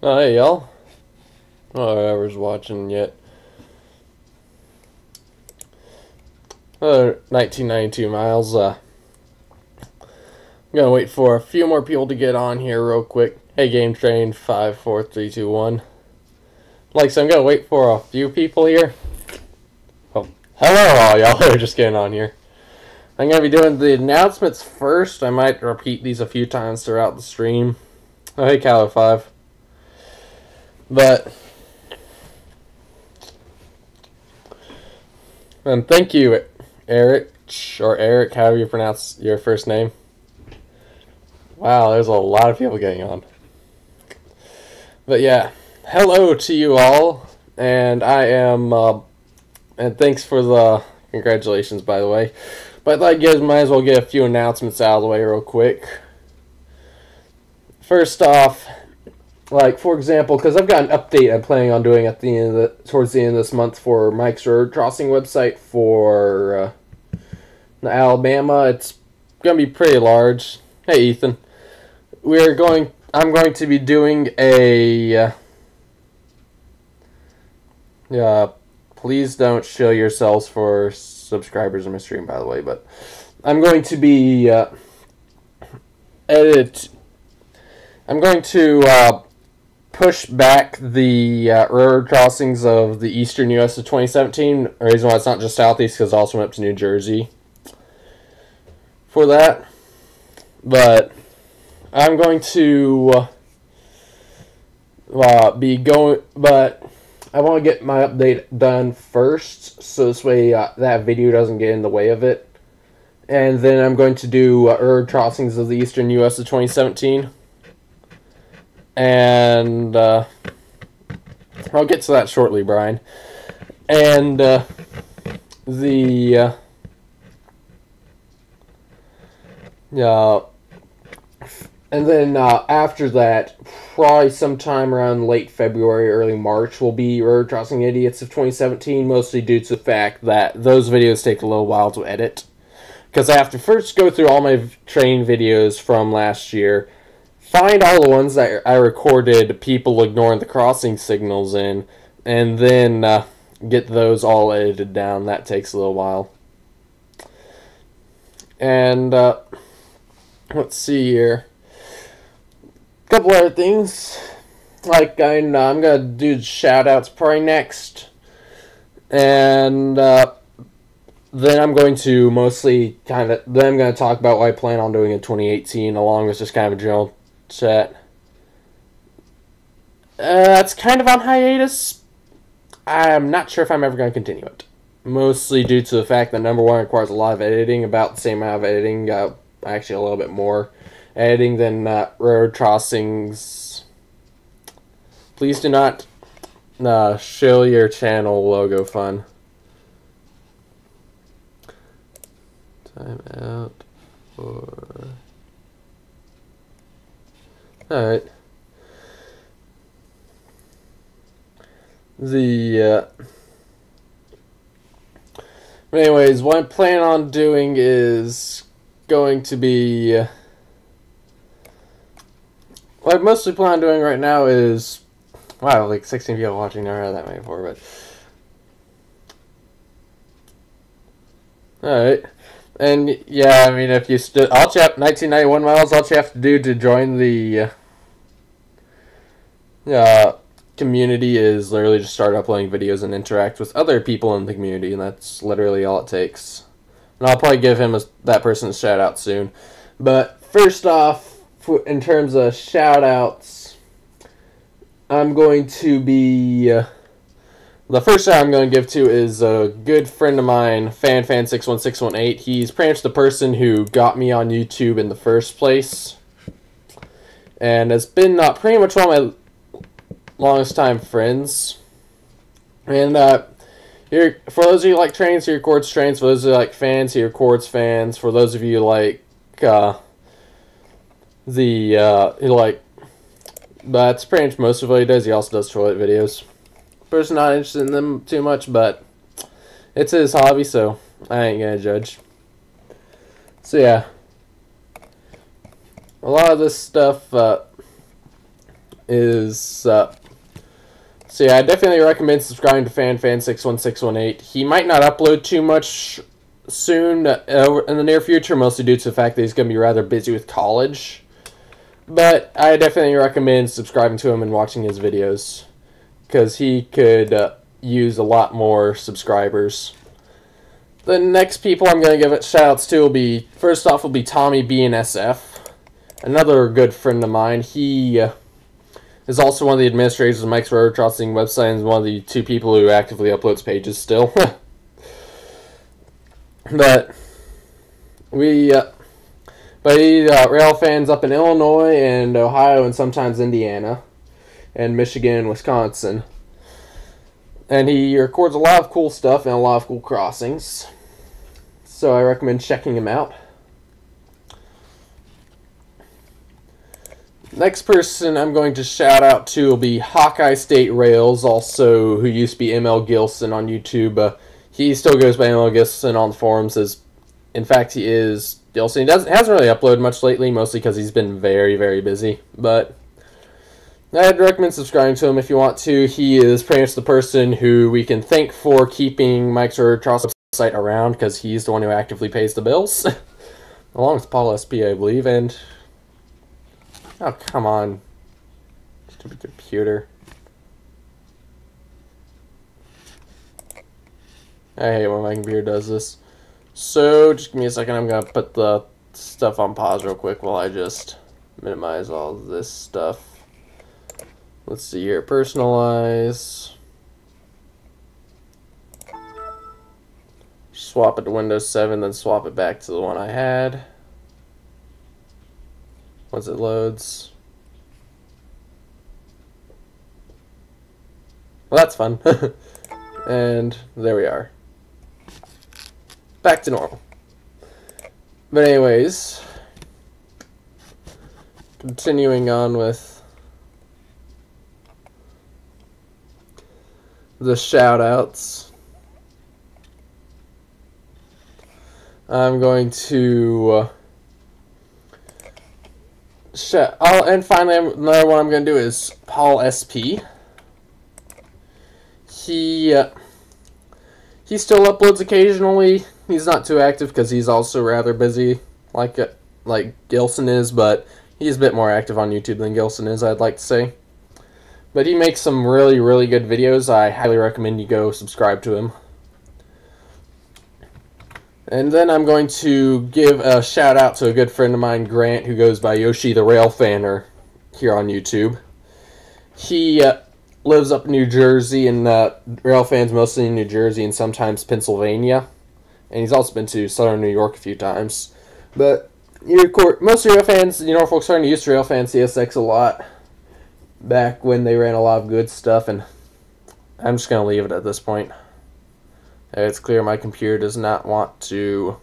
Oh, hey, y'all. Oh, whoever's watching yet. 1992 miles. I'm gonna wait for a few more people to get on here real quick. Hey, Game Train 5, 4, 3, 2, 1. So I'm gonna wait for a few people here. Oh, hello, all y'all who are just getting on here. I'm gonna be doing the announcements first. I might repeat these a few times throughout the stream. Oh, hey, Calo 5. But thank you, Eric, or Eric, however you pronounce your first name. Wow, there's a lot of people getting on. But yeah, hello to you all, and I am, and thanks for the congratulations, by the way. But I thought you might as well get a few announcements out of the way real quick. First off, for example, because I've got an update I'm planning on doing at the end towards the end of this month for Mike's Road Crossing website for Alabama. It's gonna be pretty large. Hey, Ethan. I'm going to be doing a. Please don't show yourselves for subscribers in my stream, by the way. But I'm going to be I'm going to push back the railroad crossings of the eastern U.S. of 2017. The reason why it's not just southeast because it also went up to New Jersey for that. But I'm going to be going, but I want to get my update done first, so this way that video doesn't get in the way of it. And then I'm going to do railroad crossings of the eastern U.S. of 2017. And I'll get to that shortly, Brian. And and then after that, probably sometime around late February, early March, will be Road Crossing Idiots of 2017, mostly due to the fact that those videos take a little while to edit. Because I have to first go through all my train videos from last year, find all the ones that I recorded people ignoring the crossing signals in, and then get those all edited down. That takes a little while. And let's see here. Couple other things, I'm gonna do shout outs probably next, and then I'm going to mostly then I'm gonna talk about what I plan on doing in 2018, along with just kind of a general chat. It's kind of on hiatus. I'm not sure if I'm ever gonna continue it, mostly due to the fact that number one, it requires a lot of editing, about the same amount of editing, actually a little bit more editing than road crossings. Please do not show your channel logo fun. Time out for. Alright. Anyways, what I plan on doing is going to be. What I mostly plan on doing right now is, wow, 16 people watching, never had that many before, but. Alright. And, yeah, I mean, if you all you have, 1991 miles, all you have to do to join the community is literally just start uploading videos and interact with other people in the community, and that's literally all it takes. And I'll probably give that person a shout out soon. But first off, in terms of shout-outs, I'm going to be... the first shout I'm going to give to is a good friend of mine, FanFan61618. He's pretty much the person who got me on YouTube in the first place. And has been pretty much one of my longest time friends. And for those of you who like trains, he records trains. For those of you who like fans, he records fans. For those of you who like... that's pretty much most of what he does. He also does toilet videos. Person not interested in them too much, but it's his hobby, so I ain't gonna judge. So yeah, a lot of this stuff is so yeah, I definitely recommend subscribing to FanFan61618. He might not upload too much soon in the near future, mostly due to the fact that he's going to be rather busy with college. But I definitely recommend subscribing to him and watching his videos, because he could use a lot more subscribers. The next people I'm going to give it shoutouts to will be, first off, will be Tommy BNSF, another good friend of mine. He is also one of the administrators of Mike's Road Crossing website and one of the 2 people who actively uploads pages still. But we rail fans up in Illinois and Ohio and sometimes Indiana and Michigan and Wisconsin. And he records a lot of cool stuff and a lot of cool crossings. So I recommend checking him out. Next person I'm going to shout out to will be Hawkeye State Rails, also who used to be ML Gilson on YouTube. He still goes by ML Gilson on the forums. In fact, he is Gilson. He hasn't really uploaded much lately, mostly because he's been very, very busy. But I'd recommend subscribing to him if you want to. He is pretty much the person who we can thank for keeping Mike's Road Crossing website around, because he's the one who actively pays the bills, along with Paul SP, I believe. And oh, come on, stupid computer! I hate when my computer does this. So just give me a second. I'm gonna put the stuff on pause real quick while I just minimize all this stuff. Let's see here. Personalize. Swap it to Windows 7, then swap it back to the one I had. Once it loads. Well, that's fun. And there we are. Back to normal. But anyways, continuing on with the shout-outs. I'm going to and finally, another one I'm going to do is Paul SP. He still uploads occasionally. He's not too active because he's also rather busy, like Gilson is, but he's a bit more active on YouTube than Gilson is, I'd like to say. But he makes some really, really good videos. I highly recommend you go subscribe to him. And then I'm going to give a shout out to a good friend of mine, Grant, who goes by Yoshi the Rail Fanner here on YouTube. He lives up in New Jersey, and rail fans mostly in New Jersey and sometimes Pennsylvania. And he's also been to southern New York a few times. But most rail fans, Norfolk starting to use rail fan CSX a lot back when they ran a lot of good stuff, and I'm just going to leave it at this point. It's clear my computer does not want to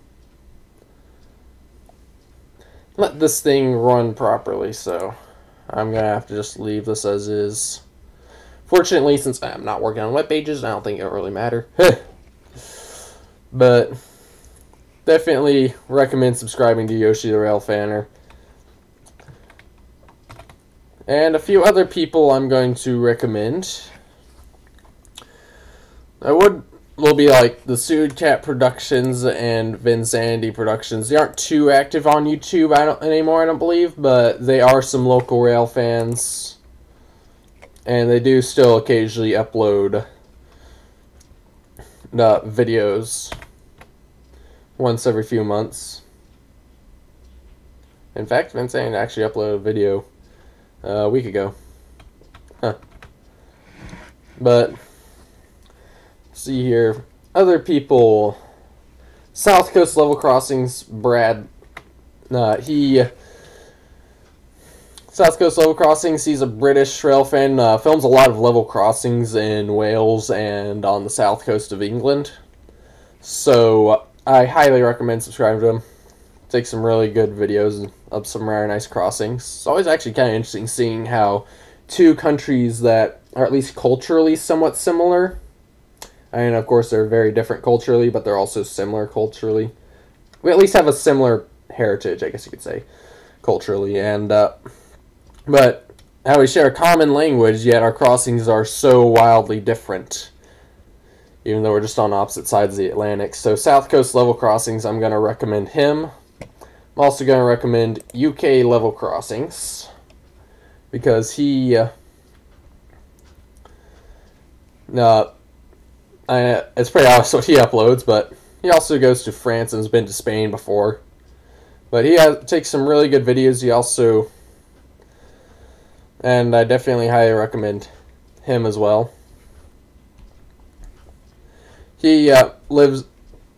let this thing run properly, so I'm going to have to just leave this as is. Fortunately, since I'm not working on web pages, I don't think it'll really matter. But definitely recommend subscribing to Yoshi the Rail Fanner. And a few other people I'm going to recommend. Will be like the Sued Cat Productions and Vinsanity Productions. They aren't too active on YouTube anymore, I don't believe, but they are some local rail fans. And they do still occasionally upload videos once every few months. In fact, Vinsanity actually uploaded a video a week ago. Huh. But see here, other people. South Coast Level Crossings, Brad. South Coast Level Crossings, he's a British rail fan. Films a lot of level crossings in Wales and on the south coast of England. So I highly recommend subscribing to him. Takes some really good videos of some rare nice crossings. It's always actually kind of interesting seeing how two countries that are at least culturally somewhat similar. I mean, of course, they're very different culturally, but they're also similar culturally. We at least have a similar heritage, I guess you could say, culturally. And but how we share a common language, yet our crossings are so wildly different, even though we're just on opposite sides of the Atlantic. So South Coast Level Crossings, I'm going to recommend him. I'm also going to recommend UK Level Crossings, because he it's pretty obvious what he uploads, but he also goes to France and has been to Spain before. But he takes some really good videos. He also, and I definitely highly recommend him as well. He lives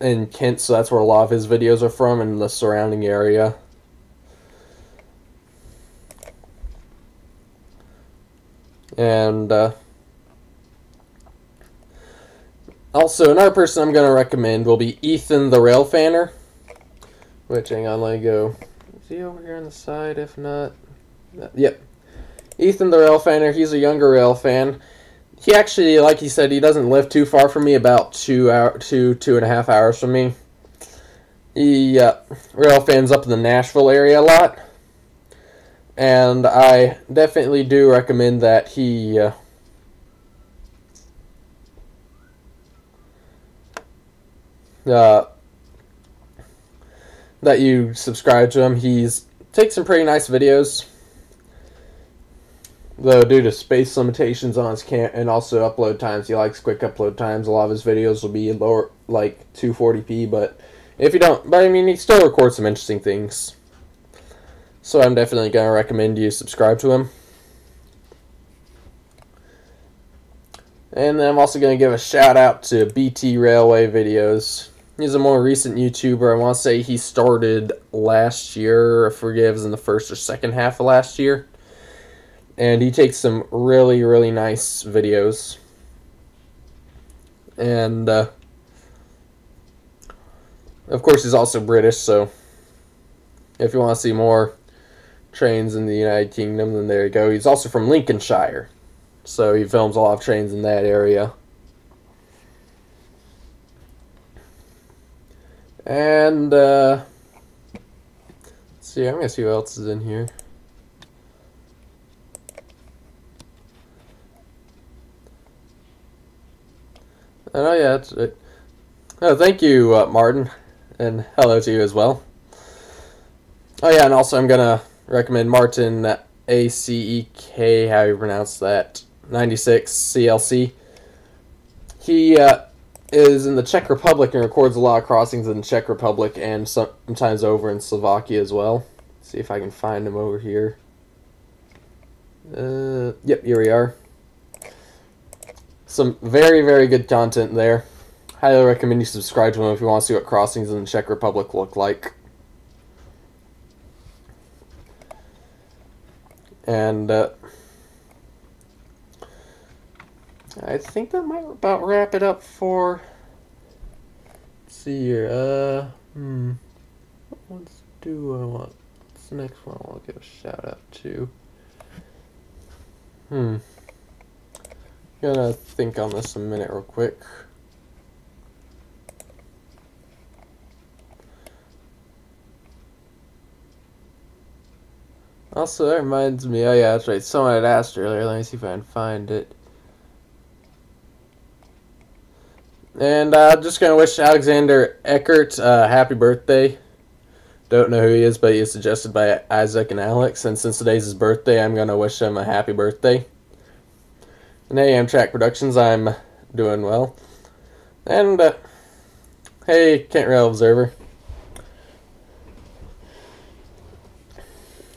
in Kent, so that's where a lot of his videos are from, in the surrounding area. And also, another person I'm going to recommend will be Ethan the Rail Fanner. Which, hang on, let me go. Is he over here on the side? If not, yep. Ethan the Rail Fanner, he's a younger rail fan. He actually, like he said, he doesn't live too far from me, about 2.5 hours from me. He rail fans up in the Nashville area a lot. And I definitely do recommend that he that you subscribe to him. He's takes some pretty nice videos, though due to space limitations on his and also upload times, he likes quick upload times. A lot of his videos will be lower, like 240p, but if you don't, but I mean, he still records some interesting things. So I'm definitely going to recommend you subscribe to him. And then I'm also going to give a shout out to BT Railway Videos. He's a more recent YouTuber. I want to say he started last year. I forget if it was in the first or second half of last year. And he takes some really, really nice videos. And, of course, he's also British, so if you want to see more trains in the United Kingdom, then there you go. He's also from Lincolnshire, so he films a lot of trains in that area. And let's see, I'm gonna see what else is in here. Oh yeah, that's it. Oh, thank you, Martin, and hello to you as well. Oh yeah, and also I'm gonna recommend Martin ACEK, how you pronounce that, 96 CLC. He is in the Czech Republic and records a lot of crossings in the Czech Republic and sometimes over in Slovakia as well. Let's see if I can find him over here. Yep, here we are. Some very, very good content there. Highly recommend you subscribe to him if you want to see what crossings in the Czech Republic look like. And I think that might about wrap it up for. Let's see here. What ones do I want? What's the next one I want to give a shout out to? Gonna think on this a minute real quick. Also, that reminds me, oh yeah, that's right, someone had asked earlier, let me see if I can find it. And I'm just going to wish Alexander Eckert happy birthday. Don't know who he is, but he is suggested by Isaac and Alex, and since today's his birthday, I'm going to wish him a happy birthday. And hey, Amtrak Productions, I'm doing well. And, hey, Kent Rail Observer.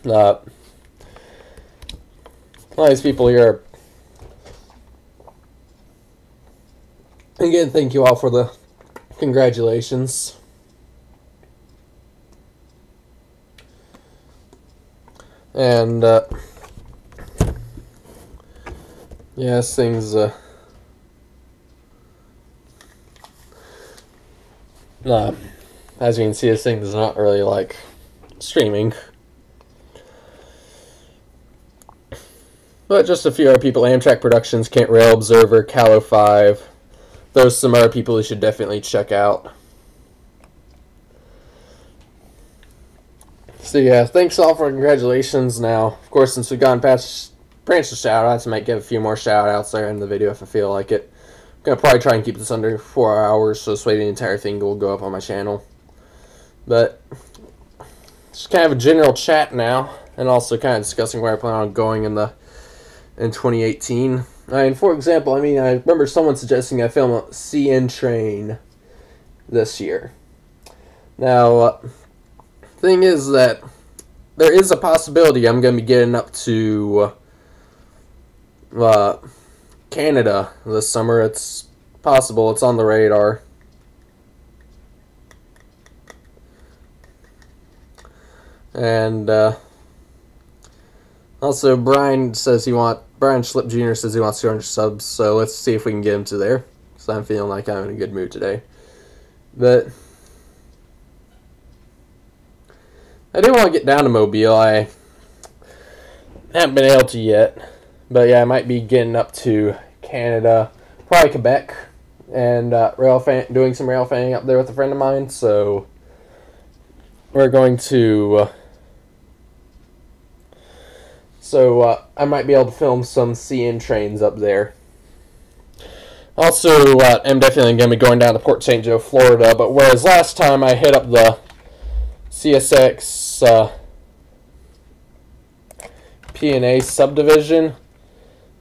A lot of these people here are... Again, thank you all for the congratulations. And, yes, things, as you can see, this thing does not really like streaming. But just a few other people, Amtrak Productions, Kent Rail Observer, Callow 5. Those some other people you should definitely check out. So yeah, thanks all for congratulations. Now, of course, since we've gone past branch the shout outs. I might give a few more shout outs there in the video if I feel like it. I'm going to probably try and keep this under 4 hours, so this way the entire thing will go up on my channel. But just kind of a general chat now, and also kind of discussing where I plan on going in 2018. And for example, I remember someone suggesting I film a CN train this year. Now, thing is that there is a possibility I'm going to be getting up to Canada this summer. It's possible. It's on the radar. And also, Brian Schlip Jr. says he wants 200 subs, so let's see if we can get him to there. So I'm feeling like I'm in a good mood today. But I do want to get down to Mobile. I haven't been able to yet. But yeah, I might be getting up to Canada, probably Quebec, and doing some rail fanning up there with a friend of mine. So we're going to... I might be able to film some CN trains up there. Also, I'm definitely going to be going down to Port St. Joe, Florida. But whereas last time I hit up the CSX P&A subdivision,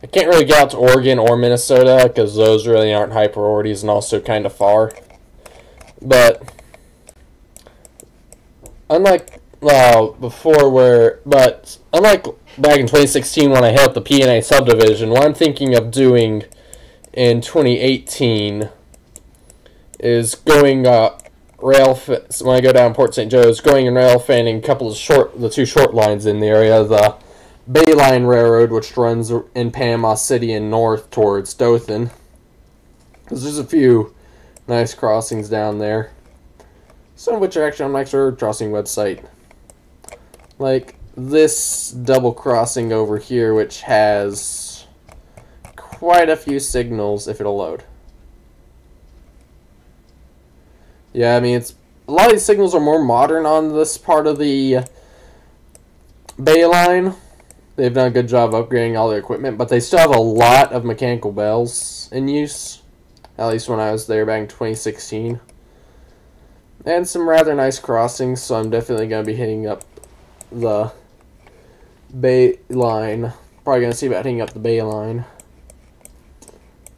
I can't really get out to Oregon or Minnesota because those really aren't high priorities and also kind of far. But unlike unlike back in 2016 when I hit up the P&A subdivision, what I'm thinking of doing in 2018 is going when I go down Port St. Joe's, going and rail fanning the two short lines in the area, the Bayline Railroad, which runs in Panama City and north towards Dothan. Because there's a few nice crossings down there. Some of which are actually on Mike's Railroad Crossing website. Like this double crossing over here, which has quite a few signals if it'll load. Yeah, a lot of these signals are more modern on this part of the Bayline. They've done a good job upgrading all their equipment, but they still have a lot of mechanical bells in use, at least when I was there back in 2016. And some rather nice crossings, so I'm definitely going to be hitting up the Bayline. Probably going to see about hitting up the Bayline.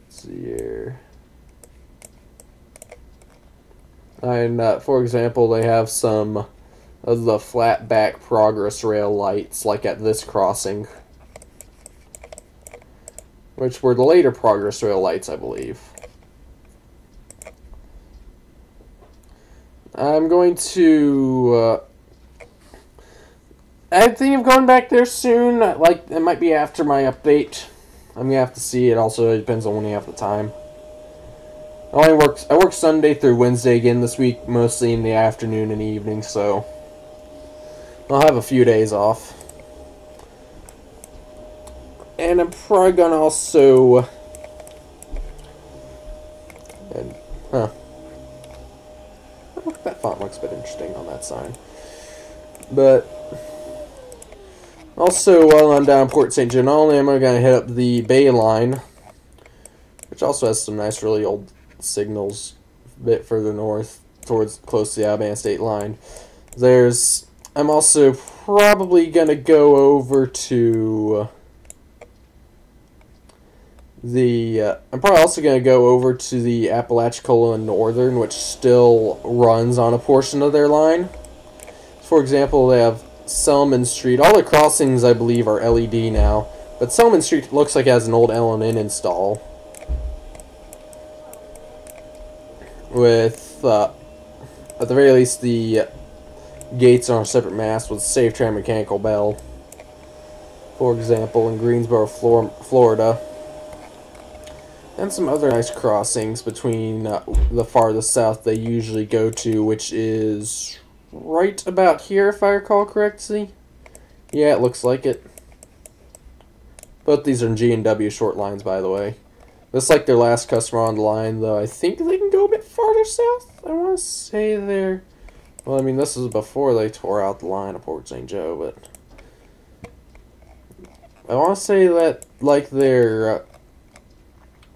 Let's see here. And, for example, they have some of the flat back Progress Rail lights, like at this crossing, which were the later Progress Rail lights, I believe. I'm going to, I think of going back there soon. It might be after my update. I'm going to have to see. It also depends on when you have the time. I work Sunday through Wednesday again this week, mostly in the afternoon and evening, so I'll have a few days off. And I'm probably gonna also... that font looks a bit interesting on that sign. But also, while I'm down in Port St. Joe, not only am I gonna hit up the Bayline, which also has some nice, really old signals a bit further north, close to the Alabama state line. I'm also probably gonna go over to I'm probably also gonna go over to the Apalachicola Northern, which still runs on a portion of their line. For example, they have Selman Street. All the crossings, I believe, are LED now, but Selman Street looks like it has an old L&N install with, at the very least, the gates are on a separate mast with SafeTran mechanical bell. For example, in Greensboro, Florida. And some other nice crossings between the farthest south they usually go to, which is right about here, if I recall correctly. Yeah, it looks like it. Both these are G&W short lines, by the way. This is like their last customer on the line, though I think they can go a bit farther south. I want to say they're... Well, this is before they tore out the line of Port St. Joe, but... I want to say that, like, they're,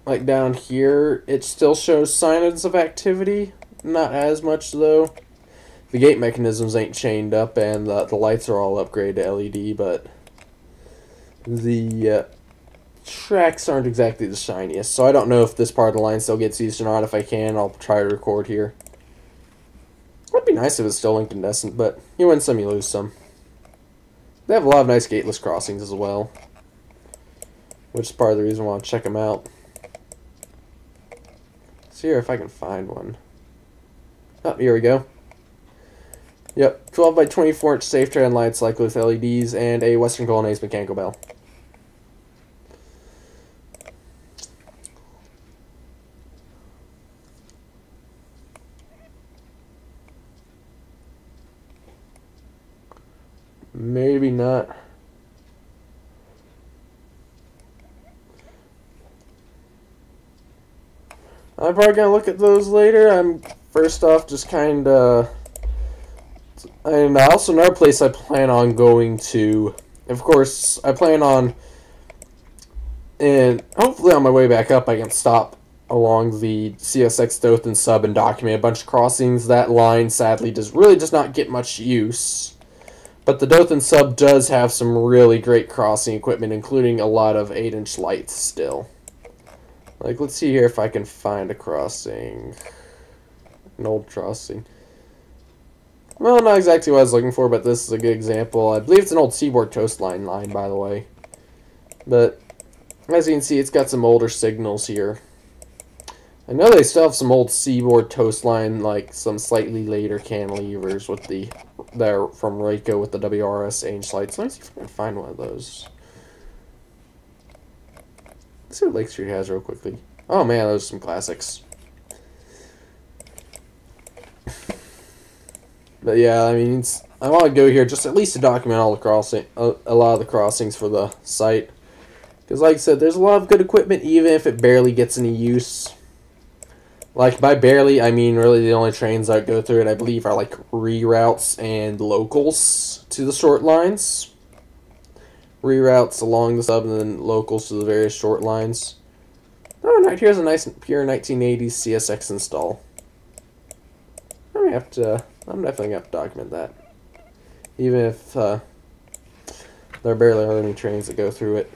like, down here, it still shows signs of activity. Not as much, though. The gate mechanisms ain't chained up, and the lights are all upgraded to LED, but the tracks aren't exactly the shiniest, so I don't know if this part of the line still gets used or not. If I can, I'll try to record here. It'd be nice if it's still incandescent, but you win some, you lose some. They have a lot of nice gateless crossings as well, which is part of the reason I want to check them out. See here if I can find one. Oh, here we go. Yep, 12 by 24 inch safe turn lights, like with LEDs, and a Western Colonnades mechanical bell. Maybe not. I'm probably gonna look at those later. I'm first off just kind of, and also another place I plan on going to. Of course, I plan on, and hopefully on my way back up, I can stop along the CSX Dothan sub and document a bunch of crossings. That line sadly does not get much use. But the Dothan sub does have some really great crossing equipment, including a lot of 8-inch lights still. Like, let's see here if I can find a crossing. An old crossing. Well, not exactly what I was looking for, but this is a good example. I believe it's an old Seaboard Coastline line, by the way. But, as you can see, it's got some older signals here. I know they still have some old Seaboard Coastline, like some slightly later cantilevers with they're from Rayco with the WRS 8-inch lights. Let me see if I can find one of those. Let's see what Lake Street has real quickly. Oh man, those are some classics. But yeah, I mean, I want to go here just at least to document all the a lot of the crossings for the site. Because like I said, there's a lot of good equipment, even if it barely gets any use. Like, by barely, I mean really the only trains that go through it, I believe, are like reroutes and locals to the short lines. Reroutes along the sub and then locals to the various short lines. Oh, right here's a nice pure 1980s CSX install. I'm definitely gonna have to document that. Even if there barely are any trains that go through it.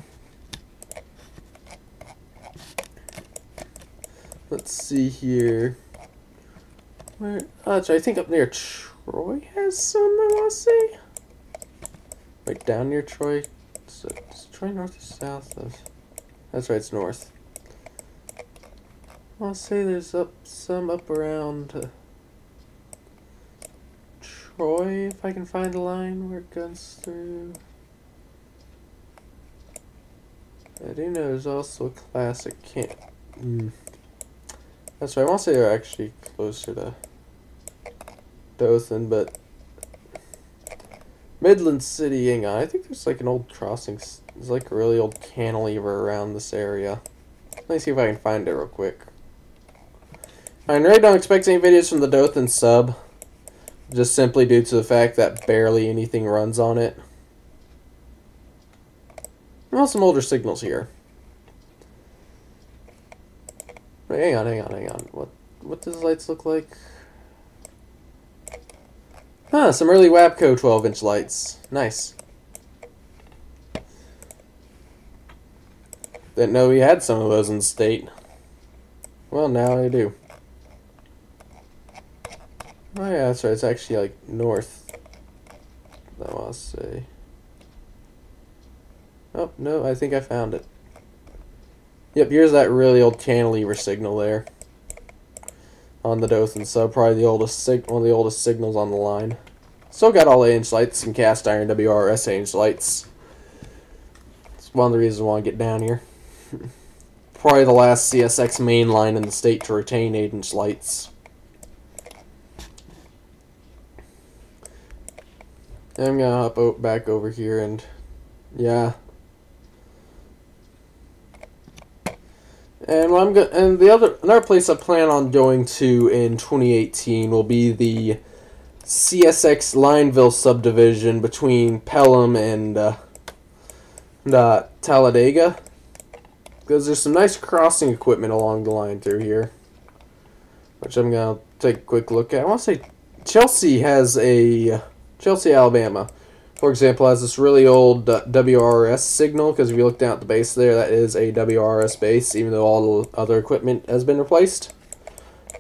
Let's see here. Where? Oh, that's right. I think up near Troy has some, I want to say. Right down near Troy. So, is Troy north or south of? That's right, it's north. I want to say there's some up around Troy, if I can find a line where it goes through. I do know there's also a classic That's right, I want to say they're actually closer to Dothan, but Midland City, hang on, I think there's like an old crossing, there's like a really old cantilever around this area. Let me see if I can find it real quick. I really don't expect any videos from the Dothan sub, just simply due to the fact that barely anything runs on it. Well, some older signals here. Wait, hang on. What does the lights look like? Huh, some early Wabco 12-inch lights. Nice. Didn't know we had some of those in the state. Well, now I do. Oh yeah, that's right. It's actually like north. I want to say. Oh, no, I think I found it. Yep, here's that really old cantilever signal there. On the Dothan sub, probably the oldest one of the oldest signals on the line. Still got all 8-inch lights, some cast iron WRS 8-inch lights. It's one of the reasons I want to get down here. Probably the last CSX main line in the state to retain 8-inch lights. I'm gonna hop back over here and yeah. And another place I plan on going to in 2018 will be the CSX Lineville subdivision between Pelham and Talladega, because there's some nice crossing equipment along the line through here, which I'm going to take a quick look at. I want to say Chelsea, Alabama, for example, has this really old WRS signal, because if you look down at the base there, that is a WRS base, even though all the other equipment has been replaced.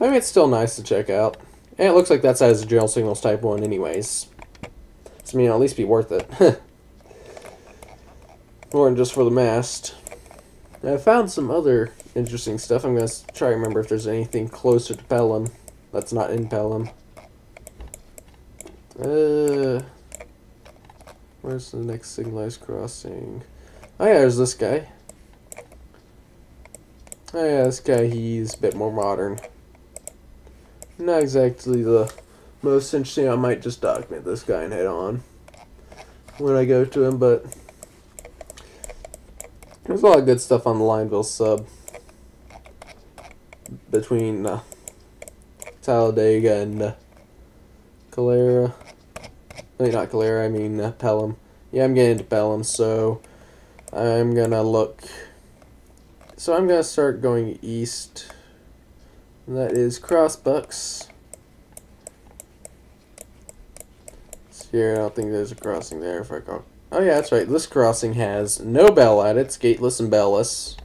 I mean, it's still nice to check out. And it looks like that size is General Signals Type 1 anyways. So, I mean, it'll at least be worth it. More than just for the mast. I found some other interesting stuff. I'm going to try to remember if there's anything closer to Pelham that's not in Pelham. Where's the next signalized crossing? Oh yeah, there's this guy. Oh yeah, this guy, he's a bit more modern. Not exactly the most interesting. I might just document this guy and head on when I go to him, but there's a lot of good stuff on the Lineville sub between Talladega and Calera. No, not Calera, I mean Pelham. Yeah, I'm getting into Pelham, so I'm gonna look. So I'm gonna start going east. And that is Crossbucks. Here, I don't think there's a crossing there. If I go. Oh yeah, that's right. This crossing has no bell at it. It's gateless and bellless.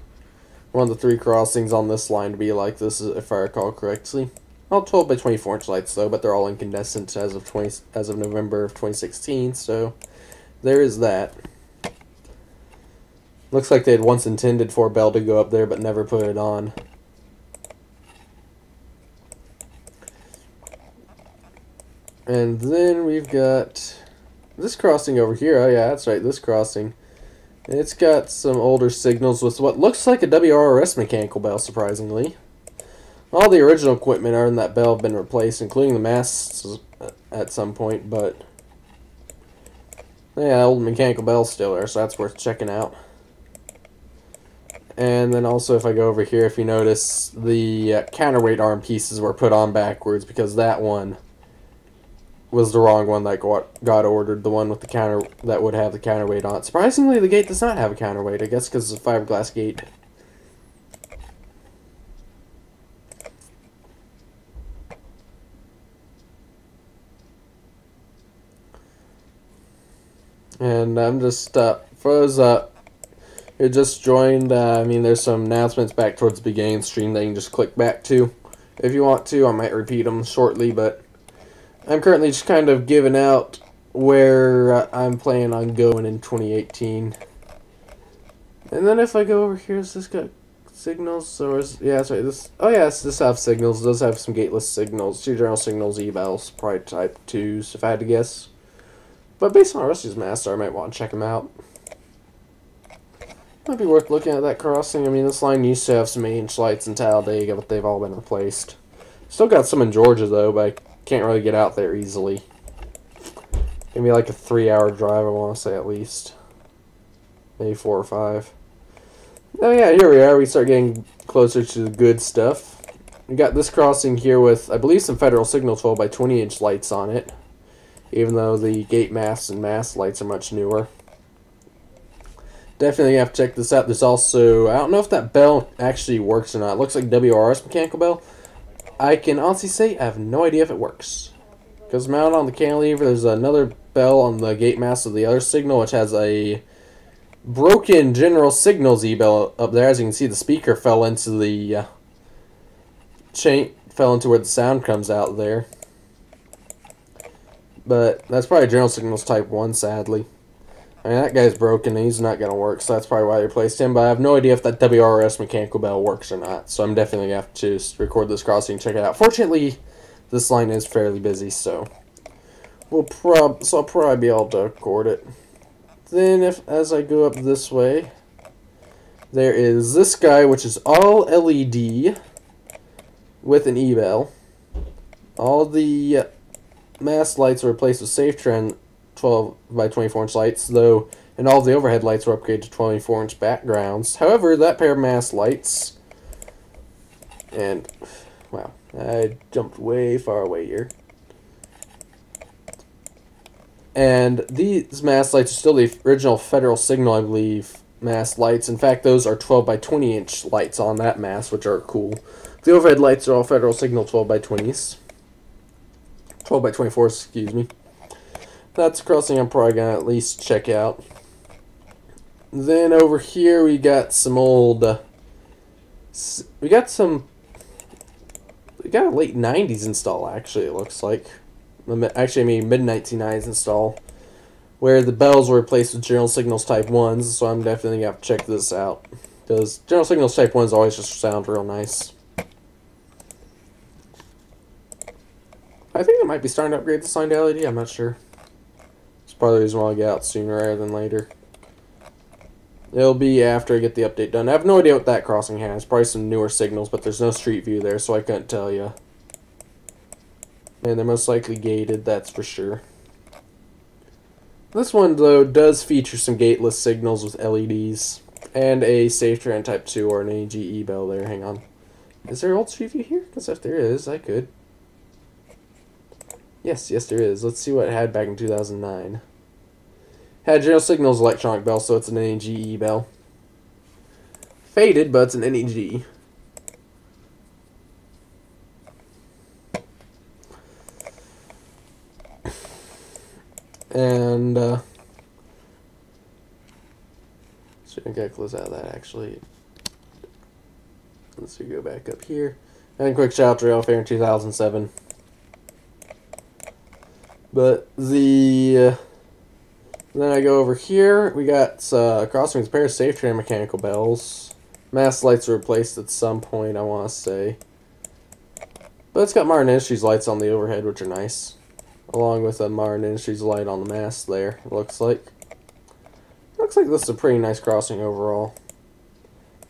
One of the 3 crossings on this line to be like this, if I recall correctly. All 12 by 24 inch lights though, but they're all incandescent as of November of 2016. So there is that. Looks like they had once intended for a bell to go up there, but never put it on. And then we've got this crossing over here. Oh yeah, that's right, this crossing. It's got some older signals with what looks like a WRS mechanical bell, surprisingly. All the original equipment in that bell have been replaced, including the masts at some point, but yeah, old mechanical bell's still there, so that's worth checking out. And then also, if I go over here, if you notice, the counterweight arm pieces were put on backwards because that one was the wrong one that got ordered. The one with the counter that would have the counterweight on it. Surprisingly, the gate does not have a counterweight. I guess because it's a fiberglass gate. And I'm just for those who just joined. I mean, there's some announcements back towards the beginning of the stream that you can just click back to if you want to. I might repeat them shortly, but I'm currently just kind of giving out where I'm planning on going in 2018. And then if I go over here, is this got signals? Or is, yeah, that's right. Oh yeah, this has signals. It does have some gateless signals. 2 General Signals evals, probably Type 2s if I had to guess. But based on Rusty's master, I might want to check them out. Might be worth looking at that crossing. I mean, this line used to have some 8-inch lights in Talladega, but they've all been replaced. Still got some in Georgia, though, but I can't really get out there easily. Maybe like a 3-hour drive, I want to say, at least. Maybe 4 or 5. Oh yeah, here we are. We start getting closer to the good stuff. We got this crossing here with, I believe, some Federal Signal 12 by 20-inch lights on it. Even though the gate masts and mast lights are much newer. Definitely have to check this out. There's also, I don't know if that bell actually works or not. It looks like WRS mechanical bell. I can honestly say I have no idea if it works. Because mounted on the cantilever, there's another bell on the gate mast of the other signal, which has a broken General Signals E-bell up there. As you can see, the speaker fell into the fell into where the sound comes out there. But that's probably General Signals Type 1, sadly. I mean, that guy's broken and he's not going to work, so that's probably why I replaced him. But I have no idea if that WRS mechanical bell works or not, so I'm definitely going to have to record this crossing and check it out. Fortunately, this line is fairly busy, so I'll probably be able to record it. Then, as I go up this way, there is this guy, which is all LED with an E-bell. All the mast lights are replaced with SafeTrend 12 by 24 inch lights, though, and all the overhead lights were upgraded to 24 inch backgrounds. However, that pair of mast lights, and wow, I jumped way far away here. And these mast lights are still the original Federal Signal, I believe, mast lights. In fact, those are 12 by 20 inch lights on that mast, which are cool. The overhead lights are all Federal Signal 12 by 20s. 12 by 24s, excuse me. That's a crossing I'm probably going to at least check out. Then over here we got some old... we got a late 90s install, actually, it looks like. Actually, I mean mid-1990s install, where the bells were replaced with General Signals Type 1s, so I'm definitely going to have to check this out. Because General Signals Type 1s always just sound real nice. I think it might be starting to upgrade the sign to LED, I'm not sure. It's probably the reason why I get out sooner rather than later. It'll be after I get the update done. I have no idea what that crossing has. Probably some newer signals, but there's no street view there, so I couldn't tell you. And they're most likely gated, that's for sure. This one, though, does feature some gateless signals with LEDs. And a SafeTran Type 2 or an AGE bell there. Hang on. Is there old street view here? Because if there is, I could. Yes, there is. Let's see what it had back in 2009. Had General Signals electronic bell, so it's an NEGE bell. Faded, but it's an NEG. And, so I gotta close out of that, actually. Let's see, go back up here. And quick shout out to Rail Fair in 2007. But then I go over here. We got crossing with a pair of SafeTran mechanical bells. Mast lights were replaced at some point, I want to say. But it's got Martin Industries lights on the overhead, which are nice. Along with a Martin Industries light on the mast there, it looks like. Looks like this is a pretty nice crossing overall.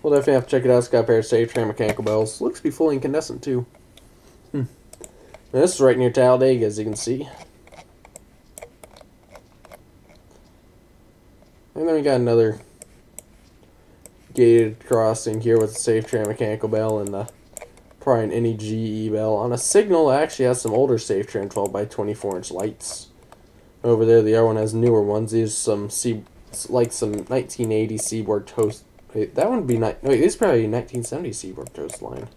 We'll definitely have to check it out. It's got a pair of SafeTran mechanical bells. Looks to be fully incandescent, too. And this is right near Talladega, as you can see. And then we got another gated crossing here with a SafeTran mechanical bell and probably an NEGE bell on a signal that actually has some older SafeTran 12 by 24 inch lights. Over there, the other one has newer ones. These some like some 1980 Seaboard Toast. Wait, that one would be wait, this is probably a 1970 Seaboard Toast line.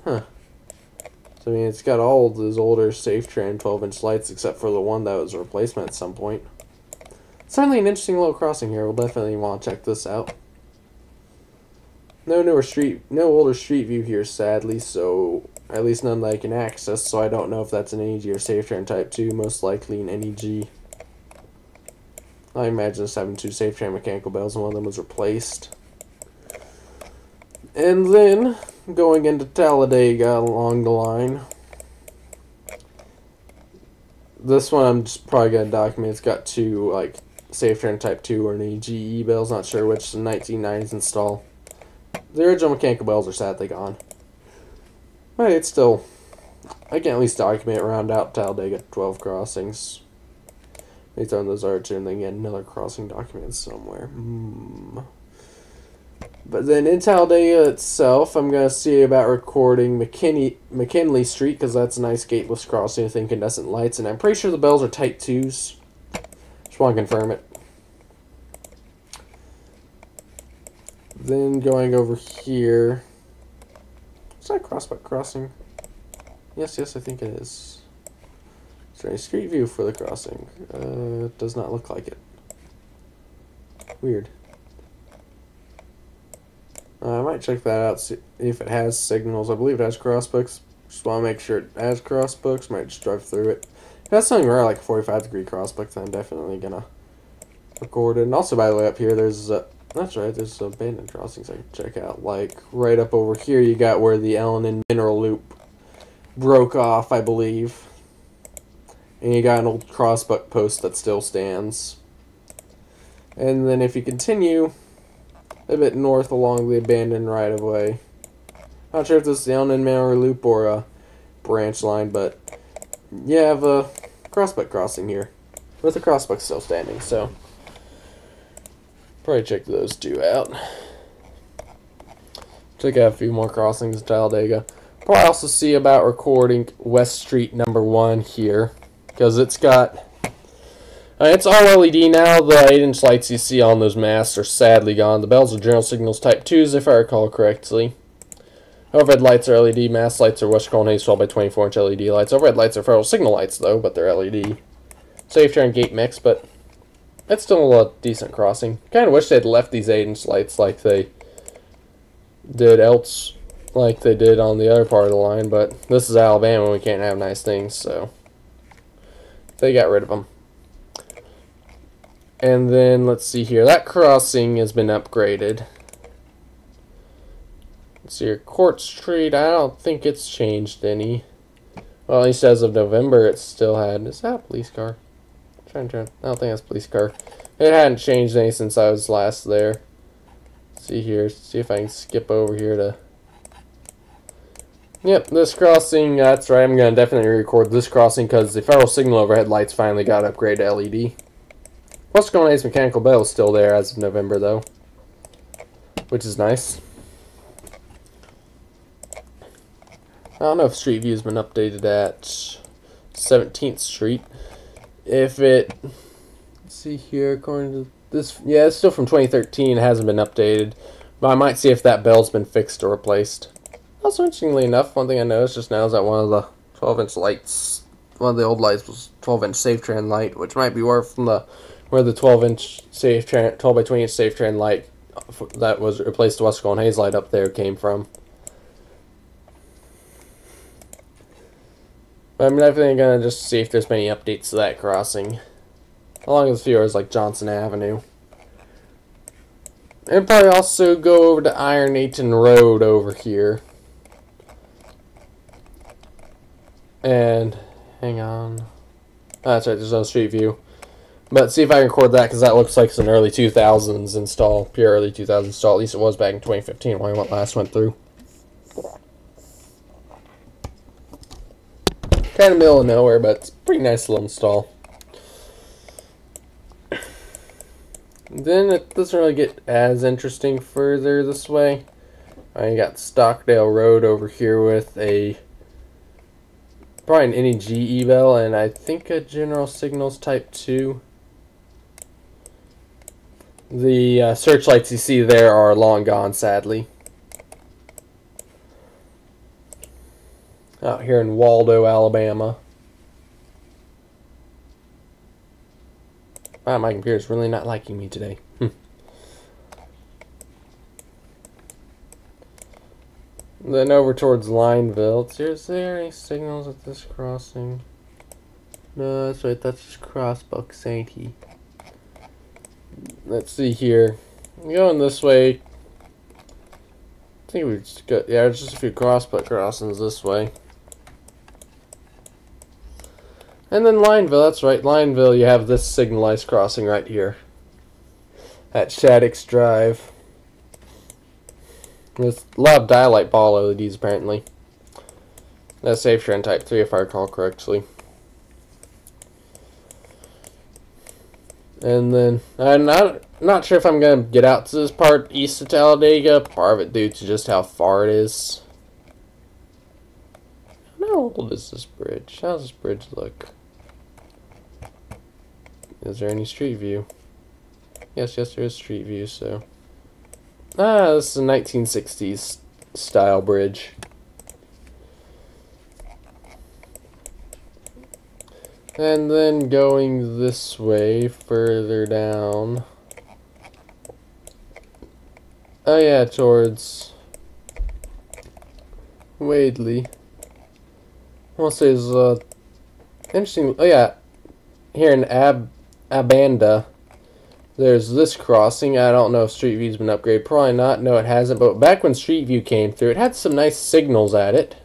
Huh. So I mean, it's got all those older SafeTran 12 inch lights except for the one that was a replacement at some point. Certainly an interesting little crossing here. We'll definitely want to check this out. No older street view here, sadly, so at least none that I can access, so I don't know if that's an NEG or SafeTran Type 2, most likely an NEG. I imagine it's having two SafeTran mechanical bells, and one of them was replaced. And then, going into Talladega along the line. This one I'm just probably going to document. It's got two, like, SafeTran Type 2 or an AGE bells, not sure which, the 1990s install. The original mechanical bells are sadly gone. But it's still, I can at least document round out Talladega 12 crossings. Maybe throw those are too, and then get another crossing document somewhere. But then in Talladega itself, I'm going to see about recording McKinley Street, because that's a nice gateless crossing with incandescent lights, and I'm pretty sure the bells are Type 2s. Just want to confirm it. Then going over here. Is that Crossbuck Crossing? Yes, I think it is. Is there any street view for the crossing? It does not look like it. Weird. I might check that out, see if it has signals. I believe it has crossbucks. Just want to make sure it has crossbucks. Might just drive through it. If that's something rare, like a 45-degree crossbuck, then I'm definitely going to record it. And also, by the way, up here, there's that's right, there's some abandoned crossings I can check out. Like, right up over here, you got where the Ellen Mineral Loop broke off, I believe. And you got an old crossbuck post that still stands. And then if you continue a bit north along the abandoned right-of-way. Not sure if this is the Ellen Mineral Loop or a branch line, but you have a crossbuck crossing here. With the crossbuck still standing, so probably check those two out. Check out a few more crossings in Talladega. Probably also see about recording West Street number 1 here, because it's got It's all LED now. The 8-inch lights you see on those masts are sadly gone. The bells are general signals type 2s, if I recall correctly. Overhead lights are LED. Mast lights are Western Haze 12 by 24-inch LED lights. Overhead lights are Federal Signal lights, though, but they're LED. Safe turn gate mix, but it's still a decent crossing. Kind of wish they'd left these 8-inch lights like they did on the other part of the line, but this is Alabama and we can't have nice things, so they got rid of them. And then let's see here, that crossing has been upgraded. Let's see here, Court Street, I don't think it's changed any. Well, at least as of November it still had. Is that a police car? I don't think that's a police car. It hadn't changed any since I was last there. Let's see here, see if I can skip over here to... Yep, this crossing, that's right, I'm going to definitely record this crossing because the Federal Signal overhead lights finally got upgraded to LED. Western Haze mechanical bell is still there as of November, though, which is nice. I don't know if Street View has been updated at 17th Street. If it... Let's see here, according to this... Yeah, it's still from 2013. It hasn't been updated. But I might see if that bell's been fixed or replaced. Also, interestingly enough, one thing I noticed just now is that one of the 12-inch lights, one of the old lights was 12-inch SafeTran light, which might be where from where the 12-inch SafeTran, 12 by 20-inch SafeTran light that was replaced the Western Haze light up there came from. I'm definitely going to just see if there's any updates to that crossing. Along with a few others like Johnson Avenue. And probably also go over to Ironton Road over here. And, hang on. Oh, that's right, there's no Street View. But see if I can record that, because that looks like it's an early 2000s install. Pure early 2000s install. At least it was back in 2015 when I last went through. Kind of middle of nowhere, but it's a pretty nice little install. Then it doesn't really get as interesting further this way. I got Stockdale Road over here with probably an NEG eval and I think a General Signals Type 2. The searchlights you see there are long gone, sadly. Out here in Waldo, Alabama. Wow, my computer's really not liking me today. Then over towards Lineville. Is there any signals at this crossing? No, that's right. That's just Crossbuck Saint. Let's see here. Going this way. I think we just got, yeah, there's just a few Crossbuck crossings this way. And then Lineville, that's right, Lineville, you have this signalized crossing right here at Shaddix Drive. There's a lot of dialight ball LEDs apparently. That's SafeTran Type 3 if I recall correctly. And then, I'm not sure if I'm going to get out to this part east of Talladega, part of it due to just how far it is. How old is this bridge? How does this bridge look? Is there any Street View? Yes, there is Street View, so... Ah, this is a 1960s style bridge. And then going this way, further down... Oh yeah, towards... Wadley. I want to say there's interesting... Oh yeah, here in Abanda, there's this crossing. I don't know if Street View's been upgraded. Probably not. No, it hasn't. But back when Street View came through, it had some nice signals at it.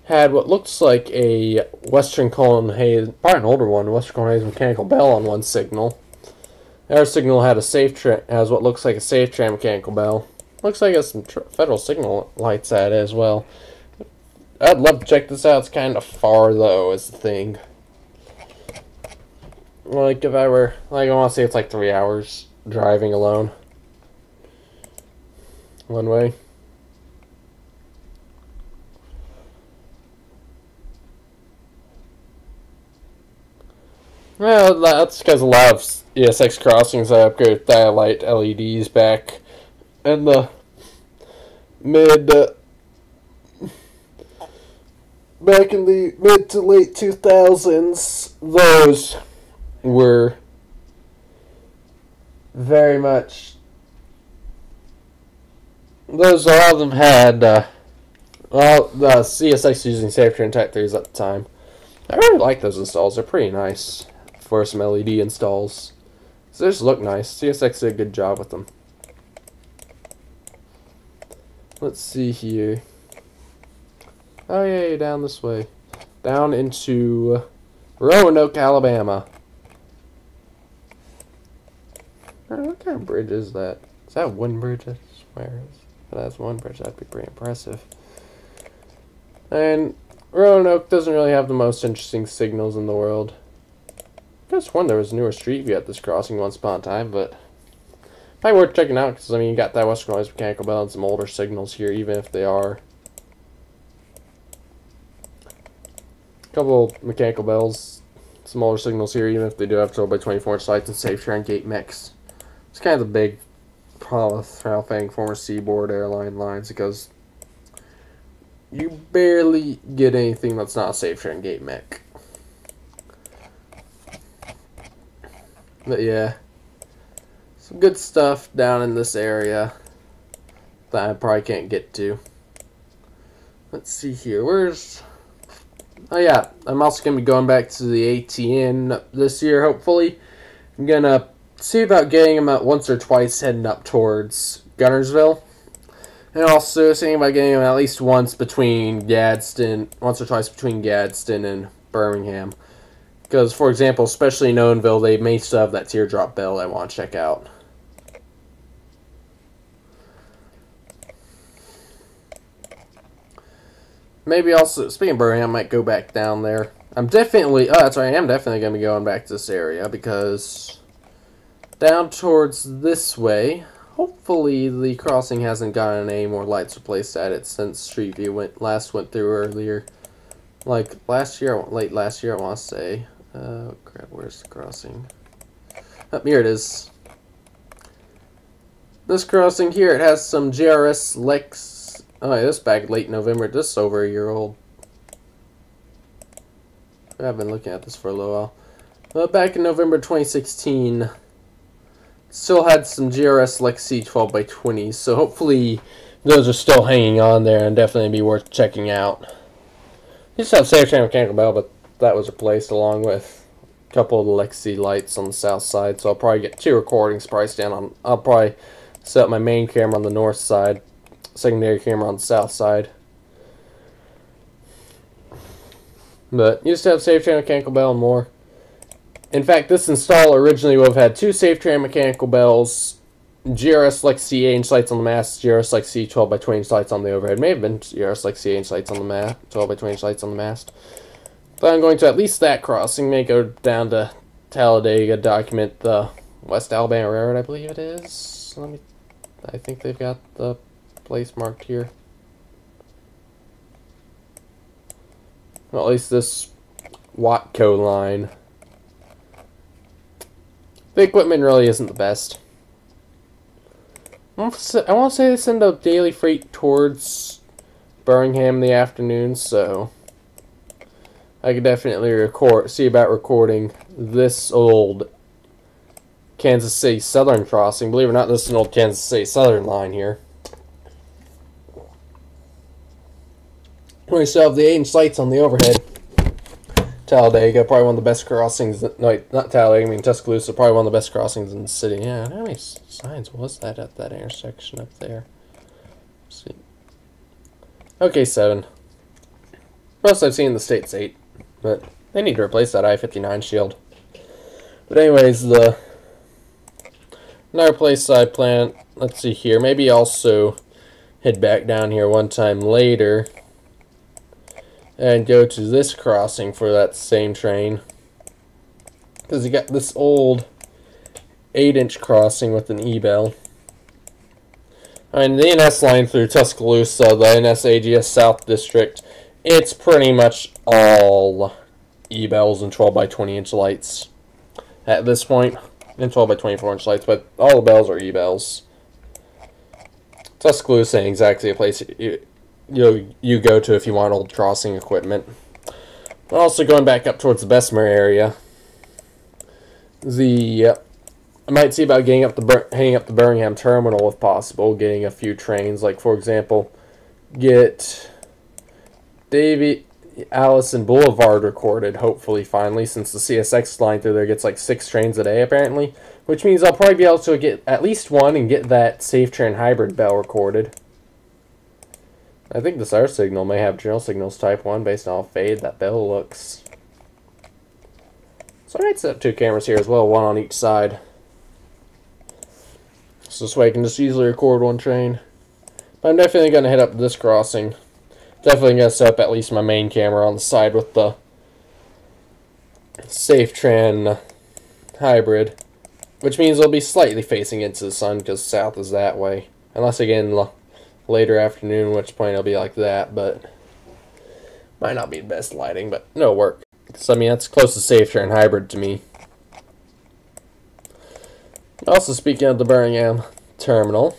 Had what looks like a Western Haze, probably an older one, Western Haze mechanical bell on one signal. The other signal had a has what looks like a SafeTran mechanical bell. Looks like it has some Federal Signal lights at it as well. I'd love to check this out. It's kind of far though, is the thing. Like if I were, like I want to say it's like 3 hours driving alone. One way. Well, that's because a lot of ESX crossings I upgraded dialight LEDs back in the back in the mid to late 2000s. Those were very much. A lot of them had, the CSX using SafeTrain Type 3s at the time. I really like those installs. They're pretty nice for some LED installs. So they just look nice. CSX did a good job with them. Let's see here. Oh, yeah, down this way. Down into Roanoke, Alabama. What kind of bridge is that? Is that one bridge? I swear. If that's one bridge, that'd be pretty impressive. And Roanoke doesn't really have the most interesting signals in the world. I guess one, there was newer Street View at this crossing once upon a time, but probably worth checking out because, I mean, you got that Western Noise Mechanical Bell and some older signals here, even if they are a couple mechanical bells, some older signals here, even if they do have 12x24 lights and SafeTrain gate mix. It's kind of the big problem with Ralph Fang former Seaboard airline lines because you barely get anything that's not a SafeTrain gate mech. But yeah, some good stuff down in this area that I probably can't get to. Let's see here. Oh yeah, I'm also going to be going back to the ATN this year, hopefully. I'm going to see about getting them out once or twice heading up towards Gunnersville. And also seeing about getting them at least once or twice between Gadsden and Birmingham. Because, for example, especially in Owenville, they may still have that teardrop bell I want to check out. Maybe also, speaking of Birmingham, I might go back down there. I am definitely going to be going back to this area because down towards this way, hopefully the crossing hasn't gotten any more lights replaced at it since Street View last went through earlier. Like late last year, I want to say. Oh crap, where's the crossing? Oh, here it is. This crossing here, it has some GRS Lex. Oh, yeah, this back late November. This is over a year old. I've been looking at this for a little while. But back in November 2016, still had some GRS Lex C 12x20s, so hopefully those are still hanging on there and definitely be worth checking out. You just have SafeTrain Mechanical Bell, but that was replaced along with a couple of the Lexi lights on the south side, so I'll probably get 2 recordings priced down. I'll probably set up my main camera on the north side, secondary camera on the south side. But you just have SafeTrain Mechanical Bell and more. In fact, this install originally would have had 2 SafeTrain Mechanical Bells, GRS Lexi 8-inch lights on the mast, GRS Lexi 12x20-inch lights on the overhead. May have been GRS Lexi 8-inch lights on the mast, 12x20-inch lights on the mast. But I'm going to at least that crossing. May go down to Talladega, document the West Alabama Railroad, I believe it is. I think they've got the place marked here. Well, at least this Watco line. The equipment really isn't the best. I want to say they send out daily freight towards Birmingham in the afternoon, so I could definitely see about recording this old Kansas City Southern crossing. Believe it or not, this is an old Kansas City Southern line here. We still have the 8-inch lights on the overhead. Talladega, probably one of the best crossings. No, not Talladega, I mean Tuscaloosa, probably one of the best crossings in the city. Yeah, how many signs was that at that intersection up there? Let's see. Okay, 7. Most I've seen in the state's 8, but they need to replace that I-59 shield. But anyways, another place I plan, let's see here, maybe also head back down here one time later and go to this crossing for that same train, because you got this old 8-inch crossing with an E-bell. And the NS line through Tuscaloosa, the NS AGS South District, it's pretty much all E-bells and 12x20-inch lights. at this point, and 12 by 24 inch lights, but all the bells are E-bells. Tuscaloosa ain't exactly a place you go to if you want old crossing equipment. Also, going back up towards the Bessemer area, I might see about hanging up the Birmingham terminal if possible, getting a few trains, like for example, get Davy Allison Boulevard recorded, hopefully finally, since the CSX line through there gets like 6 trains a day apparently, which means I'll probably be able to get at least one and get that Safe Train Hybrid bell recorded. I think the star signal may have General Signals Type 1 based on how fade that bell looks. So I might set up 2 cameras here as well, one on each side. So this way I can just easily record one train. But I'm definitely going to hit up this crossing. Definitely going to set up at least my main camera on the side with the Safe Tran Hybrid. Which means it'll be slightly facing into the sun because south is that way. Unless again later afternoon, which point it'll be like that, but might not be the best lighting, but no work. So I mean that's close to Safe Train Hybrid to me. Also, speaking of the Birmingham terminal,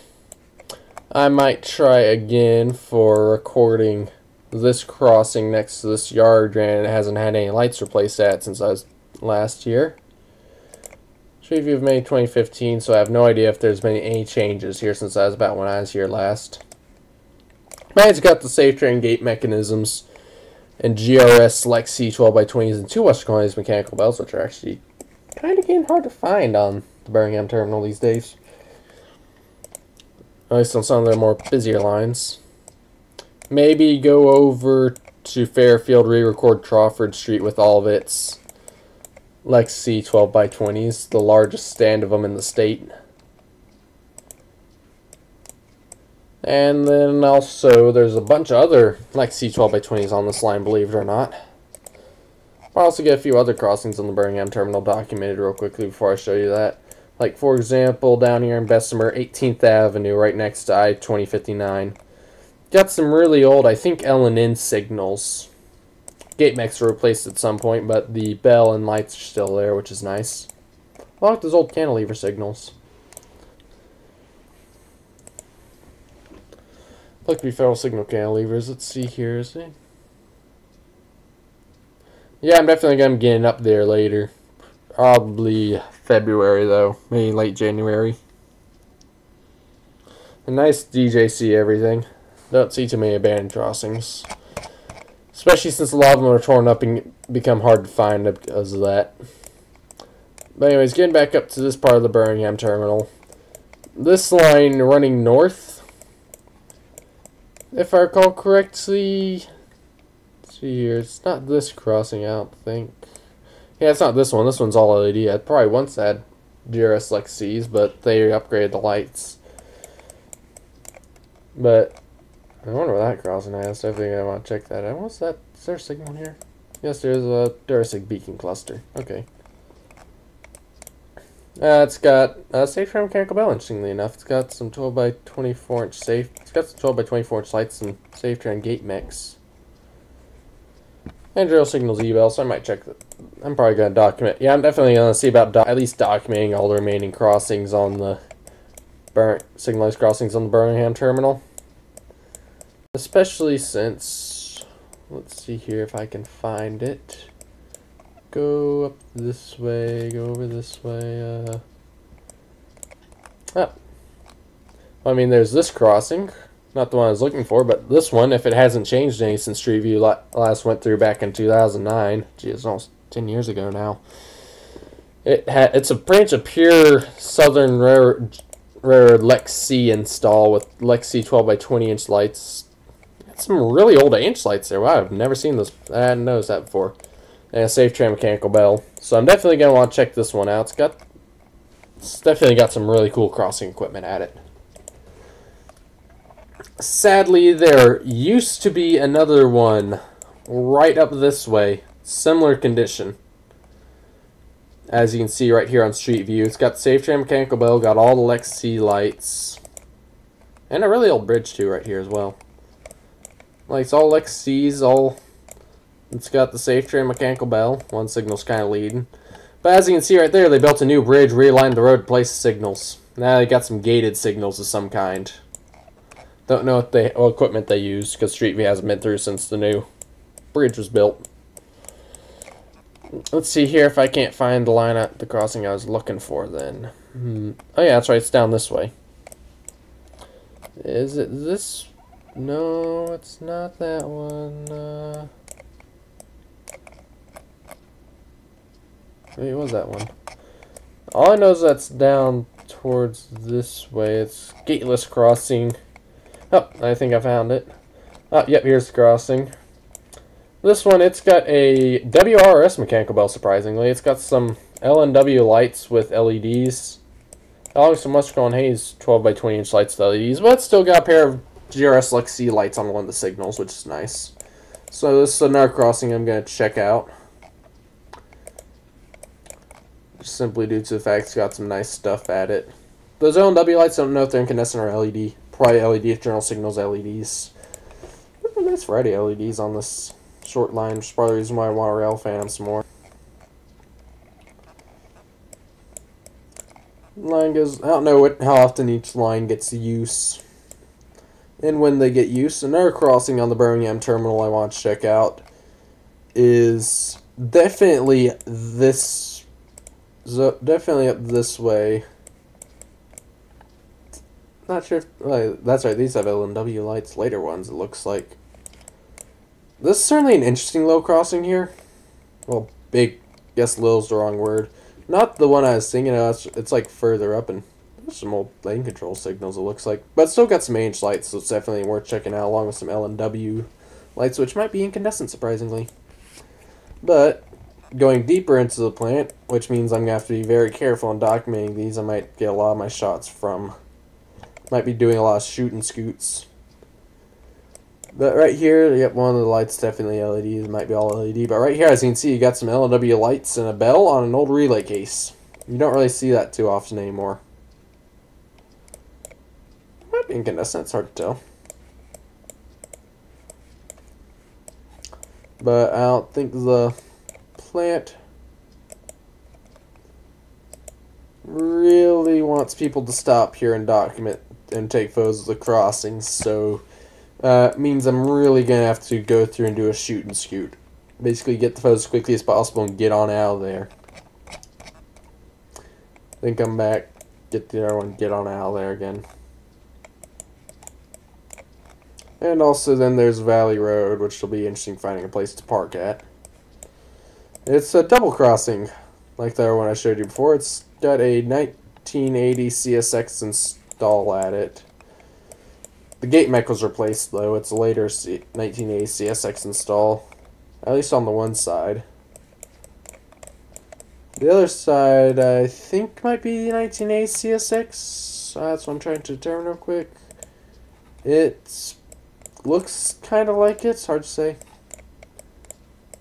I might try again for recording this crossing next to this yard drain. It hasn't had any lights replaced at since I was last year. Street view of May 2015, so I have no idea if there's been any changes here since that was about when I was here last. Mine's got the Safe Train gate mechanisms and GRS Select C12 by 20s and 2 Western Colonies mechanical bells, which are actually kind of getting hard to find on the Birmingham terminal these days. At least on some of their more busier lines. Maybe go over to Fairfield, re-record Crawford Street with all of its Lexi 12 by 20s, the largest stand of them in the state. And then also, there's a bunch of other Lexi 12 by 20s on this line, believe it or not. I'll also get a few other crossings on the Birmingham terminal documented real quickly before I show you that. Like, for example, down here in Bessemer, 18th Avenue, right next to I-2059. Got some really old, I think, L&N signals. Gate mechs were replaced at some point, but the bell and lights are still there, which is nice. I like those old cantilever signals. Look to be Federal Signal cantilevers. Let's see here, is it? Yeah, I'm definitely going to be getting up there later. Probably February, though. Maybe late January. A nice DJC everything. Don't see too many abandoned crossings. Especially since a lot of them are torn up and become hard to find because of that. But anyways, getting back up to this part of the Birmingham terminal. This line running north, if I recall correctly, let's see here, it's not this crossing, I don't think. Yeah, it's not this one. This one's all LED. I probably once had GRS Lexi's, but they upgraded the lights. But I wonder what that crossing has. Definitely I want to check that out. What's that? Is there a signal here? Yes, there's a Durasig beacon cluster. Okay. It's got a Safe Train mechanical bell, interestingly enough. It's got some 12 by 24 inch safe. It's got some 12 by 24 inch lights and Safe Train gate mix. And General Signals eval, so I might check that. I'm probably going to document. Yeah, I'm definitely going to see about at least documenting all the remaining crossings on the signalized crossings on the Birmingham terminal. Especially since, let's see here if I can find it. Go up this way, go over this way, I mean, there's this crossing. Not the one I was looking for, but this one, if it hasn't changed any since Street View last went through back in 2009. Gee, it's almost 10 years ago now. It's a branch of pure Southern Railroad Lexi install with Lexi 12 by 20 inch lights. Got some really old inch lights there. Wow, I've never seen this. I hadn't noticed that before. And a Safe Train mechanical bell. So I'm definitely going to want to check this one out. It's definitely got some really cool crossing equipment at it. Sadly, there used to be another one right up this way. Similar condition. As you can see right here on Street View. It's got Safe Train mechanical bell, got all the Lexi lights. And a really old bridge too right here as well. Like, it's all Lexi's, all... It's got the Safe Train mechanical bell. One signal's kind of leading. But But as you can see right there, they built a new bridge, realigned the road, placed signals. Now they got some gated signals of some kind. Don't know what equipment they use, because Street View hasn't been through since the new bridge was built. Let's see here if I can't find the line at the crossing I was looking for then. Oh yeah, that's right, it's down this way. Is it this? No, it's not that one. Maybe it was that one. All I know is that's down towards this way. It's Gateless Crossing. Oh, I think I found it. Oh, yep, here's the crossing. This one, it's got a WRS mechanical bell, surprisingly. It's got some LNW lights with LEDs. Along some Westerco and Hayes 12 by 20 inch lights with LEDs, but it's still got a pair of GRS Lux C lights on one of the signals, which is nice. So this is another crossing I'm going to check out. Just simply due to the fact it's got some nice stuff at it. Those LNW lights, I don't know if they're incandescent or LED. Probably LED if general signals LEDs. A nice variety of LEDs on this short line, which is probably the reason why I want to rail fan them some more. Line goes, I don't know how often each line gets use and when they get use. Another crossing on the Birmingham terminal I want to check out is definitely this, definitely up this way. Not sure if, that's right, these have LNW lights, later ones it looks like. This is certainly an interesting low crossing here. Well, big, guess low's the wrong word. Not the one I was thinking of, it's like further up, and there's some old lane control signals it looks like. But it's still got some H lights, so it's definitely worth checking out, along with some LNW lights, which might be incandescent, surprisingly. But going deeper into the plant, which means I'm going to have to be very careful in documenting these, I might get a lot of my shots from, might be doing a lot of shoot and scoots. But right here, yep, one of the lights definitely LEDs. It might be all LED. But right here, as you can see, you got some LNW lights and a bell on an old relay case. You don't really see that too often anymore. Might be incandescent, it's hard to tell. But I don't think the plant really wants people to stop here and document and take photos of the crossings, so means I'm really going to have to go through and do a shoot and scoot. Basically get the photos as quickly as possible and get on out of there. Then come back, get the other one, get on out of there again. And also then there's Valley Road, which will be interesting finding a place to park at. It's a double crossing, like the other one I showed you before. It's got a 1980 CSX install at it. The gate mech was replaced, though. It's a later 1980 CSX install, at least on the one side. The other side, I think, might be the 1980 CSX. That's what I'm trying to determine real quick. It looks kind of like it. It's hard to say.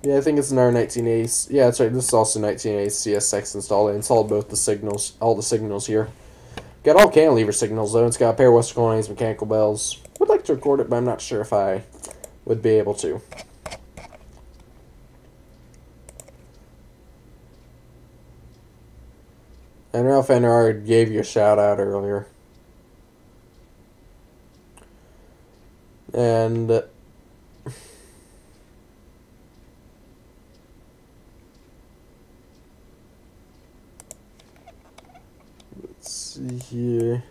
Yeah, I think it's another 1980. Yeah, that's right. This is also 1980 CSX install. They installed both the signals, all the signals here. Got all cantilever signals, though. It's got a pair of Westerco and Hayes mechanical bells. Would like to record it, but I'm not sure if I would be able to. And Ralph Enrard gave you a shout out earlier. And let's see here.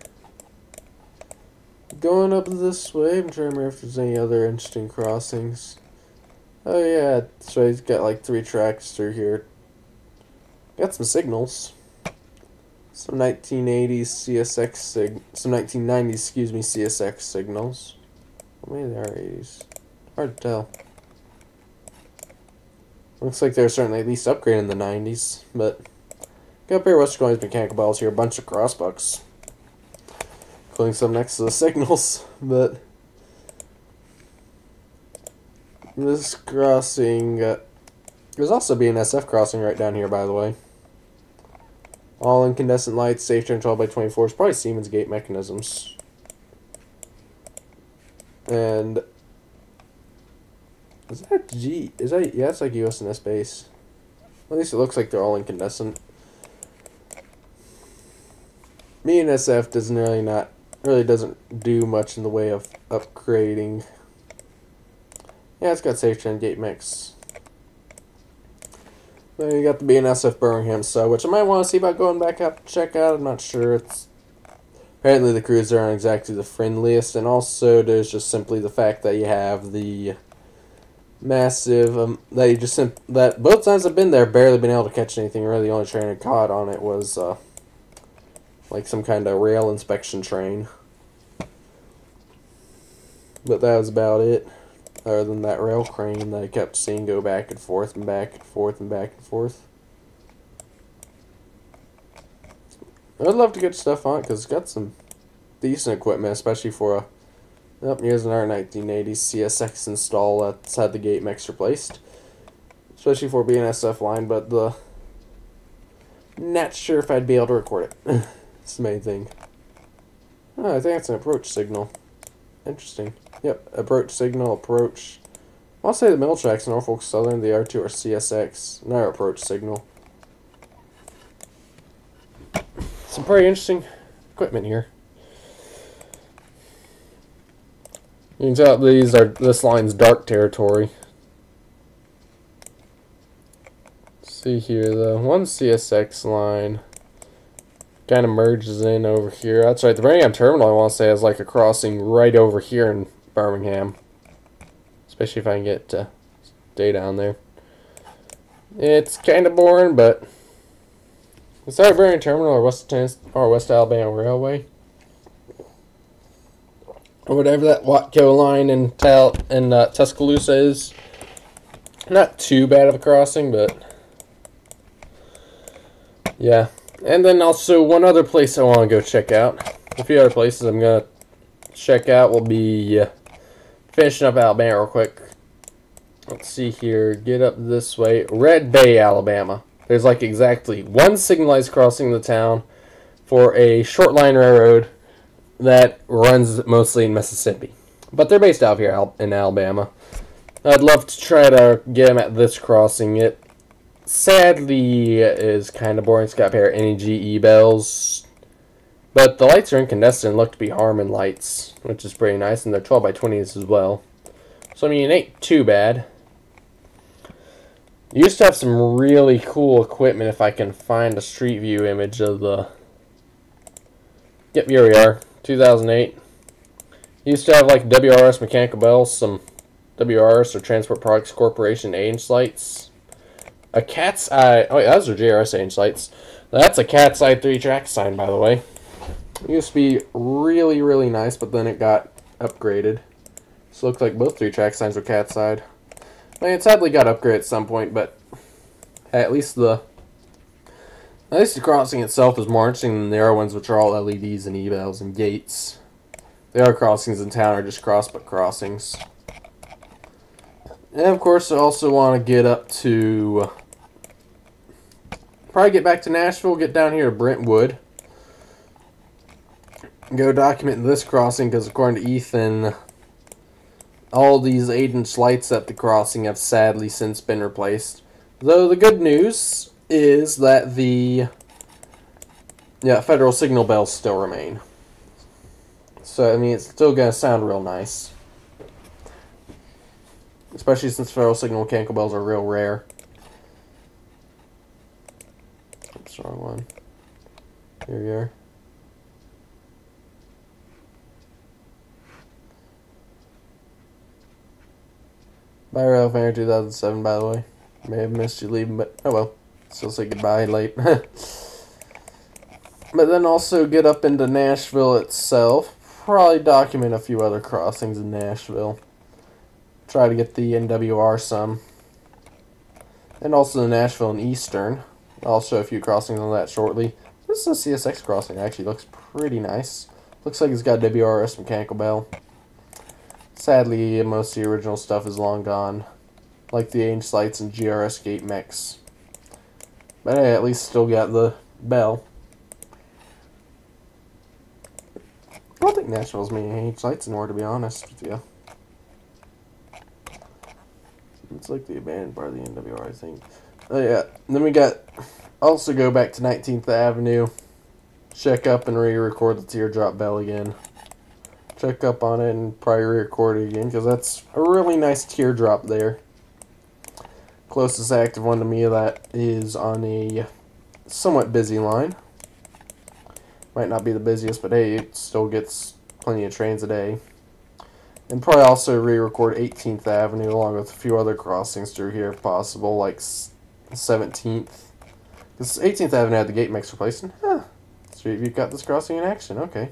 Going up this way, I'm trying to remember if there's any other interesting crossings. Oh yeah, so he's got like 3 tracks through here. Got some signals. Some 1980s CSX some 1990s, excuse me, CSX signals. Well, maybe they are 80s. Hard to tell. Looks like they're certainly at least upgraded in the 90s, but got a pair of Westerco mechanical bells here, a bunch of crossbucks, including some next to the signals. But this crossing, there's also a BNSF crossing right down here, by the way. All incandescent lights, safe turn 12 by 24. It's probably Siemens gate mechanisms. And is that G? Is that, yeah, it's like USNS base. At least it looks like they're all incandescent. BNSF doesn't doesn't do much in the way of upgrading. Yeah, it's got Safe Gen Gate Mix. Then you got the BNSF Birmingham sub, which I might want to see about going back up to check out. I'm not sure. It's apparently the crews aren't exactly the friendliest, and also there's just simply the fact that you have the massive that both times I've been there, barely been able to catch anything. Really, the only train I caught on it was like some kind of rail inspection train, but that was about it. Other than that rail crane that I kept seeing go back and forth and back and forth and back and forth. I'd love to get stuff on it because it's got some decent equipment, especially for a. Yep, here's another 1980s CSX install that's had the gate mix replaced. Especially for BNSF line, but not sure if I'd be able to record it. It's the main thing. Oh, I think it's an approach signal. Interesting. Yep, approach signal, approach. I'll say the middle tracks, Norfolk Southern, the R2 or CSX. Another approach signal. Some pretty interesting equipment here. You can tell this line's dark territory. Let's see here, the one CSX line kind of merges in over here. That's right, the Birmingham terminal I want to say has like a crossing right over here in Birmingham. Especially if I can get to stay down there. It's kind of boring, but it's either Birmingham terminal or West Alabama Railway. Or whatever that Watco line in Tuscaloosa is. Not too bad of a crossing, but yeah. And then also one other place I want to go check out. A few other places I'm going to check out will be finishing up Alabama real quick. Let's see here. Get up this way. Red Bay, Alabama. There's like exactly one signalized crossing in the town for a short line railroad that runs mostly in Mississippi. But they're based out here in Alabama. I'd love to try to get them at this crossing. It sadly is kind of boring. It's got a pair of NEG bells. But the lights are incandescent and look to be Harman lights, which is pretty nice. And they're 12 by 20s as well. So, I mean, it ain't too bad. Used to have some really cool equipment if I can find a street view image of the... Yep, here we are. 2008. Used to have like WRS mechanical bells, some WRS or Transport Products Corporation 8-inch lights. A cat's eye. Oh, yeah, those are JRS 8-inch lights. That's a cat's eye 3-track sign, by the way. It used to be really, really nice, but then it got upgraded. So it looked like both 3-track signs were cat's eye. I mean, it sadly got upgraded at some point, but at least the crossing itself is more interesting than the other ones, which are all LEDs and e-bells and gates. The other crossings in town are just cross-but crossings. And of course, I also want to get up to... Probably get back to Nashville, get down here to Brentwood. Go document this crossing, because according to Ethan, all these 8-inch lights at the crossing have sadly since been replaced. Though the good news is that the federal signal bells still remain. So, I mean, it's still going to sound real nice. Especially since federal signal mechanical bells are real rare. Oops, wrong one. Here we are. Bye, Rail Fair 2007, by the way. May have missed you leaving, but oh well. Still say goodbye late. But then also get up into Nashville itself. Probably document a few other crossings in Nashville. Try to get the NWR some. And also the Nashville and Eastern. I'll show a few crossings on that shortly. This is a CSX crossing. It actually looks pretty nice. Looks like it's got WRS mechanical bell. Sadly, most of the original stuff is long gone. Like the 8-inch lights and GRS gate mix. But hey, at least still got the bell. I don't think Nashville's many 8-inch lights anymore, to be honest with you. It's like the abandoned part of the NWR, I think. Oh yeah, and then we got also go back to 19th Avenue, check up and re-record the teardrop bell again. Check up on it and probably re-record it again because that's a really nice teardrop there. Closest active one to me of that is on a somewhat busy line. Might not be the busiest, but hey, it still gets plenty of trains a day. And probably also re-record 18th Avenue along with a few other crossings through here if possible, like 17th. Because 18th Avenue had the gate mix replaced. Huh. Street View got this crossing in action. Okay.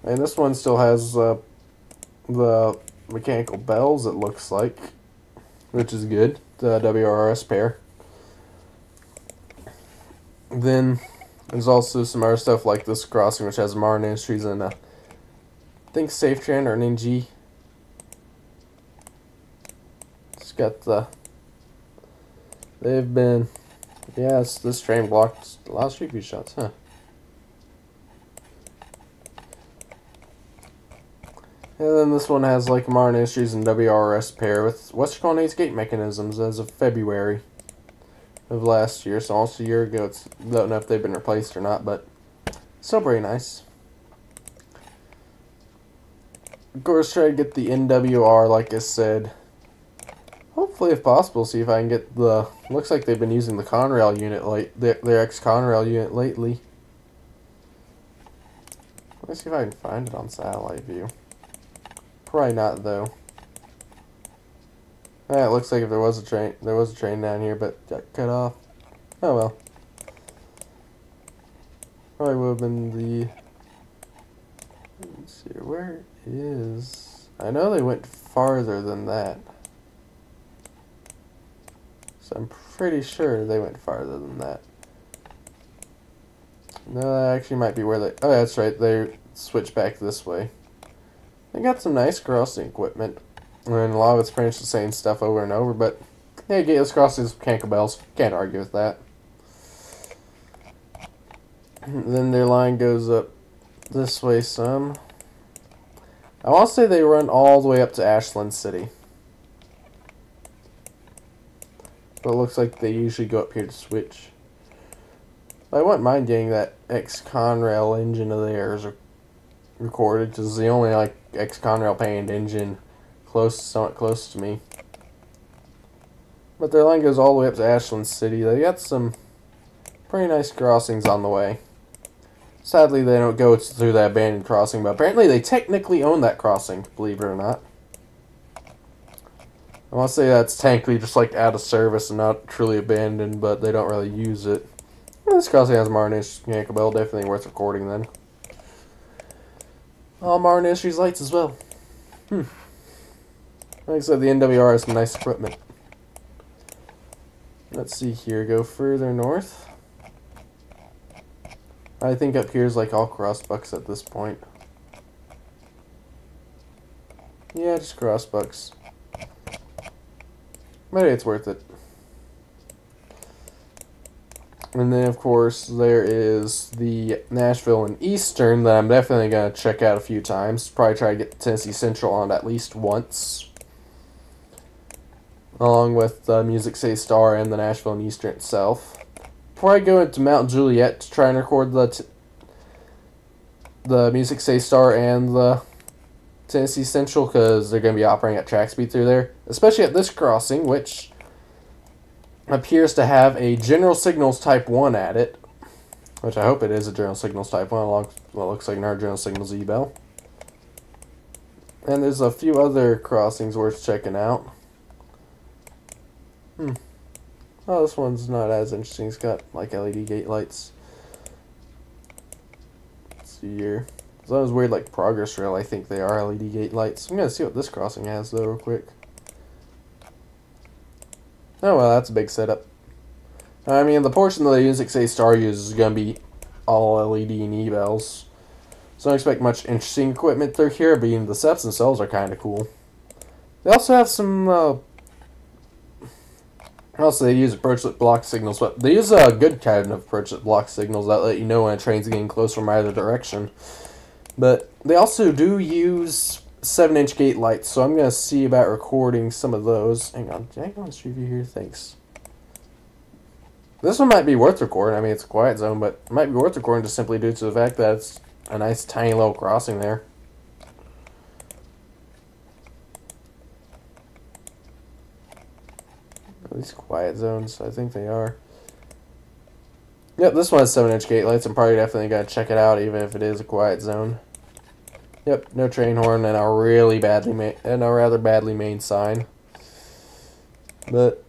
And this one still has the mechanical bells, it looks like, which is good. The WRS pair. Then there's also some other stuff like this crossing, which has Martin Industries and I think SafeTran or an NG. It's got the. They've been. Yes, this train blocked a lot of Street View shots, huh? And then this one has like Martin Industries and WRS pair with Western Colonnades gate mechanisms as of February of last year, so almost a year ago. Don't know if they've been replaced or not, but still pretty nice. Of course, try to get the NWR, like I said. Hopefully, if possible, see if I can get the. Looks like they've been using the Conrail unit their ex-Conrail unit lately. Let's see if I can find it on satellite view. Probably not though. Yeah, it looks like if there was a train down here, but got cut off. Oh well. Probably would have been the. Let's see, where is? I know they went farther than that. So I'm pretty sure they went farther than that. No, that actually might be where they. Oh, that's right. They switched back this way. They got some nice crossing equipment. And a lot of it's pretty much the same stuff over and over, but yeah, gateless crossings, mechanical bells. Can't argue with that. Then their line goes up this way some. I want to say they run all the way up to Ashland City. But it looks like they usually go up here to switch. I wouldn't mind getting that ex-Conrail engine of theirs recorded, because it's the only like ex-Conrail painted engine somewhat close to me. But their line goes all the way up to Ashland City. They got some pretty nice crossings on the way. Sadly, they don't go through that abandoned crossing, but apparently they technically own that crossing, believe it or not. I want to say that's technically just like out of service and not truly abandoned, but they don't really use it. Well, this crossing has Martin Industries mechanical bell, definitely worth recording then. All Martin Industries lights as well. Like I said, the NWR has some nice equipment. Let's see here, go further north. I think up here is like all crossbucks at this point. Yeah, just crossbucks. But it's worth it. And then, of course, there is the Nashville and Eastern that I'm definitely going to check out a few times. Probably try to get Tennessee Central on at least once. Along with the Music City Star and the Nashville and Eastern itself. Before I go into Mount Juliet to try and record the Music City Star and the Tennessee Central, because they're going to be operating at track speed through there. Especially at this crossing, which appears to have a General Signals Type 1 at it. Which I hope it is a General Signals Type 1, along what looks like another General Signals E-Bell. And there's a few other crossings worth checking out. Oh, this one's not as interesting. It's got like LED gate lights. Let's see here. Those weird like Progress Rail, I think they are LED gate lights. I'm gonna see what this crossing has though real quick. Oh well, that's a big setup. I mean, the portion that the Music City Star uses is gonna be all LED and E-bells. So I don't expect much interesting equipment through here, but even the sets themselves are kind of cool. They also have some also, they use approach-lit block signals, but they use a good kind of approach-lit block signals that let you know when a train's getting close from either direction. But they also do use 7-inch gate lights, so I'm going to see about recording some of those. Hang on, can I go on Street View here? Thanks. This one might be worth recording. I mean, it's a quiet zone, but it might be worth recording just simply due to the fact that it's a nice tiny little crossing there. Are these quiet zones? I think they are. Yep, this one has 7-inch gate lights. I'm probably definitely going to check it out, even if it is a quiet zone. Yep, no train horn and a really badly rather badly made sign. But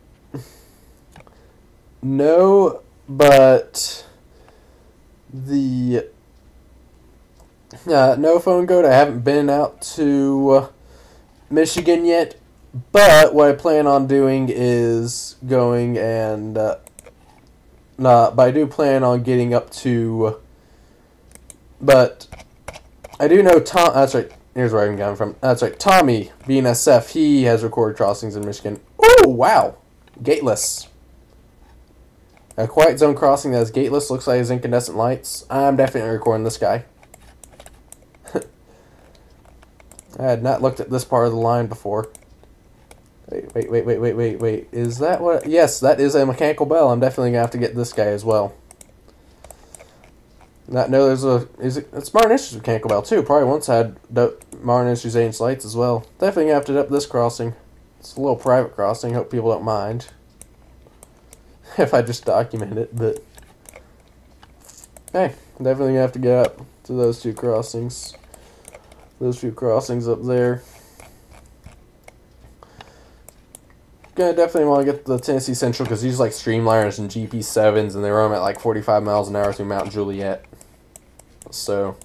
no, but the no phone code. I haven't been out to Michigan yet, but what I plan on doing is going and but I do plan on getting up to. But I do know Tom. That's right. Here's where I'm coming from. That's right. Tommy, being SF, he has recorded crossings in Michigan. Oh wow, gateless. A quiet zone crossing that is gateless, looks like has incandescent lights. I'm definitely recording this guy. I had not looked at this part of the line before. Wait. Is that what? Yes, that is a mechanical bell. I'm definitely going to have to get this guy as well. Not know there's a... It's Martin Issues mechanical bell, too. Probably once had Martin Issues 8-inch lights as well. Definitely going to have to up this crossing. It's a little private crossing. Hope people don't mind. If I just document it, but... Hey, definitely going to have to get up to those two crossings. Those few crossings up there. Gonna definitely want to get the Tennessee Central because these like Streamliners and GP7s and they run at like 45 miles an hour through Mount Juliet. So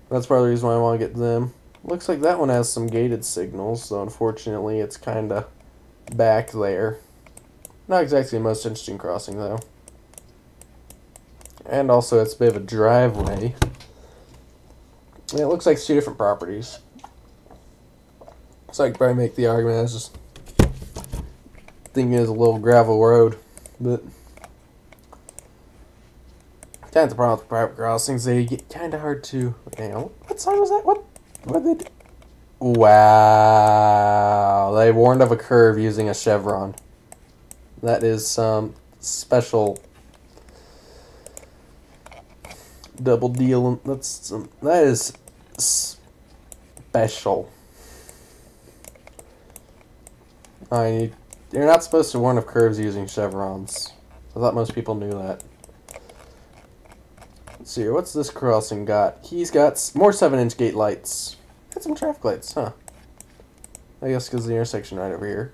that's part of the reason why I want to get them. Looks like that one has some gated signals, so unfortunately it's kind of back there. Not exactly the most interesting crossing though. And also it's a bit of a driveway. And it looks like it's two different properties. So I could probably make the argument I was just thinking it's a little gravel road. But kind of the problem with private crossings, they get kind of hard to... Hang on, what sign was that? What did they do? Wow. They warned of a curve using a chevron. That is some special... double deal. That is special. You're not supposed to warn of curves using chevrons. I thought most people knew that. Let's see here. What's this crossing got? He's got more 7-inch gate lights. Got some traffic lights, huh? I guess because of the intersection right over here.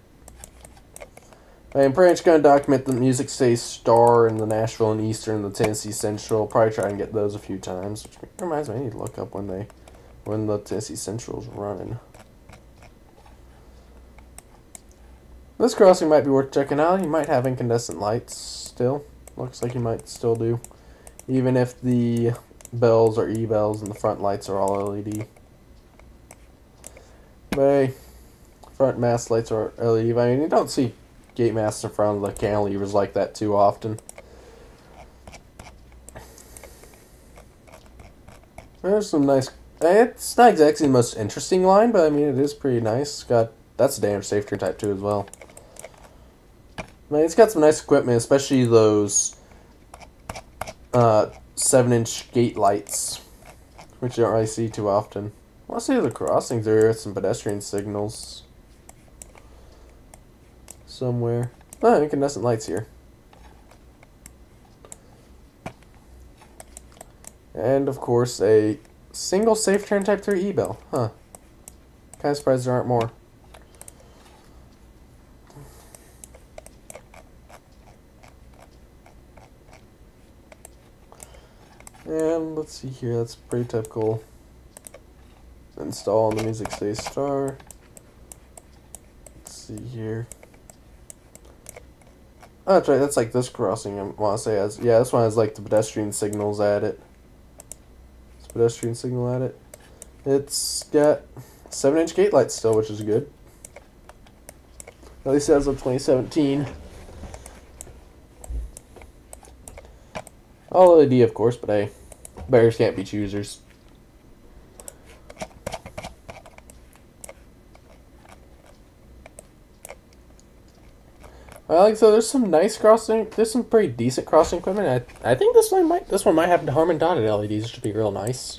I'm pretty much going to document the Music City Star and the Nashville and Eastern and the Tennessee Central. Probably try and get those a few times. Which reminds me, I need to look up when the Tennessee Central's running. This crossing might be worth checking out. You might have incandescent lights still. Looks like you might still do. Even if the bells are E-bells and the front lights are all LED. But hey, front mast lights are LED. I mean, you don't see gate masts in front of the cantilevers like that too often. There's some nice... It's not exactly the most interesting line, but I mean, it is pretty nice. That's a damage safe turn type too as well. I mean, it's got some nice equipment, especially those 7-inch gate lights, which you don't really see too often. Let's see the crossings there. Some pedestrian signals somewhere. Oh, incandescent lights here. And of course, a single safe turn type 3 E-bell. Huh. Kind of surprised there aren't more. And let's see here, that's pretty typical. Install on the Music City Star. Let's see here. Oh, that's right, that's like this crossing I want to say has. Yeah, this one has like the pedestrian signals at it. It's a pedestrian signal at it. It's got 7-inch gate lights still, which is good. At least as of 2017. All LED, of course, but hey, bears can't be choosers. Well, like so, there's some nice crossing. There's some pretty decent crossing equipment. I think this one might have Harman dotted LEDs, which would be real nice.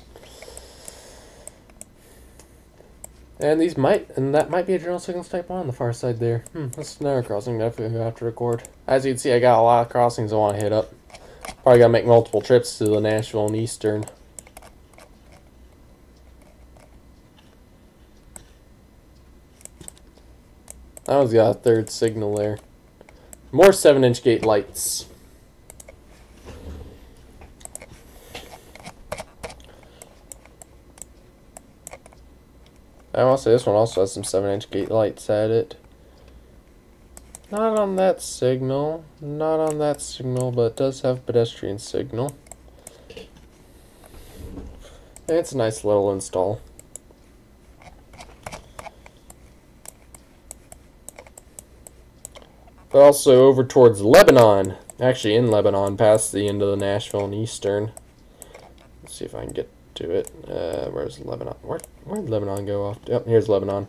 And that might be a general signals type 1 on the far side there. That's another crossing definitely have to record. As you can see, I got a lot of crossings I want to hit up. Probably gotta make multiple trips to the Nashville and Eastern. That one's got a third signal there. More 7-inch gate lights. I want to say this one also has some 7-inch gate lights at it. Not on that signal. Not on that signal, but it does have pedestrian signal. And it's a nice little install. But also over towards Lebanon. Actually in Lebanon, past the end of the Nashville and Eastern. Let's see if I can get to it. Where's Lebanon? Where'd Lebanon go off? Yep, here's Lebanon.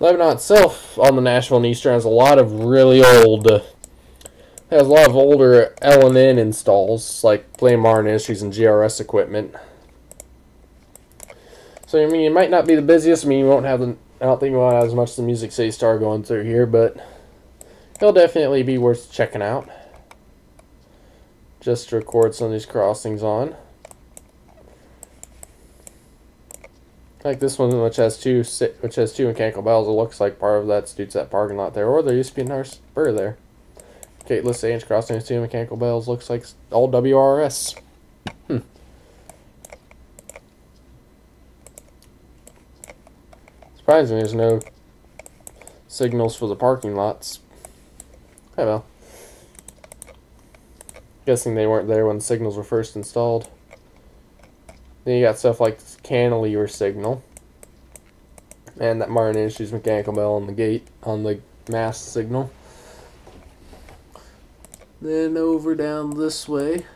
Lebanon itself on the Nashville and Eastern has a lot of really old, has a lot of older L&N installs, like Plain Martin Industries and GRS equipment. So, I mean, it might not be the busiest. I mean, you won't have the, I don't think you won't have as much as the Music City Star going through here, but it'll definitely be worth checking out. Just to record some of these crossings on. Like this one, which has two mechanical bells. It looks like part of that's due to that parking lot there, or there used to be another spur there. Gateless 8-inch crossing with 2 mechanical bells. Looks like all WRS. Surprising, there's no signals for the parking lots. Oh well. Guessing they weren't there when the signals were first installed. Then you got stuff like this cantilever signal. And that Martin Industries mechanical bell on the gate, on the mast signal. Then over down this way,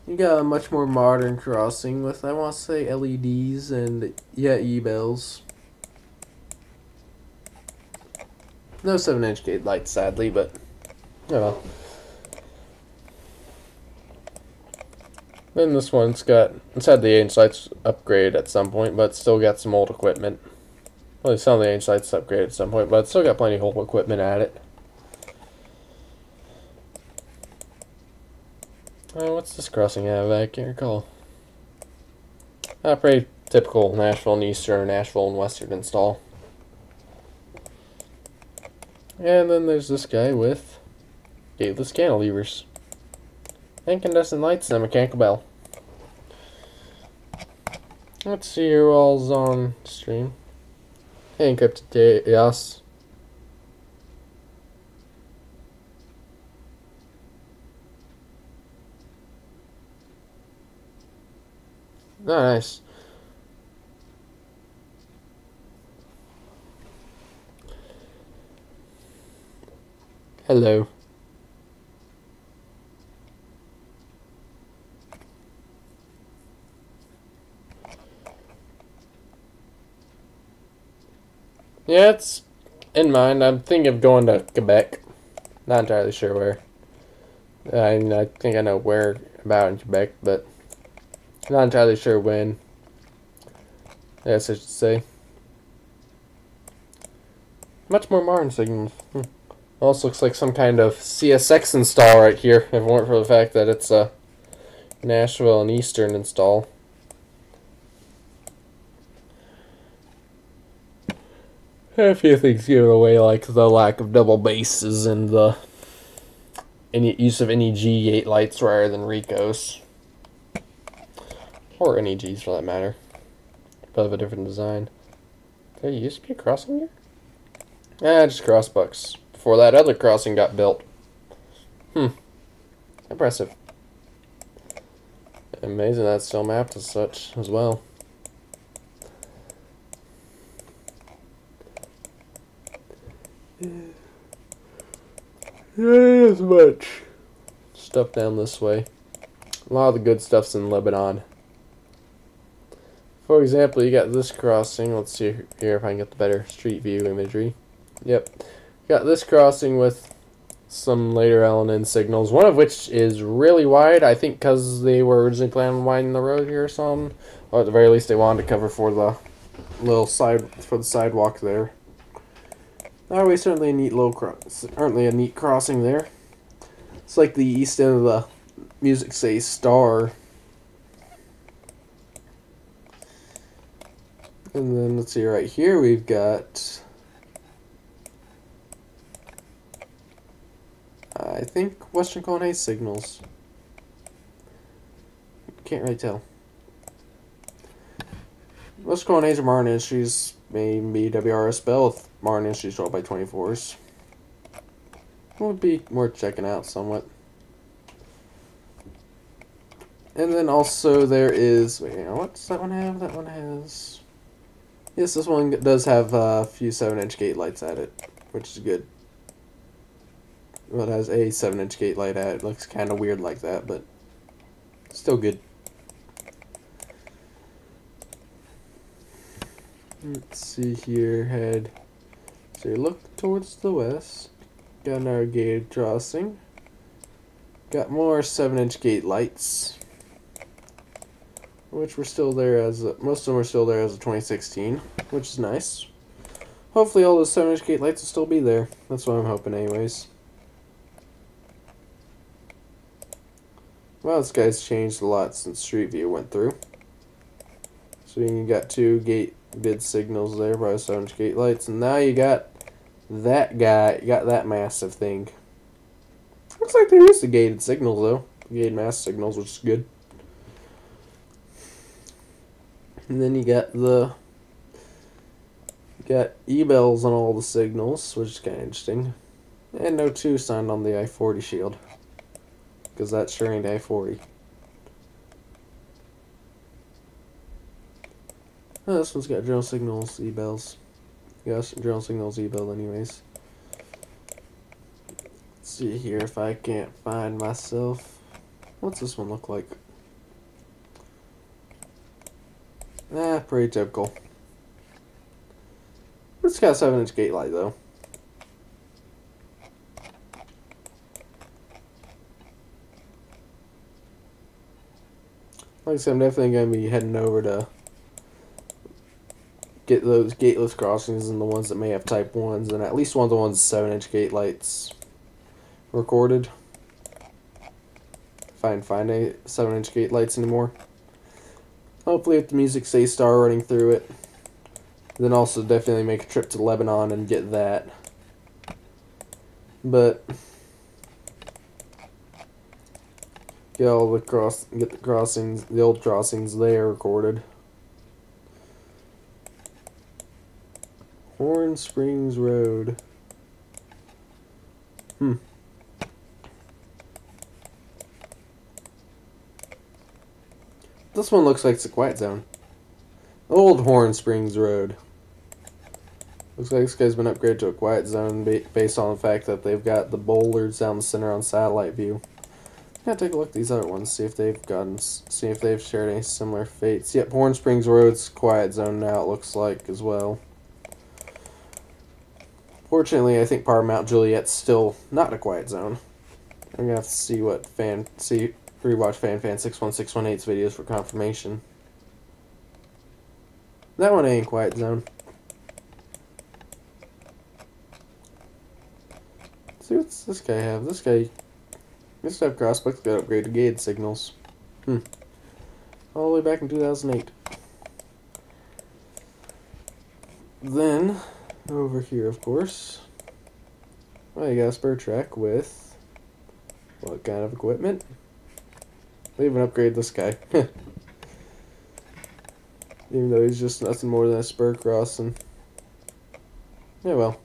you got a much more modern crossing with, I want to say, LEDs and, yeah, E-bells. No 7-inch gate lights, sadly, but, you know. Then this one's had the 8-inch lights upgrade at some point, but still got some old equipment. Well, some of the 8-inch lights upgraded at some point, but it's still got plenty of old equipment at it. What's this crossing have? I can't recall. Pretty typical Nashville and Eastern or Nashville and Western install. And then there's this guy with gateless cantilevers. Incandescent lights and a mechanical bell. Let's see who all's on stream. Hey, Encrypted Chaos. Oh, nice. Hello. Yeah, it's in mind. I'm thinking of going to Quebec. Not entirely sure where. I think I know where about in Quebec, but not entirely sure when. I guess I should say. Much more modern signals. Also looks like some kind of CSX install right here, if it weren't for the fact that it's a Nashville and Eastern install. A few things given away, like the lack of double bases and the use of NEG gate lights rather than Ricos. Or NEGs for that matter. But of a different design. There used to be a crossing here? Just crossbucks. Before that other crossing got built. Impressive. Amazing that's still mapped as such as well. Not as much stuff down this way. A lot of the good stuff's in Lebanon. For example, you got this crossing. Let's see here if I can get the better street view imagery. Yep. Got this crossing with some later LNN signals, one of which is really wide, I think because they were originally planning on widening the road here or something. Or at the very least they wanted to cover for the little sidewalk there. Anyway, certainly a neat certainly a neat crossing there. It's like the east end of the Music Say Star. And then let's see, right here we've got, I think, Western Colonnade signals. Can't really tell. Western Colonnades are Martin Industries, maybe WRS Bell with Martin Industries 12x24s. Would be worth checking out somewhat. And then also there is, wait, what does that one have? That one has, yes, this one does have a few 7-inch gate lights at it, which is good. Well, it has a 7-inch gate light at it. It looks kind of weird like that, but still good. Let's see here, head. So you look towards the west. Got another gated crossing. Got more 7-inch gate lights, which were still there as most of them are still there as of 2016, which is nice. Hopefully all those 7-inch gate lights will still be there. That's what I'm hoping anyways. Well, this guy's changed a lot since Street View went through. So you got 2 gate bid signals there by 7-inch gate lights, and now you got that guy, you got that massive thing. Looks like there is a gated signals though. Gated mass signals, which is good. And then you got E-bells on all the signals, which is kind of interesting. And no 2 signed on the I-40 shield, because that sure ain't I-40. Oh, this one's got general signals, E-bells. Yes, general signals, E-bell anyways. Let's see here if I can't find myself. What's this one look like? Pretty typical. It's got a 7-inch gate light though. Like I said, I'm definitely going to be heading over to get those gateless crossings and the ones that may have type 1s, and at least one of the ones 7-inch gate lights recorded. If I can find any 7-inch gate lights anymore. Hopefully with the Music Say Star running through it. Then also definitely make a trip to Lebanon and get that. But get the crossings, the old crossings there recorded. Horn Springs Road. This one looks like it's a quiet zone. Old Horn Springs Road. Looks like this guy's been upgraded to a quiet zone based on the fact that they've got the boulders down the center on satellite view. Gotta take a look at these other ones, see if they've shared any similar fates. Yep, Horn Springs Road's quiet zone now, it looks like, as well. Fortunately, I think part of Mount Juliet's still not a quiet zone. I'm gonna have to see what rewatch FanFan61618's videos for confirmation. That one ain't quiet zone. Let's see what's this guy have. This type Crossbuck's got upgraded gated signals. All the way back in 2008. Then over here, of course, well, you got a spur track with what kind of equipment? They even upgraded this guy. Even though he's just nothing more than a spur crossing. Yeah, well.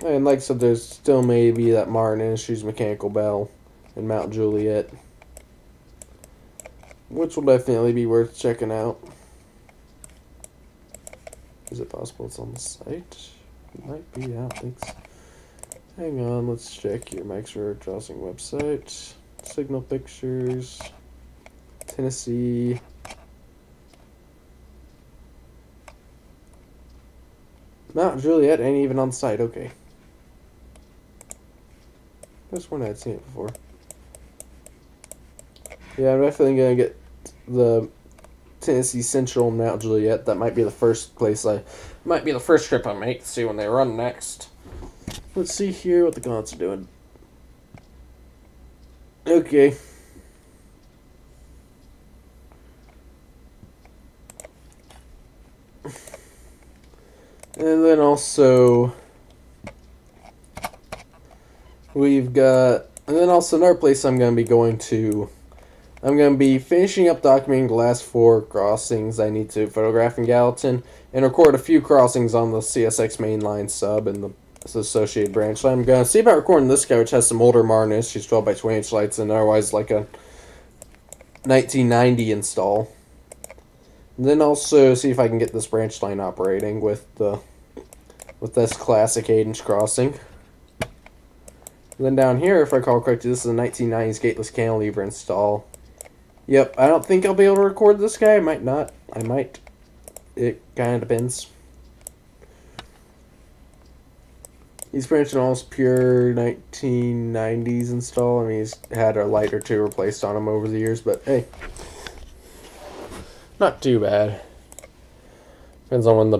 And like I said, there's still maybe that Martin Industries mechanical bell in Mount Juliet, which will definitely be worth checking out. Is it possible it's on the site? It might be, I don't think so. Hang on, let's check your Mike's Road Crossing website. Signal pictures. Tennessee. Mount Juliet ain't even on site. Okay. Just one I'd seen it before. Yeah, I'm definitely gonna get the Tennessee Central and Mount Juliet. That might be the first place might be the first trip I make to see when they run next. Let's see here what the Gaunts are doing. Okay. And then also we've got, and then also another place I'm going to be going to. I'm going to be finishing up documenting the last 4 crossings I need to photograph in Gallatin and record a few crossings on the CSX mainline sub and the associated branch. So I'm going to see about recording this guy, which has some older Martin Industries 12 by 20 inch lights and otherwise like a 1990 install. And then also see if I can get this branch line operating with this classic 8-inch crossing. And then down here, if I recall correctly, this is a 1990s gateless cantilever install. Yep, I don't think I'll be able to record this guy. I might not. I might. It kind of depends. He's pretty much an almost pure 1990s install. I mean, he's had a light or 2 replaced on him over the years, but hey. Not too bad. Depends on when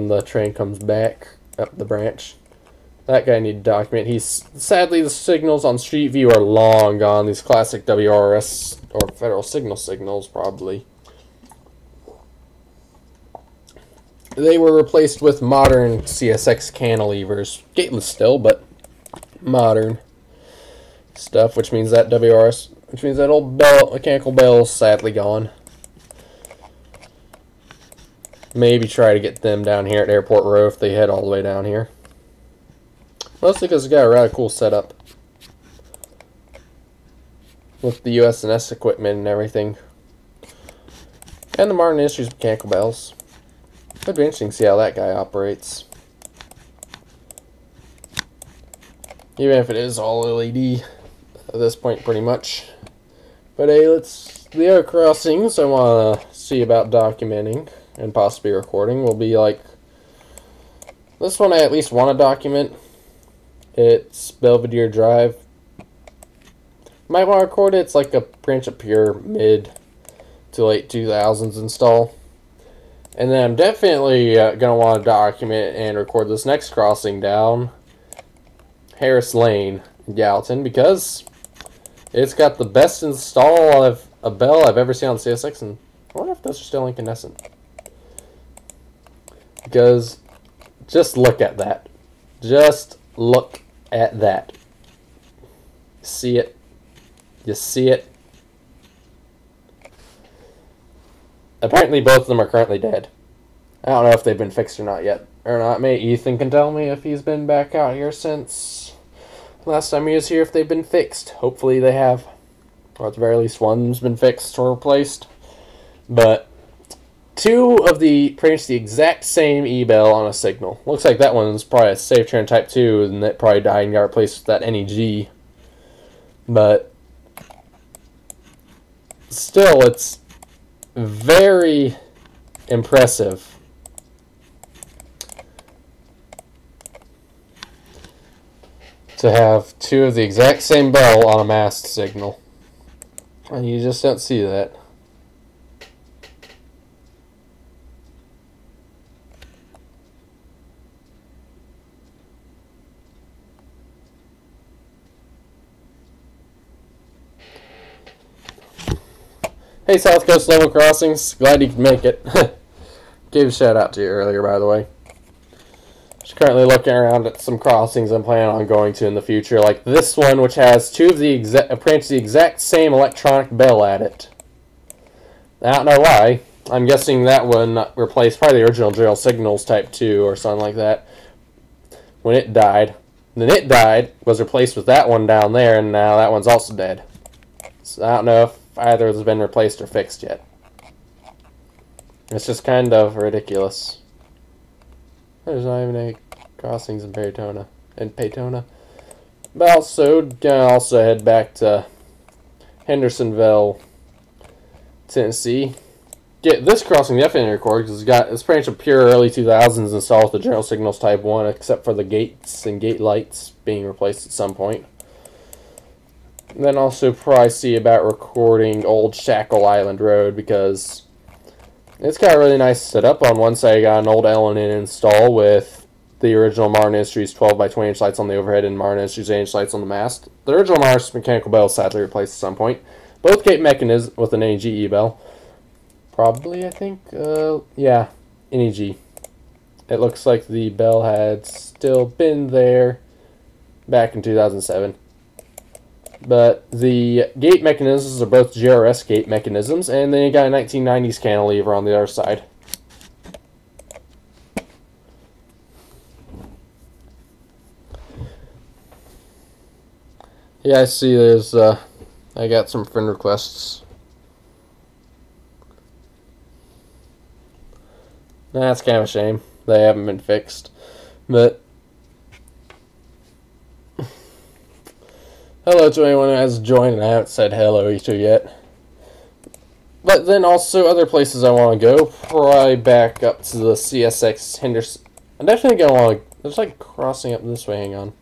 the train comes back up the branch. That guy need to document. Sadly, the signals on Street View are long gone. These classic WRS or Federal signals probably. They were replaced with modern CSX cantilevers. Gateless still, but modern stuff, which means that WRS, which means that old mechanical bell is sadly gone. Maybe try to get them down here at Airport Row if they head all the way down here. Mostly because it's got a rather cool setup with the USNS equipment and everything. And the Martin Industries mechanical bells. It'd be interesting to see how that guy operates. Even if it is all LED at this point, pretty much. But hey, the other crossings I want to see about documenting and possibly recording will be like this one I at least want to document. It's Belvedere Drive. Might want to record it. It's like a branch of pure mid to late 2000s install. And then I'm definitely going to want to document and record this next crossing down Harris Lane in Gallatin because it's got the best install of a bell I've ever seen on CSX, and I wonder if those are still incandescent. Because just look at that. Just look at that. See it? You see it? Apparently both of them are currently dead. I don't know if they've been fixed or not yet. Or not. Maybe Ethan can tell me if he's been back out here since last time he was here, if they've been fixed. Hopefully they have. Or at the very least one's been fixed or replaced. But 2 of pretty much the exact same E-bell on a signal. Looks like that one's probably a Safe Turn Type 2 and that probably died and got replaced with that NEG. But still, it's very impressive to have 2 of the exact same bell on a mast signal. And you just don't see that. Hey, South Coast Level Crossings. Glad you could make it. Gave a shout out to you earlier, by the way. Just currently looking around at some crossings I'm planning on going to in the future, like this one, which has 2 of the exact same electronic bell at it. I don't know why. I'm guessing that one replaced probably the original Gerald Signals Type 2 or something like that when it died. Then it died, was replaced with that one down there, and now that one's also dead. So I don't know if either has been replaced or fixed yet. It's just kind of ridiculous. There's not even any crossings in Peytona. But also, gonna also head back to Hendersonville, Tennessee. get this crossing definitely recorded because it's pretty much a pure early 2000s install with the General Signals Type 1, except for the gates and gate lights being replaced at some point. And then also probably see about recording Old Shackle Island Road because it's got a really nice setup. On one side, you got an old L&N install with the original Martin Industries 12 by 20 inch lights on the overhead and Martin Industries 8 inch lights on the mast. The original Mars mechanical bell sadly replaced at some point. Both gate mechanisms with an NEGE bell. Probably, I think, yeah, NEG. It looks like the bell had still been there back in 2007. But the gate mechanisms are both GRS gate mechanisms, and then you got a 1990s cantilever on the other side. Yeah, I see there's, I got some friend requests. That's kind of a shame. They haven't been fixed. But hello to anyone who has joined, and I haven't said hello to yet. But then also other places I want to go. Probably back up to the CSX Henderson. I'm definitely going to want to... There's like a crossing up this way, hang on.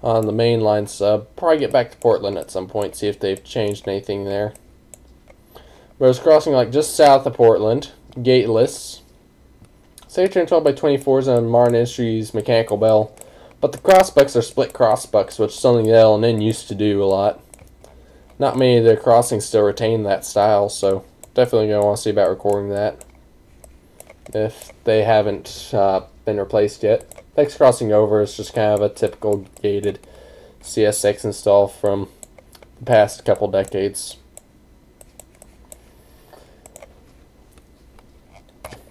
On the main line sub. Probably get back to Portland at some point, see if they've changed anything there. But it's crossing like just south of Portland. Gateless. SafeTran 12 by 24s and Martin Industries mechanical bell. But the crossbucks are split crossbucks, which is something that L&N used to do a lot. Not many of their crossings still retain that style, so definitely going to want to see about recording that. If they haven't been replaced yet. Next crossing over is just kind of a typical gated CSX install from the past couple decades.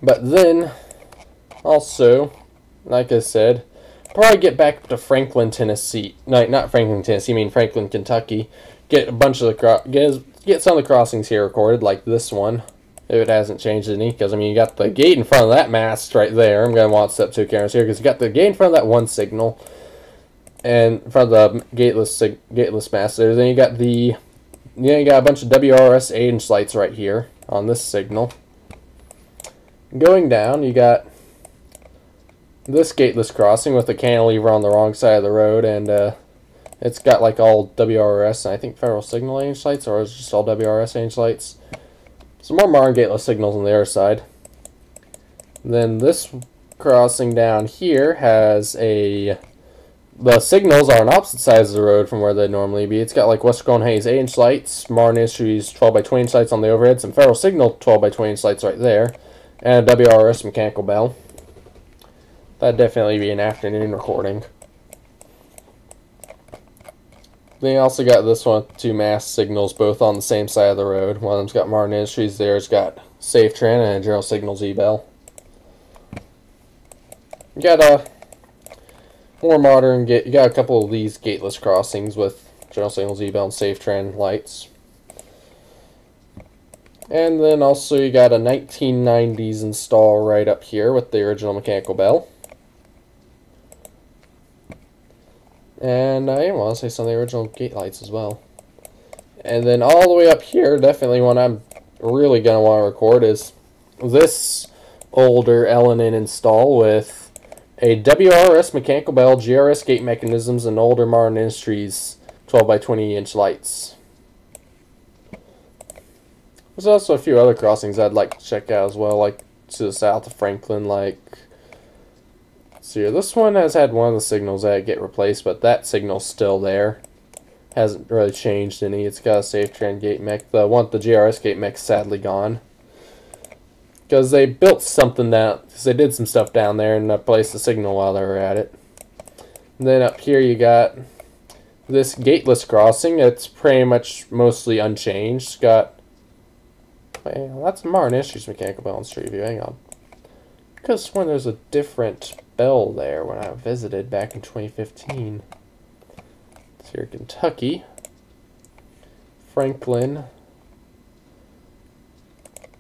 But then, also, like I said, probably get back to Franklin, Tennessee. No, not Franklin, Tennessee. I mean Franklin, Kentucky. Get a bunch of the get some of the crossings here recorded, like this one, if it hasn't changed any. Because I mean, you got the gate in front of that mast right there. I'm gonna want to set 2 cameras here because you got the gate in front of that one signal, and in front of the gateless mast there. Then you got you got a bunch of WRS 8-inch lights right here on this signal. Going down, you got this gateless crossing with the cantilever on the wrong side of the road, and it's got like all WRS and I think Federal Signal 8-inch lights, or is it just all WRS 8-inch lights? Some more Martin gateless signals on the other side. Then this crossing down here has the signals are on opposite sides of the road from where they'd normally be. It's got like Western Hayes 8-inch lights, Martin Industries 12 by 20 inch lights on the overhead, some Federal Signal 12 by 20 inch lights right there, and a WRS mechanical bell. That'd definitely be an afternoon recording. Then you also got this one with 2 mast signals, both on the same side of the road. One of them's got Martin Industries, the other's got SafeTran and a General Signals E-Bell. You got a more modern, you got a couple of these gateless crossings with General Signals E-Bell and SafeTran lights. And then also you got a 1990s install right up here with the original mechanical bell. And I want to say some of the original gate lights as well. And then all the way up here, definitely one I'm really going to want to record is this older L&N install with a WRS mechanical bell, GRS gate mechanisms, and older Martin Industries 12 by 20 inch lights. There's also a few other crossings I'd like to check out as well, like to the south of Franklin, like... So yeah, this one has had one of the signals that get replaced, but that signal's still there. Hasn't really changed any. It's got a SafeTran gate mech. The GRS gate mech's sadly gone. Because they built something down, because they did some stuff down there and replaced the signal while they were at it. And then up here you got this gateless crossing. It's pretty much mostly unchanged. It's got... Well, that's a Martin Industries mechanical bell on Street View. Hang on. Because when there's a different bell there when I visited back in 2015. It's here, Kentucky, Franklin,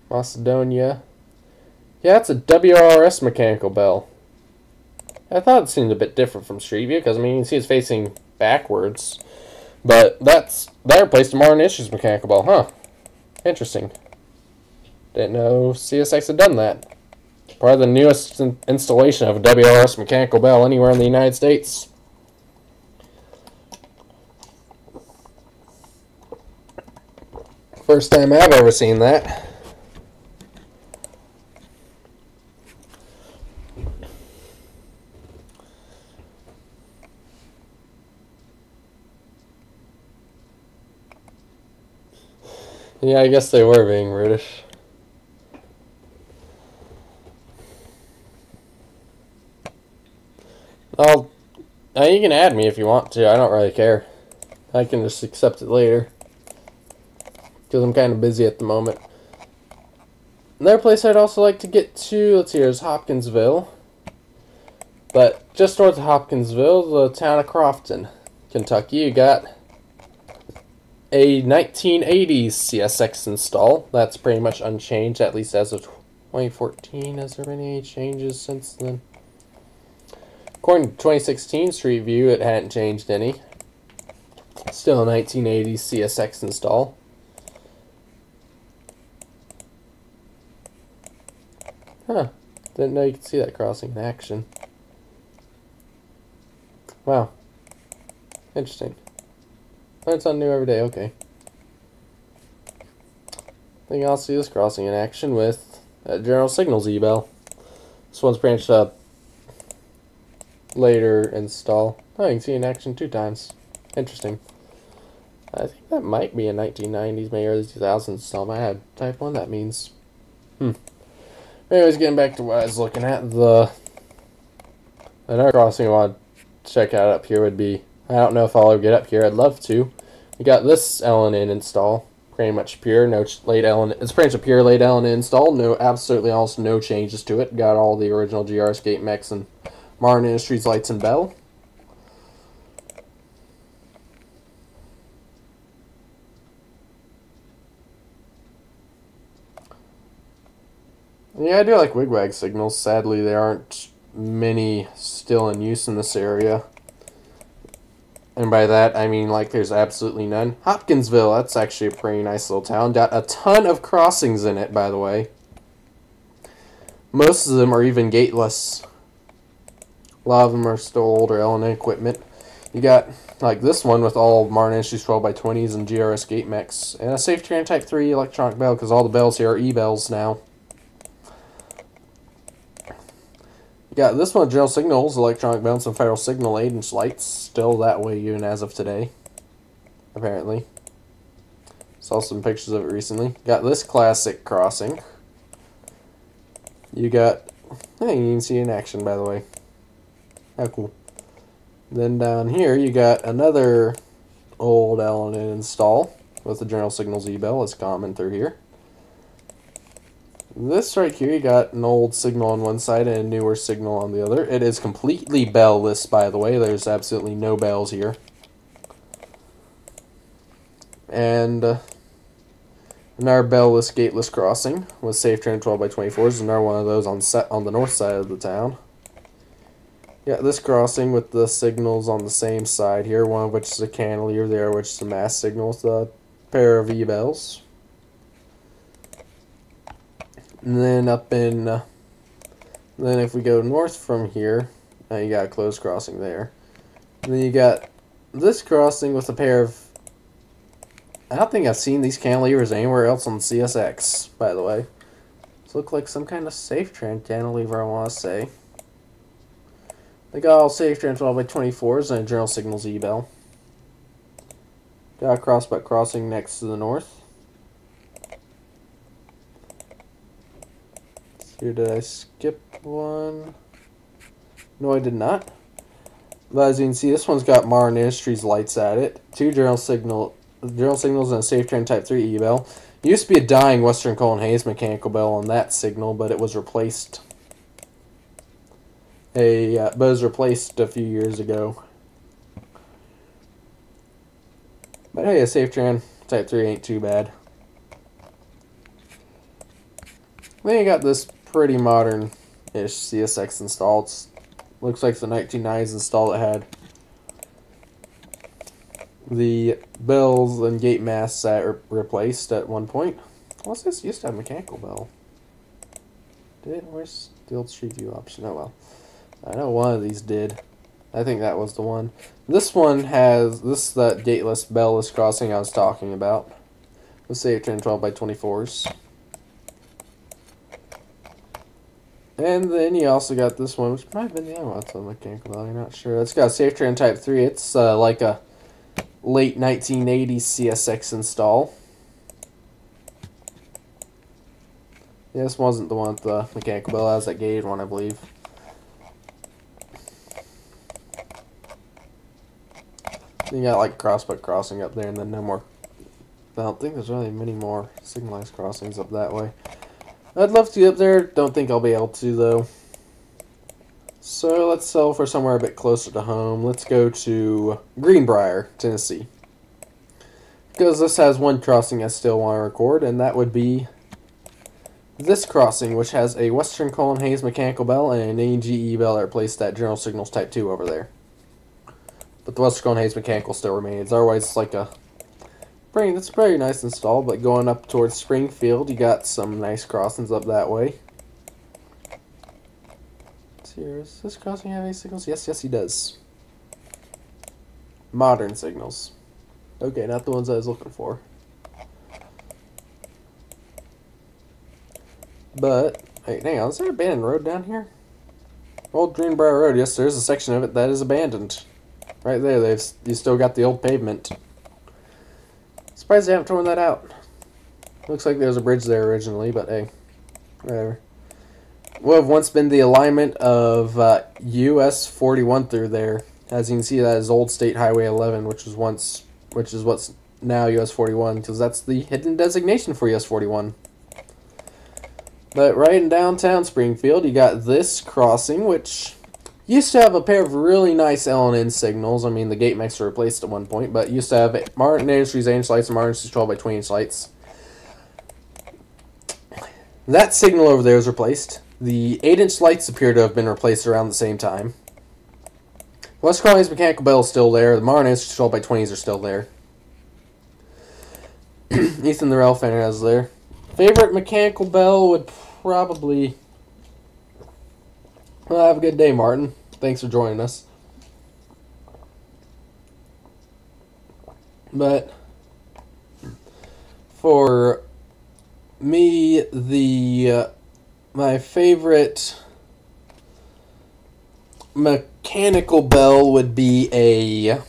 Macedonia. Yeah, it's a WRS mechanical bell. I thought it seemed a bit different from Street View because I mean you can see it's facing backwards, but that replaced the Martin Industries mechanical bell, huh? Interesting. Didn't know CSX had done that. Probably the newest installation of a WRS mechanical bell anywhere in the United States. First time I've ever seen that. Yeah, I guess they were being British. You can add me if you want to. I don't really care. I can just accept it later. Because I'm kind of busy at the moment. Another place I'd also like to get to, let's see, is Hopkinsville. But just north of Hopkinsville, the town of Crofton, Kentucky, you got a 1980s CSX install. That's pretty much unchanged, at least as of 2014. Has there been any changes since then? According to 2016 Street View, it hadn't changed any. Still a 1980s CSX install. Huh. Didn't know you could see that crossing in action. Wow. Interesting. Learn something new every day, okay. I think I'll see this crossing in action with General Signals E-Bell. This one's branched up. Later install. Oh, you can see in action 2 times. Interesting. I think that might be a 1990s, maybe early 2000s install. My head. Type 1, that means. Anyways, getting back to what I was looking at, another crossing I want to check out up here would be, I don't know if I'll ever get up here, I'd love to. We got this L&N install, pretty much pure, no late L&N, it's pretty much a pure late L&N install, absolutely almost no changes to it. Got all the original GRS gate mechs and Martin Industries lights and bell. Yeah, I do like wigwag signals. Sadly, there aren't many still in use in this area. And by that, I mean, like, there's absolutely none. Hopkinsville, that's actually a pretty nice little town. Got a ton of crossings in it, by the way. Most of them are even gateless. A lot of them are still older L&N equipment. You got, like, this one with all Martin Industries 12x20s and GRS gate mechs. And a SafeTran Type 3 electronic bell, because all the bells here are E-bells now. Yeah, this one, General Signals, electronic bells and Federal Signal 8-inch lights. Still that way even as of today, apparently. Saw some pictures of it recently. Got this classic crossing. You got, hey, you can see it in action, by the way. How cool. Then down here, you got another old L&N install with the General Signals E-Bell. It's common through here. This right here, you got an old signal on one side and a newer signal on the other. It is completely bell-less, by the way. There's absolutely no bells here. And another bell-less, gateless crossing with SafeTran 12x24s. Another one of those on the north side of the town. Yeah, this crossing with the signals on the same side here, one of which is a cantilever there, which is a mass signal with a pair of E-bells. And then up in, then if we go north from here, you got a closed crossing there. And then you got this crossing with a pair of, I don't think I've seen these cantilevers anywhere else on the CSX, by the way. These look like some kind of SafeTran cantilever, I want to say. They got all SafeTran 12x24s and a General Signals E-Bell. Got a crossbutt crossing next to the north. Here, did I skip one? No, I did not. But as you can see, this one's got Martin Industries lights at it. 2 General Signals and a SafeTran Type 3 E-Bell. Used to be a dying Western Coal and Hayes mechanical bell on that signal, but it was replaced. But it was replaced a few years ago. But hey, a SafeTran Type 3 ain't too bad. Then you got this pretty modern-ish CSX installed. Looks like the 1990s install that had the bells and gate masts that were replaced at one point. What's this? Used to have Mechanical Bell. Did it? Where's the old Street View option? Oh well. I know one of these did. I think that was the one. This one has that gateless bellless crossing I was talking about. Let's say 10 12x24s. And then you also got this one, which might have been the other one. It's a Mechanical Bell, I'm not sure. It's got a Safe Train Type 3. It's like a late 1980s CSX install. Yeah, this wasn't the one with the Mechanical Bell. That was that gated one, I believe. You got like Crossbuck Crossing up there, and then no more. I don't think there's really many more signalized crossings up that way. I'd love to get up there. Don't think I'll be able to, though. So let's settle for somewhere a bit closer to home. Let's go to Greenbrier, Tennessee. Because this has one crossing I still want to record, and that would be this crossing, which has a Western Cullen Hayes Mechanical Bell and an AGE bell that replaced that General Signals Type 2 over there. But the Western Cullen Hayes Mechanical still remains. Otherwise, it's like a it's a pretty nice install, but going up towards Springfield, you got some nice crossings up that way. Does this crossing have any signals? Yes, he does. Modern signals. Okay, not the ones I was looking for. But, hey, hang on, is there an abandoned road down here? Old Greenbrier Road, yes, there's a section of it that is abandoned. Right there, you still got the old pavement. Surprised they haven't torn that out. Looks like there was a bridge there originally, but hey, whatever. What have once been the alignment of US 41 through there. As you can see, that is Old State Highway 11, which is what's now US 41, because that's the hidden designation for US 41. But right in downtown Springfield, you got this crossing, which used to have a pair of really nice L&N signals. I mean, the gate mix were replaced at one point, but used to have Martin Industries 8-inch lights and Martin Industries 12x20-inch lights. That signal over there is replaced. The 8-inch lights appear to have been replaced around the same time. West Colony's Mechanical Bell is still there. The Martin Industries 12x20s are still there. Ethan the Rail fan is there. Favorite Mechanical Bell would probably... Well, have a good day, Martin. Thanks for joining us. But for me, my favorite Mechanical Bell would be a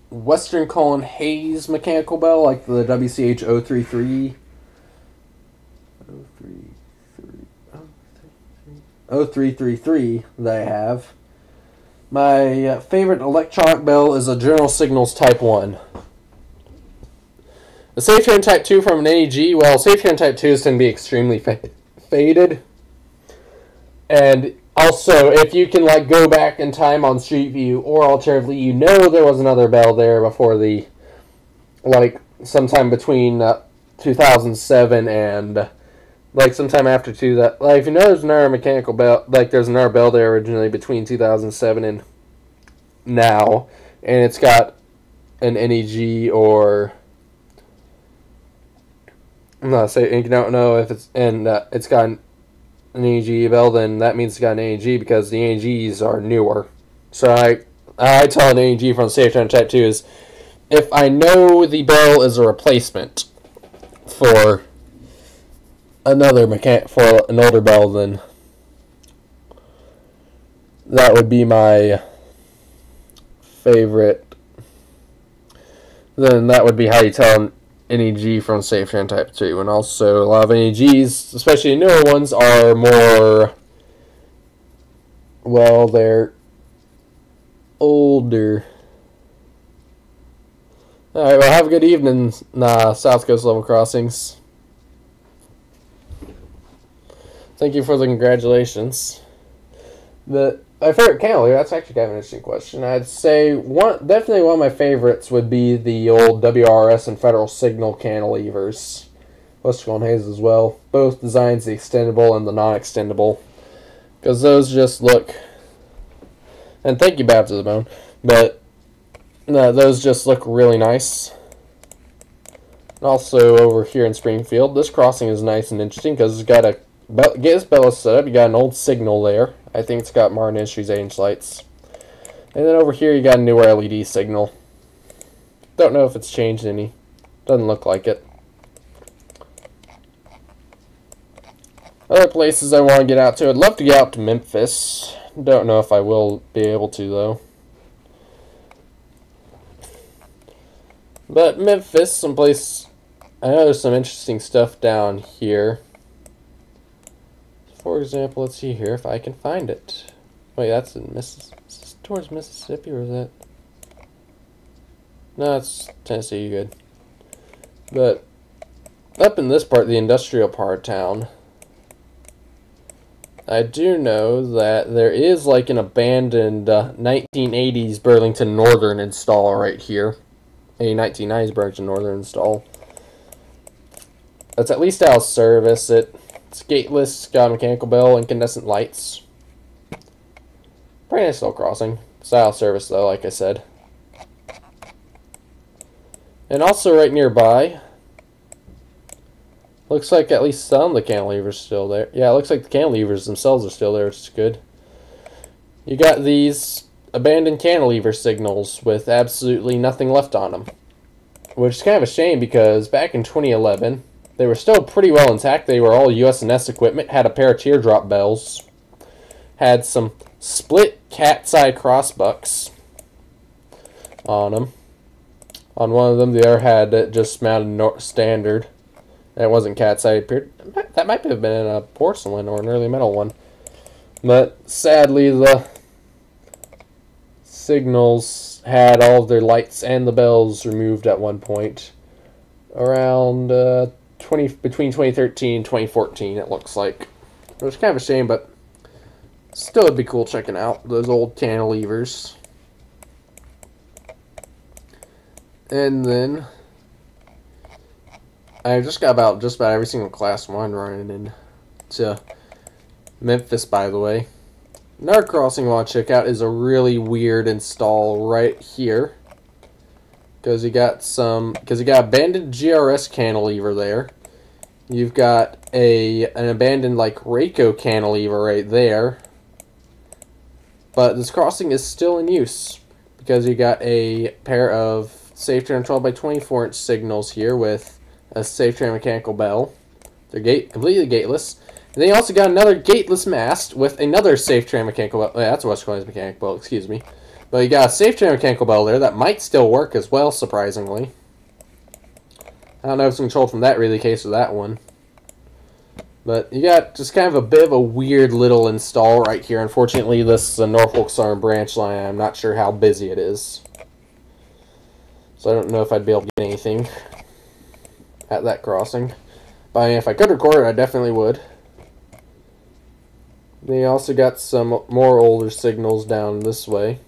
Western Cullen Hayes Mechanical Bell, like the WCH 033. 0333 that I have. My favorite electronic bell is a General Signals Type 1. The Safe Train Type 2 from an NEG, well, Safe Train Type 2s tend to be extremely faded. And also, if you can like go back in time on Street View, or alternatively, you know there was another bell there before the, like, sometime between 2007 and... like sometime after that, like if you know there's another mechanical bell, like there's another bell there originally between 2007 and now, and it's got an NEG or I'm not saying you don't know if it's it's got an NEG bell, then that means it's got an NEG because the NEGs are newer. So I tell an NEG from Safe Train Type 2 is if I know the bell is a replacement for for an older bell, then that would be my favorite. Then that would be how you tell an NEG from Safe Train Type 2. And also, a lot of NEGs, especially newer ones, are more, well, they're older. Alright, well, have a good evening, South Coast Level Crossings. Thank you for the congratulations. My favorite cantilever, that's actually kind of an interesting question. I'd say definitely one of my favorites would be the old WRS and Federal Signal cantilevers. Western Cullen Hayes as well. Both designs, the extendable and the non-extendable. Because those just look... And thank you, Bab to the Bone. But no, those just look really nice. Also over here in Springfield, this crossing is nice and interesting because it's got a get this Bella set up. You got an old signal there. I think it's got Martin Industries 8-inch lights. And then over here you got a newer LED signal. Don't know if it's changed any. Doesn't look like it. Other places I want to get out to. I'd love to get out to Memphis. Don't know if I will be able to though. But Memphis, someplace, I know there's some interesting stuff down here. For example, let's see here if I can find it. Wait, that's in towards Mississippi, or is that? No, it's Tennessee, you're good. But up in this part, the industrial part of town, I do know that there is like an abandoned 1980s Burlington Northern install right here. A 1990s Burlington Northern install. That's at least out of service. It's gateless, got a mechanical bell, incandescent lights. Pretty nice little crossing. It's out of service though, like I said. And also right nearby, looks like at least some of the cantilevers are still there. Yeah, it looks like the cantilevers themselves are still there, which is good. You got these abandoned cantilever signals with absolutely nothing left on them. Which is kind of a shame because back in 2011, they were still pretty well intact. They were all US&S equipment, had a pair of teardrop bells, had some split cat's eye crossbucks on them. On one of them, the other had it just mounted standard. That wasn't cat's eye. That might have been a porcelain or an early metal one. But sadly, the signals had all of their lights and the bells removed at one point. Around between 2013 and 2014, it looks like. It was kind of a shame, but still it'd be cool checking out those old cantilevers. And then I just got just about every single Class 1 running into Memphis, by the way. Another crossing I want to check out is a really weird install right here. Because you got abandoned GRS cantilever there. You've got an abandoned like Rayco cantilever right there. But this crossing is still in use because you got a pair of SafeTran 12x24 inch signals here with a SafeTran mechanical bell. They're completely gateless. And then you also got another gateless mast with another SafeTran mechanical bell. Yeah, that's West Coins mechanical bell, excuse me. But you got a SafeTran mechanical bell there that might still work as well, surprisingly. I don't know if it's controlled from that really case or that one. But you got just kind of a bit of a weird little install right here. Unfortunately, this is a Norfolk Southern branch line. I'm not sure how busy it is. So I don't know if I'd be able to get anything at that crossing. But I mean, if I could record it, I definitely would. Then you also got some more older signals down this way.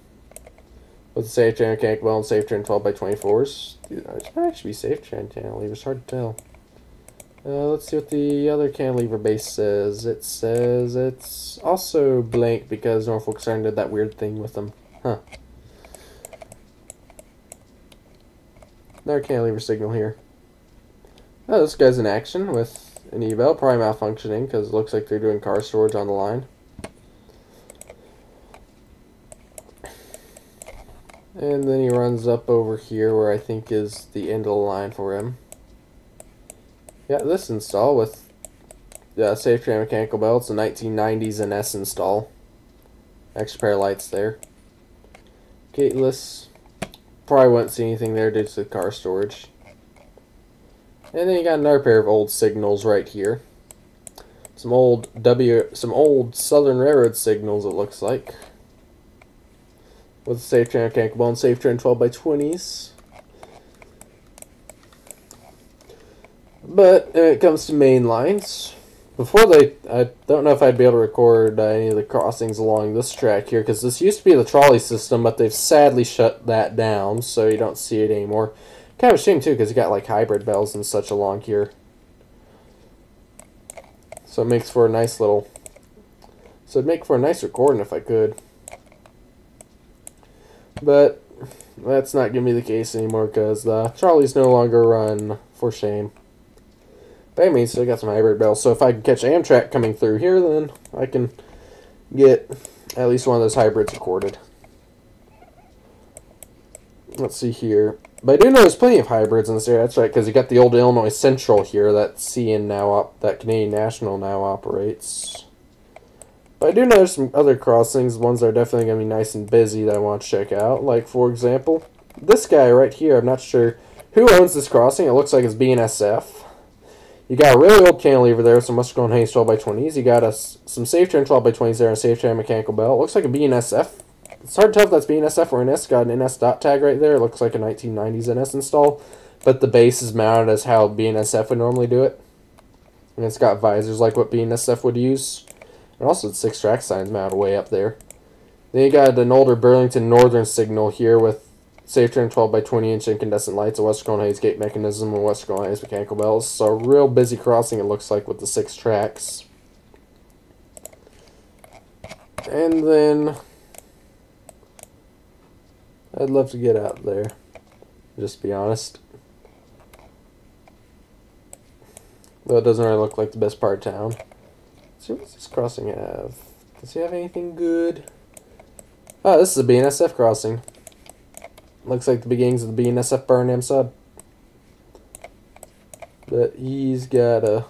With the SafeTran mechanical bell and SafeTran 12x24s. These might actually be SafeTran cantilevers, hard to tell. Let's see what the other cantilever base says. It says it's also blank because Norfolk Southern did that weird thing with them. Huh. Another cantilever signal here. Oh, this guy's in action with an e-bell. Probably malfunctioning because it looks like they're doing car storage on the line. And then he runs up over here where I think is the end of the line for him. Yeah, this install with SafeTran mechanical bell. It's a 1990s NS install. Extra pair of lights there. Gateless. Probably wouldn't see anything there due to the car storage. And then you got another pair of old signals right here. Some old Southern Railroad signals, it looks like. With the SafeTran mechanical bell and SafeTran 12x20s. But when it comes to main lines, I don't know if I'd be able to record any of the crossings along this track here, because this used to be the trolley system, but they've sadly shut that down, so you don't see it anymore. Kind of a shame too, because you got like hybrid bells and such along here. So it makes for a nice little. So it'd make for a nice recording if I could. But that's not going to be the case anymore because the trolleys no longer run For shame. But I mean, still got some hybrid bells. So if I can catch Amtrak coming through here, then I can get at least one of those hybrids recorded. Let's see here. But I do know there's plenty of hybrids in this area. That's right, because you got the old Illinois Central here that CN now that Canadian National now operates. But I do know there's some other crossings, ones that are definitely going to be nice and busy that I want to check out. Like, for example, this guy right here. I'm not sure who owns this crossing. It looks like it's BNSF. You got a really old cantilever there, some Western Hayes 12x20s. You got some safe turn 12x20s there and a safe turn mechanical bell. It looks like a BNSF. It's hard to tell if that's BNSF or NS. Got an NS dot tag right there. It looks like a 1990s NS install. But the base is mounted as how BNSF would normally do it. And it's got visors like what BNSF would use. And also the 6-track signs mounted way up there. Then you got an older Burlington Northern signal here with safe turn 12x20-inch incandescent lights, a Western Hayes gate mechanism, and Western Hayes mechanical bells. So a real busy crossing it looks like with the 6 tracks. And then I'd love to get out there, just to be honest. Though it doesn't really look like the best part of town. Let's see, what does this crossing have? Does he have anything good? Oh, this is a BNSF crossing. Looks like the beginnings of the BNSF Burnham sub. But he's got a...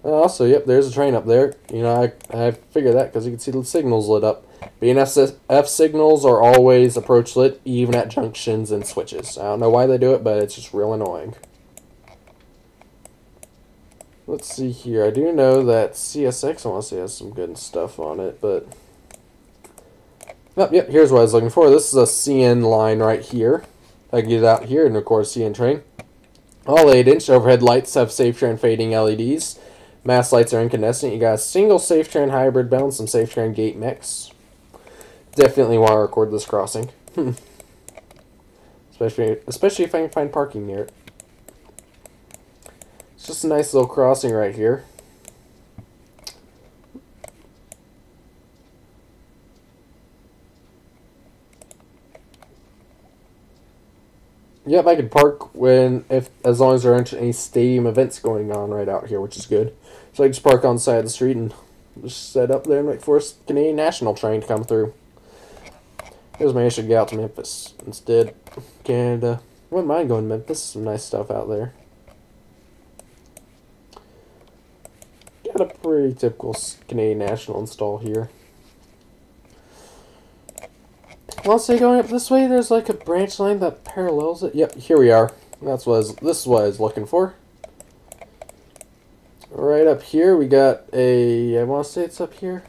Also, yep, there's a train up there. You know, I figured that because you can see the signals lit up. BNSF signals are always approach lit, even at junctions and switches. I don't know why they do it, but it's just real annoying. Let's see here. I do know that CSX, I want to say, has some good stuff on it, but... Oh, yep, here's what I was looking for. This is a CN line right here. I can get out here and record a CN train. All 8-inch overhead lights have safe train fading LEDs. Mass lights are incandescent. You got a single safe train hybrid bell and some safe train gate mix. Definitely want to record this crossing. especially if I can find parking near it. It's just a nice little crossing right here. Yep, I could park as long as there aren't any stadium events going on right out here, which is good. So I can just park on the side of the street and just set up there and wait for a Canadian National train to come through. Here's maybe I should get out to Memphis instead. Canada. I wouldn't mind going to Memphis. Some nice stuff out there. Got a pretty typical Canadian National install here. Well, say going up this way, there's like a branch line that parallels it. Yep, here we are. This is what I was looking for. Right up here, we got a... I want to say it's up here.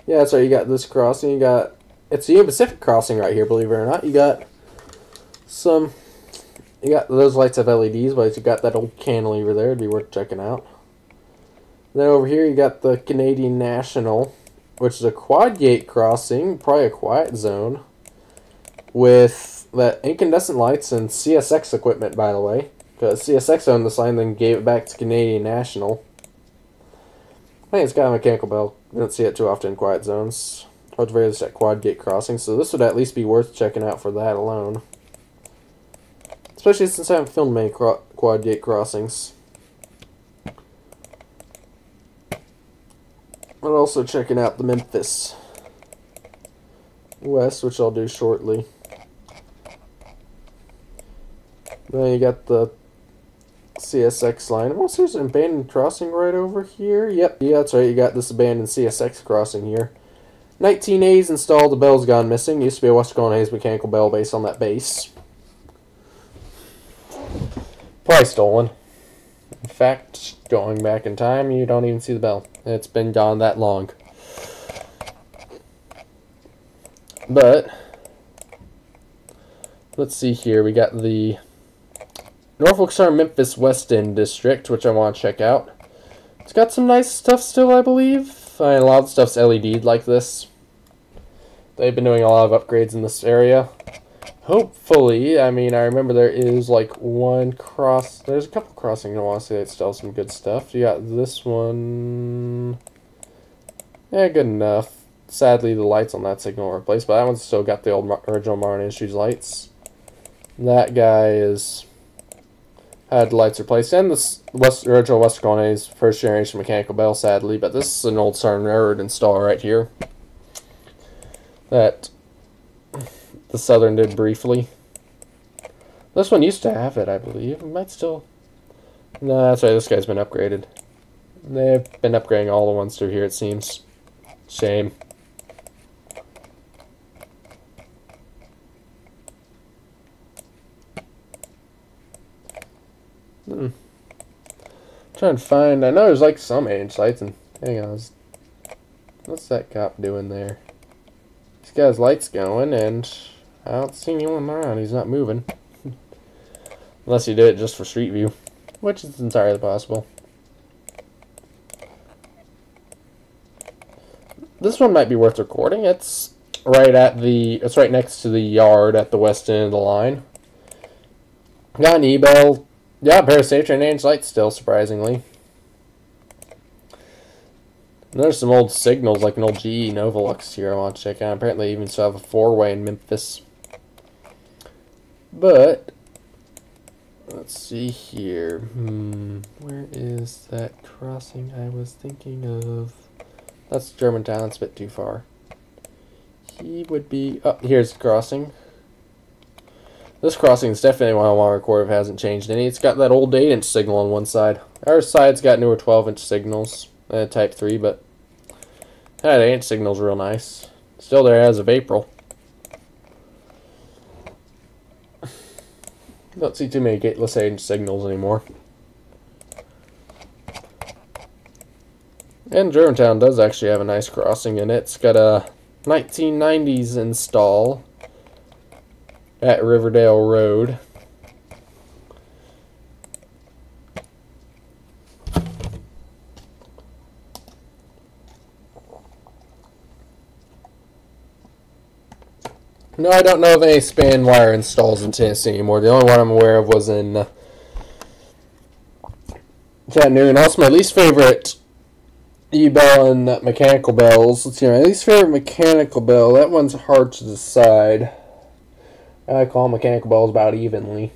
Yeah, that's right. You got this crossing. You got... It's the Union Pacific crossing right here, believe it or not. You got some... You got... Those lights have LEDs, but you got that old cantilever there. It'd be worth checking out. Then over here, you got the Canadian National, which is a quad gate crossing, probably a quiet zone, with that incandescent lights and CSX equipment, by the way, because CSX owned this line, then gave it back to Canadian National. I think it's got a mechanical bell. You don't see it too often in quiet zones. Or at the very least at quad gate crossing, so this would at least be worth checking out for that alone. Especially since I haven't filmed many quad gate crossings. I'm also checking out the Memphis West, which I'll do shortly. Then you got the CSX line. Oh, there's an abandoned crossing right over here. Yep, yeah, that's right. You got this abandoned CSX crossing here. 1980s installed. The bell's gone missing. Used to be a Western Hayes mechanical bell based on that base. Probably stolen. In fact, going back in time, you don't even see the bell. It's been gone that long. But let's see here. We got the Norfolk Star Memphis West End District, which I want to check out. It's got some nice stuff still, I believe. A lot of stuff's LED'd like this. They've been doing a lot of upgrades in this area. Hopefully, I mean, I remember there is like there's a couple crossings I want to say that still have some good stuff. You got this one. Yeah, good enough. Sadly, the lights on that signal were replaced, but that one's still got the old original Martin Industries lights. That guy is had lights replaced, and this original Western Colony's first generation mechanical bell, sadly, but this is an old Southern Railroad install right here that the Southern did briefly. This one used to have it, I believe. It might still... No, that's right, this guy's been upgraded. They've been upgrading all the ones through here, it seems. Shame. Trying to find... I know there's like some 8-inch lights, and hang on. What's that cop doing there? He's got his lights going, and I don't see anyone around. He's not moving. Unless he did it just for Street View, which is entirely possible. This one might be worth recording. It's right next to the yard at the west end of the line. Got an E-Bell. Yeah, a pair of Safetrain 8-inch lights still, surprisingly. And there's some old signals, like an old GE Novolux here I want to check out. Apparently they even still have a 4-way in Memphis. But, let's see here. Where is that crossing I was thinking of? That's Germantown, that's a bit too far. He would be... Oh, here's the crossing. This crossing is definitely one I want to record if it hasn't changed any. It's got that old 8-inch signal on one side. Our side's got newer 12-inch signals, Type 3, but that 8-inch signal's real nice. Still there as of April. Don't see too many gateless 8-inch signals anymore. And Germantown does actually have a nice crossing in it. It's got a 1990s install at Riverdale Road. No, I don't know of any span wire installs in Tennessee anymore. The only one I'm aware of was in Chattanooga. And also my least favorite E-Bell and mechanical bells. Let's see, my least favorite mechanical bell. That one's hard to decide. I call mechanical bells about evenly.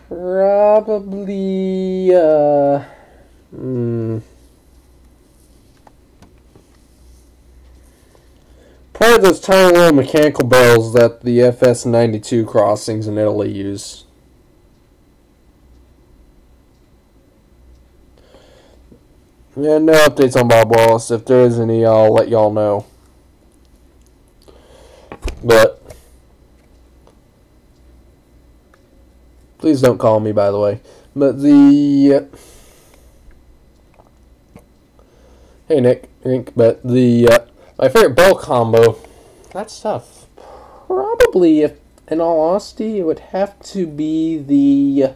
Probably, probably those tiny little mechanical bells that the FS92 crossings in Italy use. Yeah, no updates on Bob Wallace. If there is any, I'll let y'all know. But please don't call me, by the way. But the hey Nick, but the my favorite bell combo, that's tough. Probably, if in all honesty, it would have to be the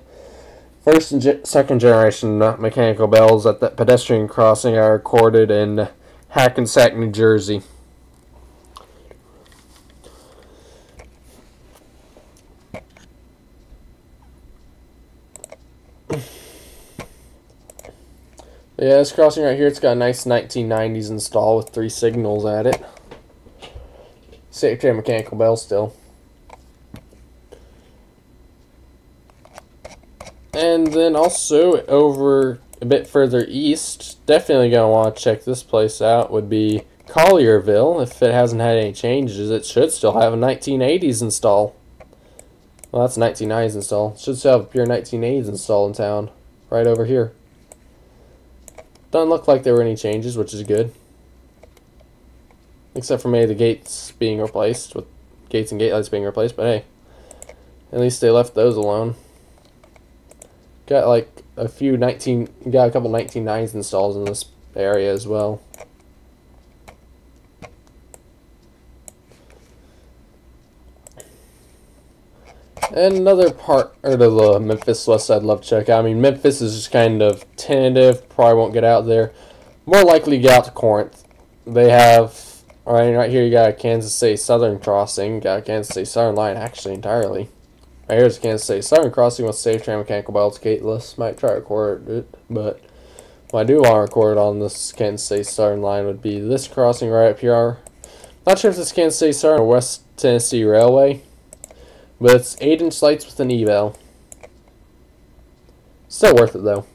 first and second generation mechanical bells at that pedestrian crossing I recorded in Hackensack, New Jersey. Yeah, this crossing right here, it's got a nice 1990s install with 3 signals at it. Safetrain mechanical bell still. And then also over a bit further east, definitely going to want to check this place out, would be Collierville. If it hasn't had any changes, it should still have a 1980s install. Well, that's a 1990s install. It should still have a pure 1980s install in town, right over here. Doesn't look like there were any changes, which is good. Except for maybe the gates being replaced, with gates and gate lights being replaced, but hey, at least they left those alone. Got like got a couple 1990s installs in this area as well. And another part of the Memphis West Side love check out. I mean, Memphis is just kind of tentative. Probably won't get out there. More likely to get out to Corinth. They have, right here you got a Kansas City Southern crossing. Got a Kansas City Southern line actually entirely. Right here's a Kansas City Southern crossing with Safetrain mechanical bells gateless. Might try to record it, but what I do want to record on this Kansas City Southern line would be this crossing right up here. Not sure if this is Kansas City Southern or West Tennessee Railway. But it's 8-inch lights with an eval. Still worth it though.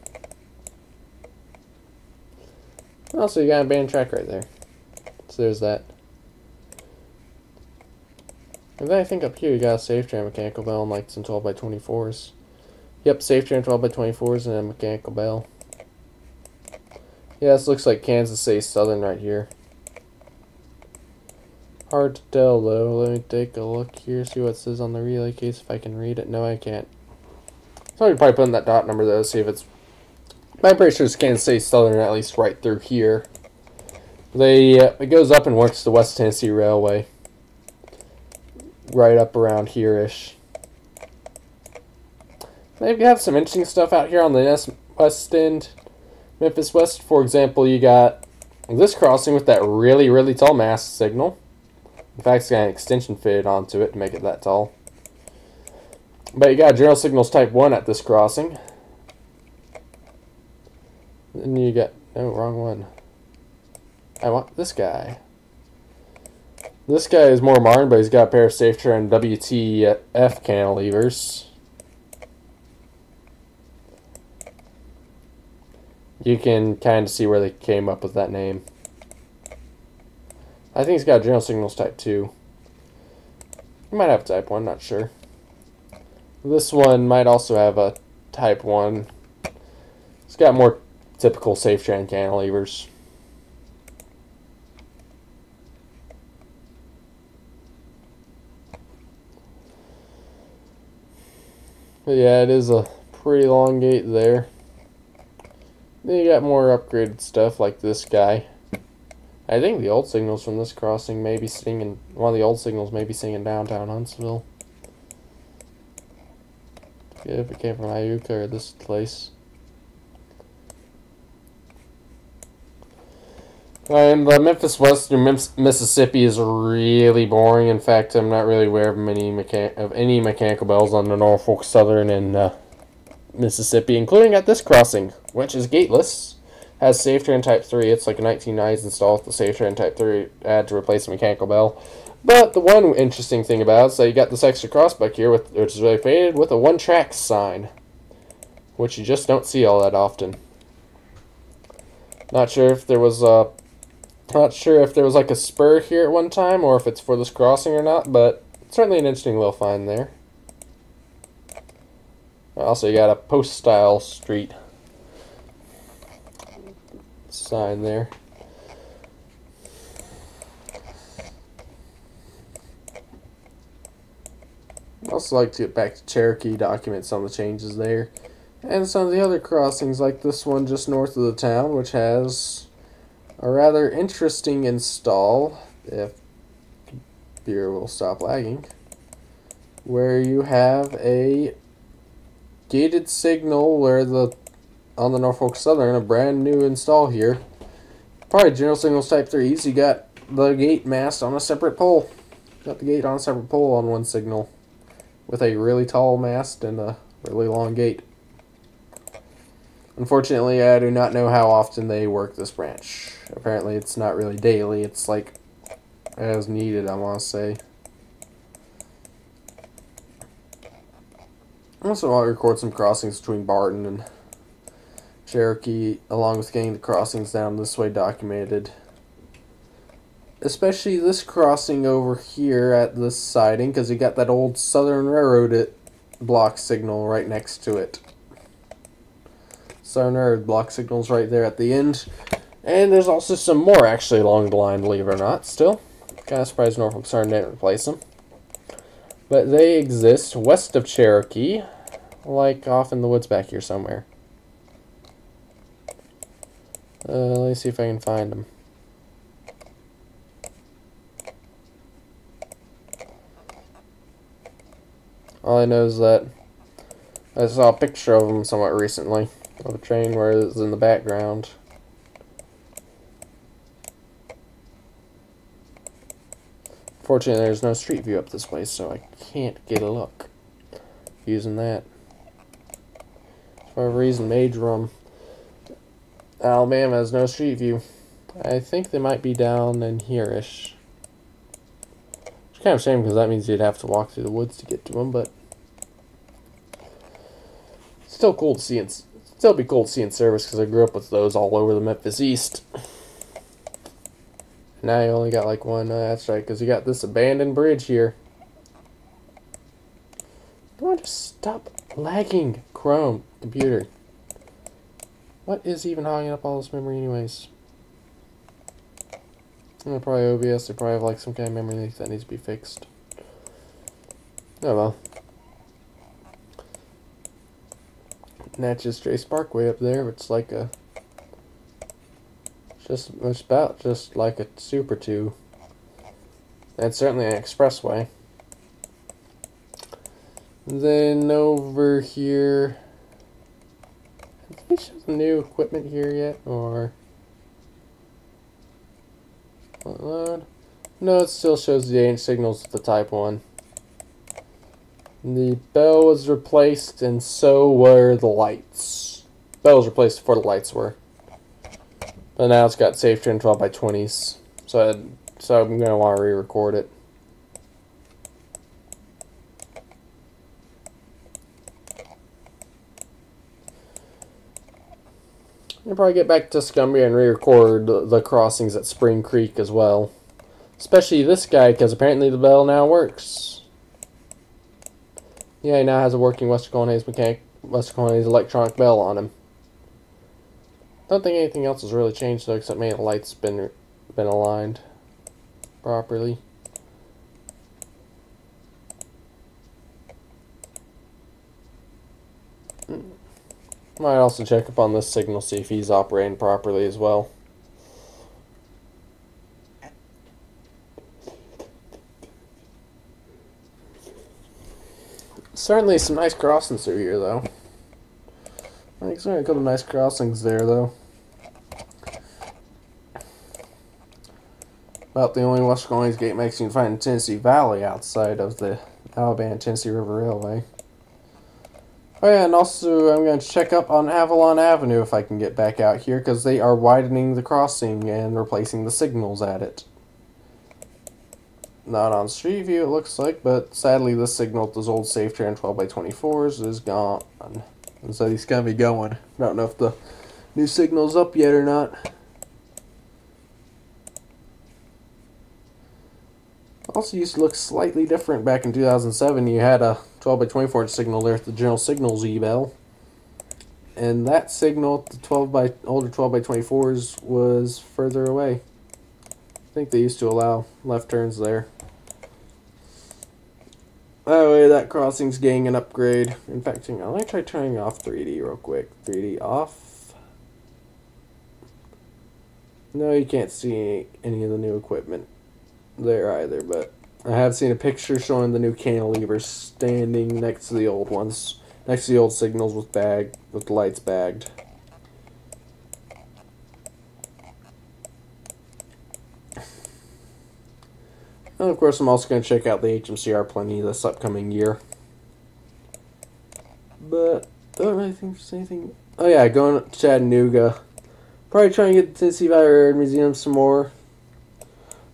Also, you got a band track right there. So there's that. And then I think up here you got a safe tram mechanical bell and like some 12x24s. Yep, safe tram 12x24s and a mechanical bell. Yeah, this looks like Kansas City Southern right here. Hard to tell though. Let me take a look here, see what it says on the relay case if I can read it. No, I can't. So I could probably put in that dot number though, see if it's. I'm pretty sure it's Kansas City Southern, at least right through here. It goes up and works the West Tennessee Railway. Right up around here-ish. They have some interesting stuff out here on the west end. Memphis West, for example, you got this crossing with that really, really tall mast signal. In fact, it's got an extension fitted onto it to make it that tall. But you got General Signals Type 1 at this crossing. Then you got... No, wrong one. I want this guy. This guy is more modern, but he's got a pair of Safe Tram WTF cantilevers. You can kind of see where they came up with that name. I think he's got General Signals Type 2. He might have Type 1, not sure. This one might also have a Type 1. It's got more typical Safe Tram cantilevers. But yeah, it is a pretty long gate there. Then you got more upgraded stuff like this guy. I think the old signals from this crossing may be singing. One of the old signals may be singing downtown Huntsville. Yeah, if it came from Iuka or this place. And the Memphis West through Mississippi is really boring. In fact, I'm not really aware of any mechanical bells on the Norfolk Southern and Mississippi, including at this crossing, which is gateless. Has Safe Tram Type 3. It's like a 1990s install with the Safe Tram Type 3 add to replace the mechanical bell. But the one interesting thing about it is that you got this extra crossbuck here, which is really faded, with a one-track sign, which you just don't see all that often. Not sure if there was like a spur here at one time, or if it's for this crossing or not, but certainly an interesting little find there. Also, you got a post-style street sign there. I'd also like to get back to Cherokee, document some of the changes there. And some of the other crossings, like this one just north of the town, which has a rather interesting install, if beer will stop lagging, where you have a gated signal where on the Norfolk Southern, a brand new install here. Probably General Signals Type 3s, you got the gate mast on a separate pole. Got the gate on a separate pole on one signal, with a really tall mast and a really long gate. Unfortunately, I do not know how often they work this branch. Apparently, it's not really daily. It's like as needed, I want to say. Also, I'll record some crossings between Barton and Cherokee, along with getting the crossings down this way documented. Especially this crossing over here at this siding, because you got that old Southern Railroad block signal right next to it. Southern Railroad block signals right there at the end. And there's also some more actually along the line, believe it or not, still. Kind of surprised Norfolk Southern didn't replace them. But they exist west of Cherokee, like off in the woods back here somewhere. Let me see if I can find them. All I know is that I saw a picture of them somewhat recently, of a train where it was in the background. Fortunately, there's no street view up this way, so I can't get a look using that. For a reason, Major Alabama has no street view. I think they might be down in here-ish. kind of a shame because that means you'd have to walk through the woods to get to them, but still cool to see. Still be cool to see in service because I grew up with those all over the Memphis East. Now you only got like one. That's right, because you got this abandoned bridge here. Come on, just stop lagging, Chrome computer. What is even hogging up all this memory, anyways? Probably OBS. They probably have like some kind of memory leak that needs to be fixed. Oh well. Natchez Trace Parkway up there. It's like a it's about just like a Super 2. And certainly an expressway. Then over here, have they shown some new equipment here yet, or load? No, it still shows the 8-inch signals with the Type 1. The bell was replaced, and so were the lights. Bell was replaced before the lights were. But now it's got safe turn 12x20s, so I'm gonna want to re-record it. I'll probably get back to Tuscumbia and re-record the crossings at Spring Creek as well. Especially this guy, because apparently the bell now works. Yeah, he now has a working Western Colonnades electronic bell on him. Don't think anything else has really changed though, except maybe the lights been aligned properly. Might also check up on this signal, see if he's operating properly as well. Certainly some nice crossings through here, though. I think there's a couple nice crossings there, though. About the only Western Colonnades gate makes you can find in Tennessee Valley outside of the Alabama-Tennessee River Railway. Oh yeah, and also I'm going to check up on Avalon Avenue if I can get back out here, because they are widening the crossing and replacing the signals at it. Not on Street View, it looks like, but sadly this signal with those old safe turn 12x24s is gone. And so he's going to be going. I don't know if the new signal's up yet or not. Also used to look slightly different back in 2007. You had a 12x24 signal there at the General Signals E-Bell. And that signal, the older 12x24s, was further away. I think they used to allow left turns there. By the way, that crossing's getting an upgrade. In fact, hang on, let me try turning off 3D real quick. 3D off. No, you can't see any of the new equipment there either, but I have seen a picture showing the new cantilevers standing next to the old ones. Next to the old signals with the lights bagged. And of course, I'm also going to check out the HMCR plenty this upcoming year. But I don't really think there's anything. Oh yeah, going to Chattanooga. Probably trying to get the Tennessee Valley Railroad Museum some more.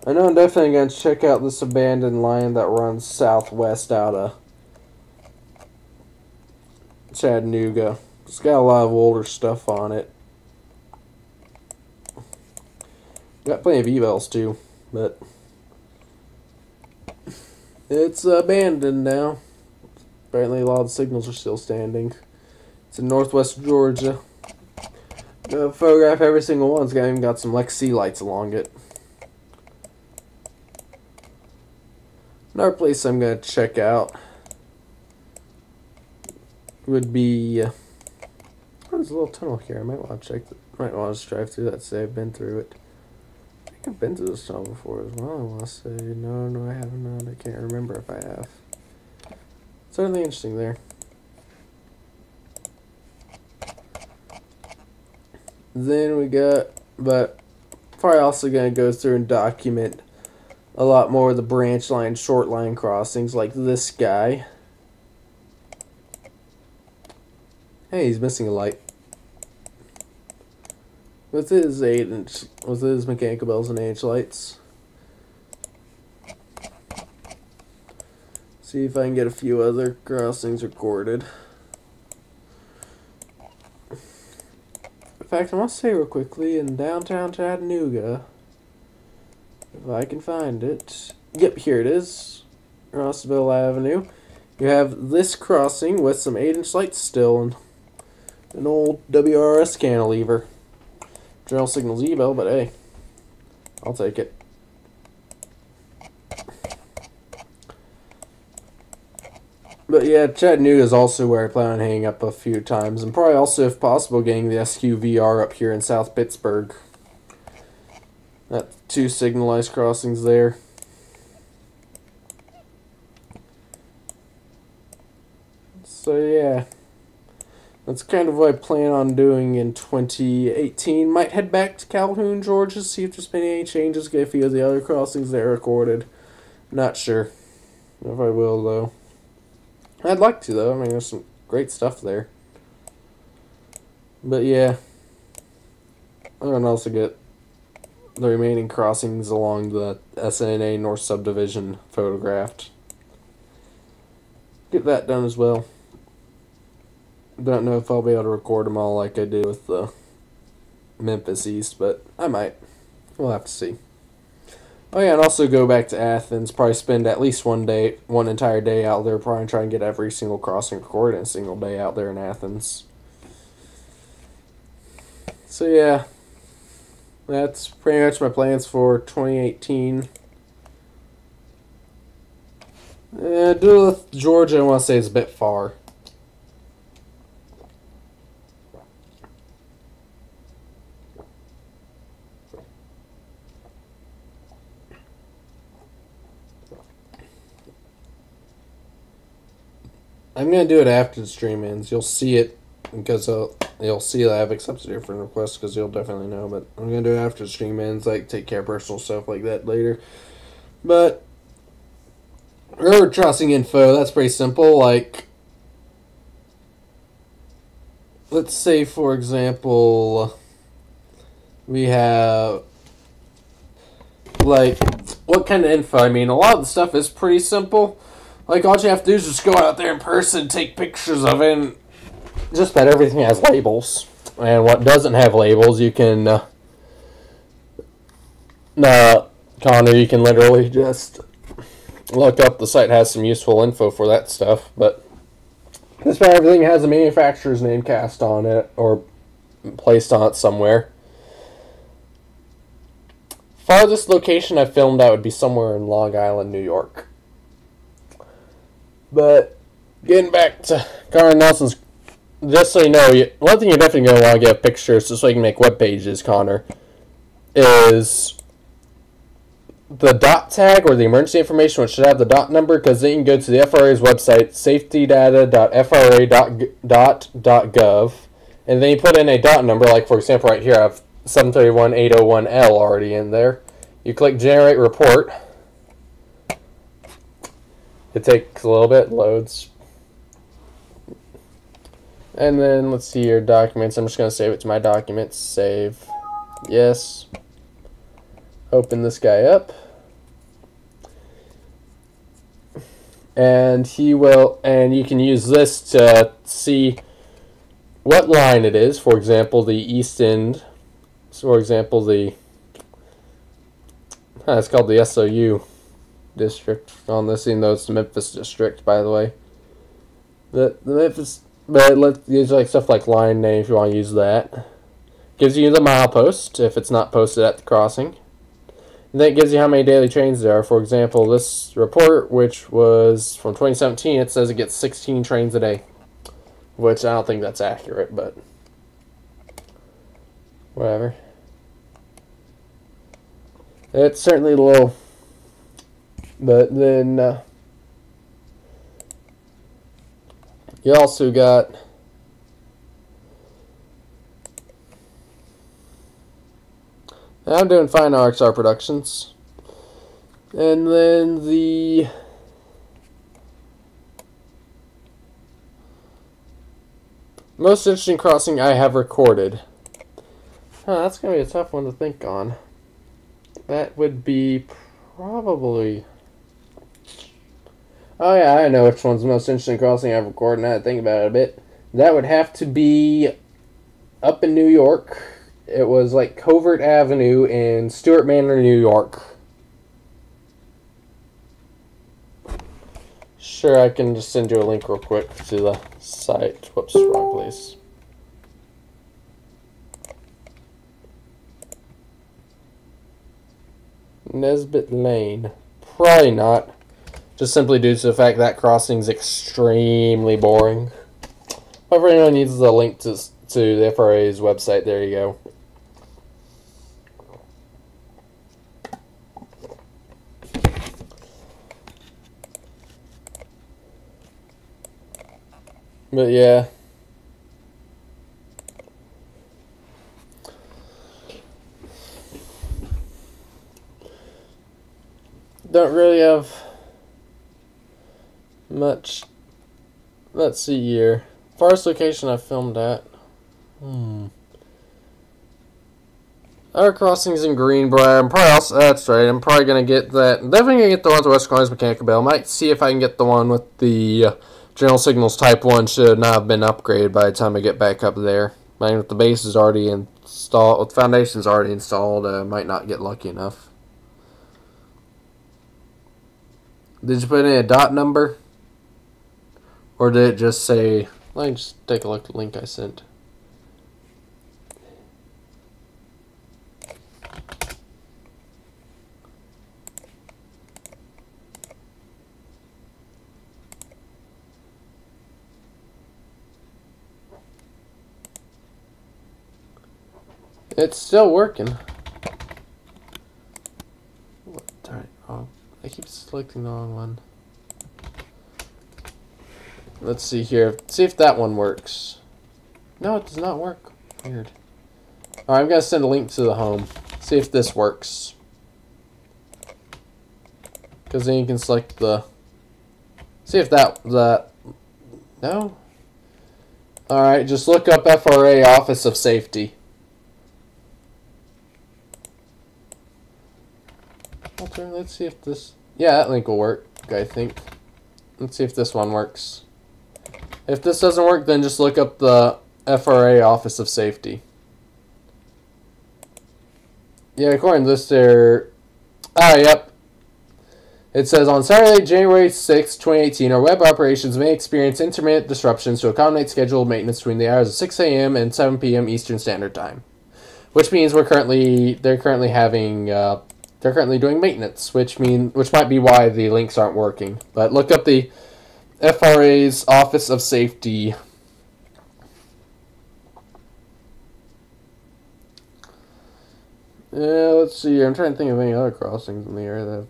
I know I'm definitely going to check out this abandoned line that runs southwest out of Chattanooga. It's got a lot of older stuff on it. Got plenty of E-bells too, but it's abandoned now. Apparently a lot of the signals are still standing. It's in northwest Georgia. Photograph every single one. It's even got some Lexi lights along it. Another place I'm going to check out would be there's a little tunnel here. I might want to check. Might want to just drive through that. Say I've been through it. I think I've been through this tunnel before as well. I want to say no, I have not. I can't remember if I have. Certainly interesting there. Then we got, but probably also going to go through and document a lot more of the branch line, short line crossings like this guy. Hey, he's missing a light. With his mechanical bells and 8-inch lights. See if I can get a few other crossings recorded. In fact, I must say real quickly, in downtown Chattanooga, if I can find it. Yep, here it is. Rossville Avenue. You have this crossing with some 8-inch lights still and an old WRS cantilever. General signal's eBell, but hey, I'll take it. But yeah, Chattanooga is also where I plan on hanging up a few times, and probably also, if possible, getting the SQVR up here in South Pittsburgh. That 2 signalized crossings there. So yeah, that's kind of what I plan on doing in 2018. Might head back to Calhoun, Georgia, see if there's been any changes, get a few of the other crossings there recorded. Not sure if I will, though. I'd like to, though. I mean, there's some great stuff there. But yeah, I'm going to also get the remaining crossings along the SNA North Subdivision photographed. Get that done as well. Don't know if I'll be able to record them all like I did with the Memphis East, but I might. We'll have to see. Oh yeah, and also go back to Athens. Probably spend at least one entire day out there. Probably try and get every single crossing recorded in a single day out there in Athens. So yeah, that's pretty much my plans for 2018. Duluth, Georgia, I want to say is a bit far. I'm going to do it after the stream ends. You'll see it because you'll see that I've accepted your friend request because you'll definitely know. But I'm going to do it after the stream ends, like take care of personal stuff like that later. But railroad crossing info, that's pretty simple. Like, let's say, for example, we have, like, what kind of info? I mean, a lot of the stuff is pretty simple. Like, all you have to do is just go out there in person, take pictures of it, and just about everything has labels. And what doesn't have labels, you can, Connor, you can literally just look up. The site has some useful info for that stuff, but just about everything has a manufacturer's name cast on it, or placed on it somewhere. Farthest location I filmed at would be somewhere in Long Island, New York. But getting back to Connor Nelson's, just so you know, one thing you're definitely going to want to get pictures just so you can make web pages, Connor, is the dot tag or the emergency information, which should have the dot number, because then you can go to the FRA's website, safetydata.fra.gov, and then you put in a dot number, like for example right here I have 731-801L already in there. You click generate report. It takes a little bit, loads. And then let's see your documents. I'm just going to save it to my documents. Save. Yes. Open this guy up. And you can use this to see what line it is. For example, the East End. So for example, it's called the SOU district on this, even though it's the Memphis district, by the way. The Memphis, but it gives like stuff like line name if you want to use that. Gives you the milepost if it's not posted at the crossing. And then it gives you how many daily trains there are. For example, this report, which was from 2017, it says it gets 16 trains a day, which I don't think that's accurate, but whatever. It's certainly low. But then you also got I'm doing fine RXR Productions. And then the most interesting crossing I have recorded. That's going to be a tough one to think on. That would be probably... Oh yeah, I know which one's the most interesting crossing I've recorded. Now that I think about it a bit, that would have to be up in New York. It was like Covert Avenue in Stuart Manor, New York. Sure, I can just send you a link real quick to the site. Whoops, wrong place. Nesbitt Lane. Probably not. Just simply due to the fact that crossing's extremely boring. However, anyone needs the link to the FRA's website, there you go. But yeah. Don't really have much. Let's see here. Farthest location I filmed at. Our crossings in Greenbrier. I'm probably also, that's right. I'm probably gonna get that. Definitely gonna get the one with West Corners Mechanical Bell. Might see if I can get the one with the General Signals Type 1. Should not have been upgraded by the time I get back up there. I mean, if the base is already installed, with the foundation's already installed, might not get lucky enough. Did you put in a dot number? Or did it just say, let me just take a look at the link I sent. It's still working. Darn, oh, I keep selecting the wrong one. Let's see here. See if that one works. No, it does not work. Weird. Alright, I'm going to send a link to the home. See if this works. Because then you can select the... See if that... No? Alright, just look up FRA Office of Safety. Let's see if this... Yeah, that link will work, I think. Let's see if this one works. If this doesn't work, then just look up the FRA Office of Safety. Yeah, according to this, they're... Ah, yep. It says, on Saturday, January 6, 2018, our web operations may experience intermittent disruptions to accommodate scheduled maintenance between the hours of 6 a.m. and 7 p.m. Eastern Standard Time. Which means they're currently doing maintenance, which might be why the links aren't working. But look up the FRA's Office of Safety. Yeah, let's see. I'm trying to think of any other crossings in the area that...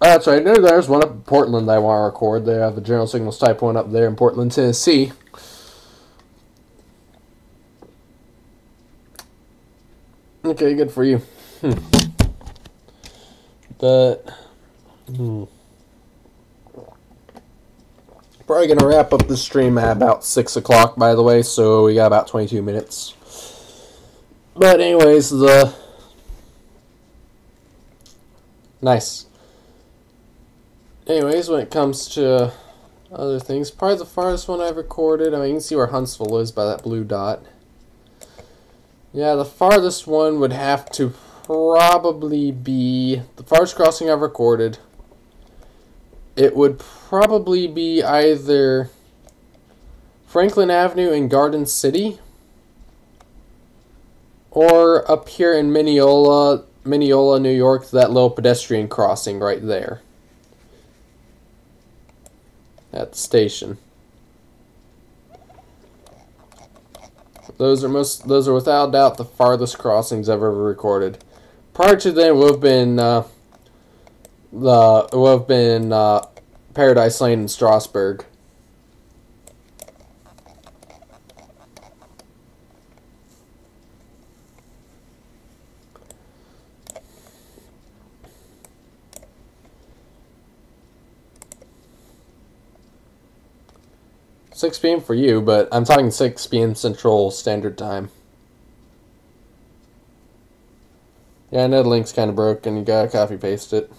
Oh, that's right. There's one up in Portland I want to record. They have the General Signals Type 1 up there in Portland, Tennessee. Okay, good for you. But... Probably going to wrap up the stream at about 6 o'clock, by the way, so we got about 22 minutes. But anyways, Nice. Anyways, when it comes to other things, probably the farthest one I've recorded, I mean, you can see where Huntsville is by that blue dot. Yeah, the farthest one would have to probably be the farthest crossing I've recorded. It would probably be either Franklin Avenue in Garden City or up here in Mineola, New York, that little pedestrian crossing right there at the station. Those are without doubt the farthest crossings I've ever recorded. Prior to then, it would have been Paradise Lane in Strasburg. $6 p.m. for you, but I'm talking 6 p.m. Central Standard Time. Yeah, I know the link's kind of broken. You gotta copy paste it.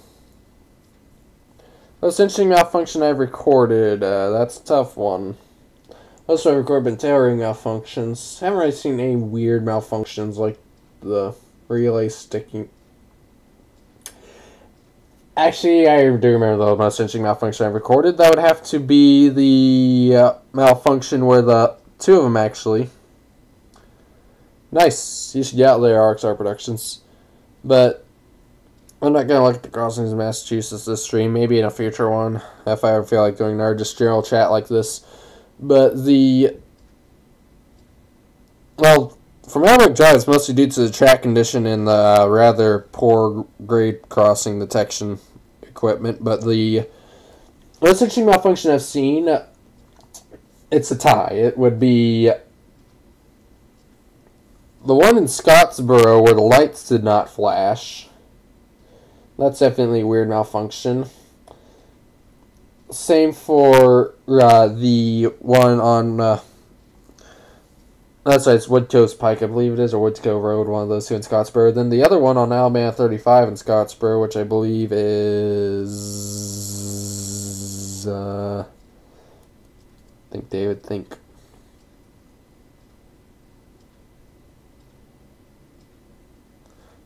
Most interesting malfunction I've recorded. That's a tough one. Most I've recorded been towering malfunctions. Haven't really seen any weird malfunctions like the relay sticking. Actually, I do remember the most interesting malfunction I've recorded. That would have to be the malfunction where the two of them actually. Nice. You should get out there, RXR Productions. But I'm not going to look at the crossings in Massachusetts this stream. Maybe in a future one, if I ever feel like doing another just general chat like this. But the... Well, for Maverick Drive, it's mostly due to the track condition and the rather poor grade crossing detection equipment. But the most interesting malfunction I've seen, it's a tie. It would be the one in Scottsboro where the lights did not flash. That's definitely a weird malfunction. Same for the one on, that's right, it's Wood Coast Pike, I believe it is, or Woods Cove Road, one of those two in Scottsboro. Then the other one on Alabama 35 in Scottsboro, which I believe is, I think David think.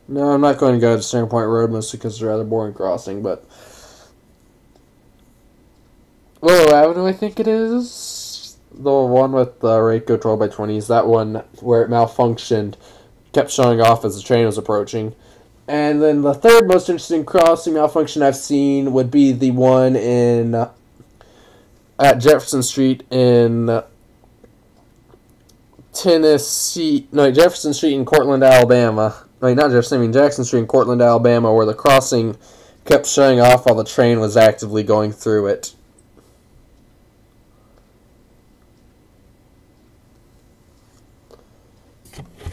No, I'm not going to go to Center Point Road, mostly because it's a rather boring crossing, but Willow Avenue, I think it is. The one with the Rayco 12x20s, that one where it malfunctioned, kept showing off as the train was approaching. And then the third most interesting crossing malfunction I've seen would be the one in at Jefferson Street in Tennessee. No, Jefferson Street in Cortland, Alabama. No, not Jefferson, I mean Jackson Street in Cortland, Alabama, where the crossing kept showing off while the train was actively going through it.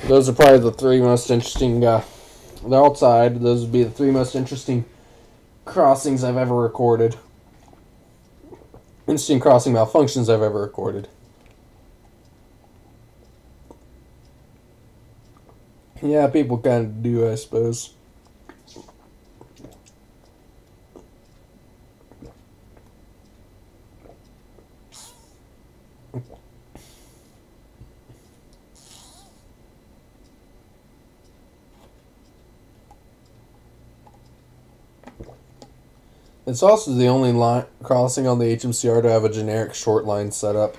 Those are probably the three most interesting, they're outside, those would be the three most interesting crossings I've ever recorded. Interesting crossing malfunctions I've ever recorded. Yeah, people kind of do, I suppose. It's also the only line crossing on the HMCR to have a generic short line setup.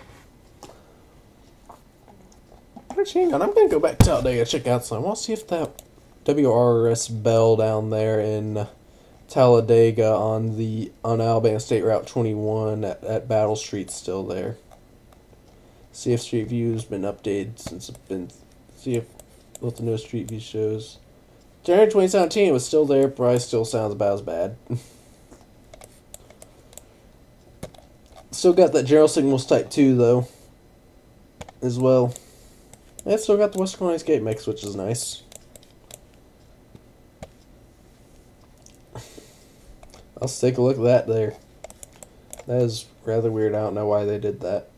Actually, hang on, I'm going to go back to Talladega, check out some. I want to see if that WRS Bell down there in Talladega on Alabama State Route 21 at Battle Street's still there. See if Street View's been updated since it's been... See if what the newest Street View shows. January 2017 it was still there, probably still sounds about as bad. Still got that General Signals Type 2 though, as well. And still got the Western Ice Gate mix, which is nice. Let's take a look at that there. That is rather weird. I don't know why they did that.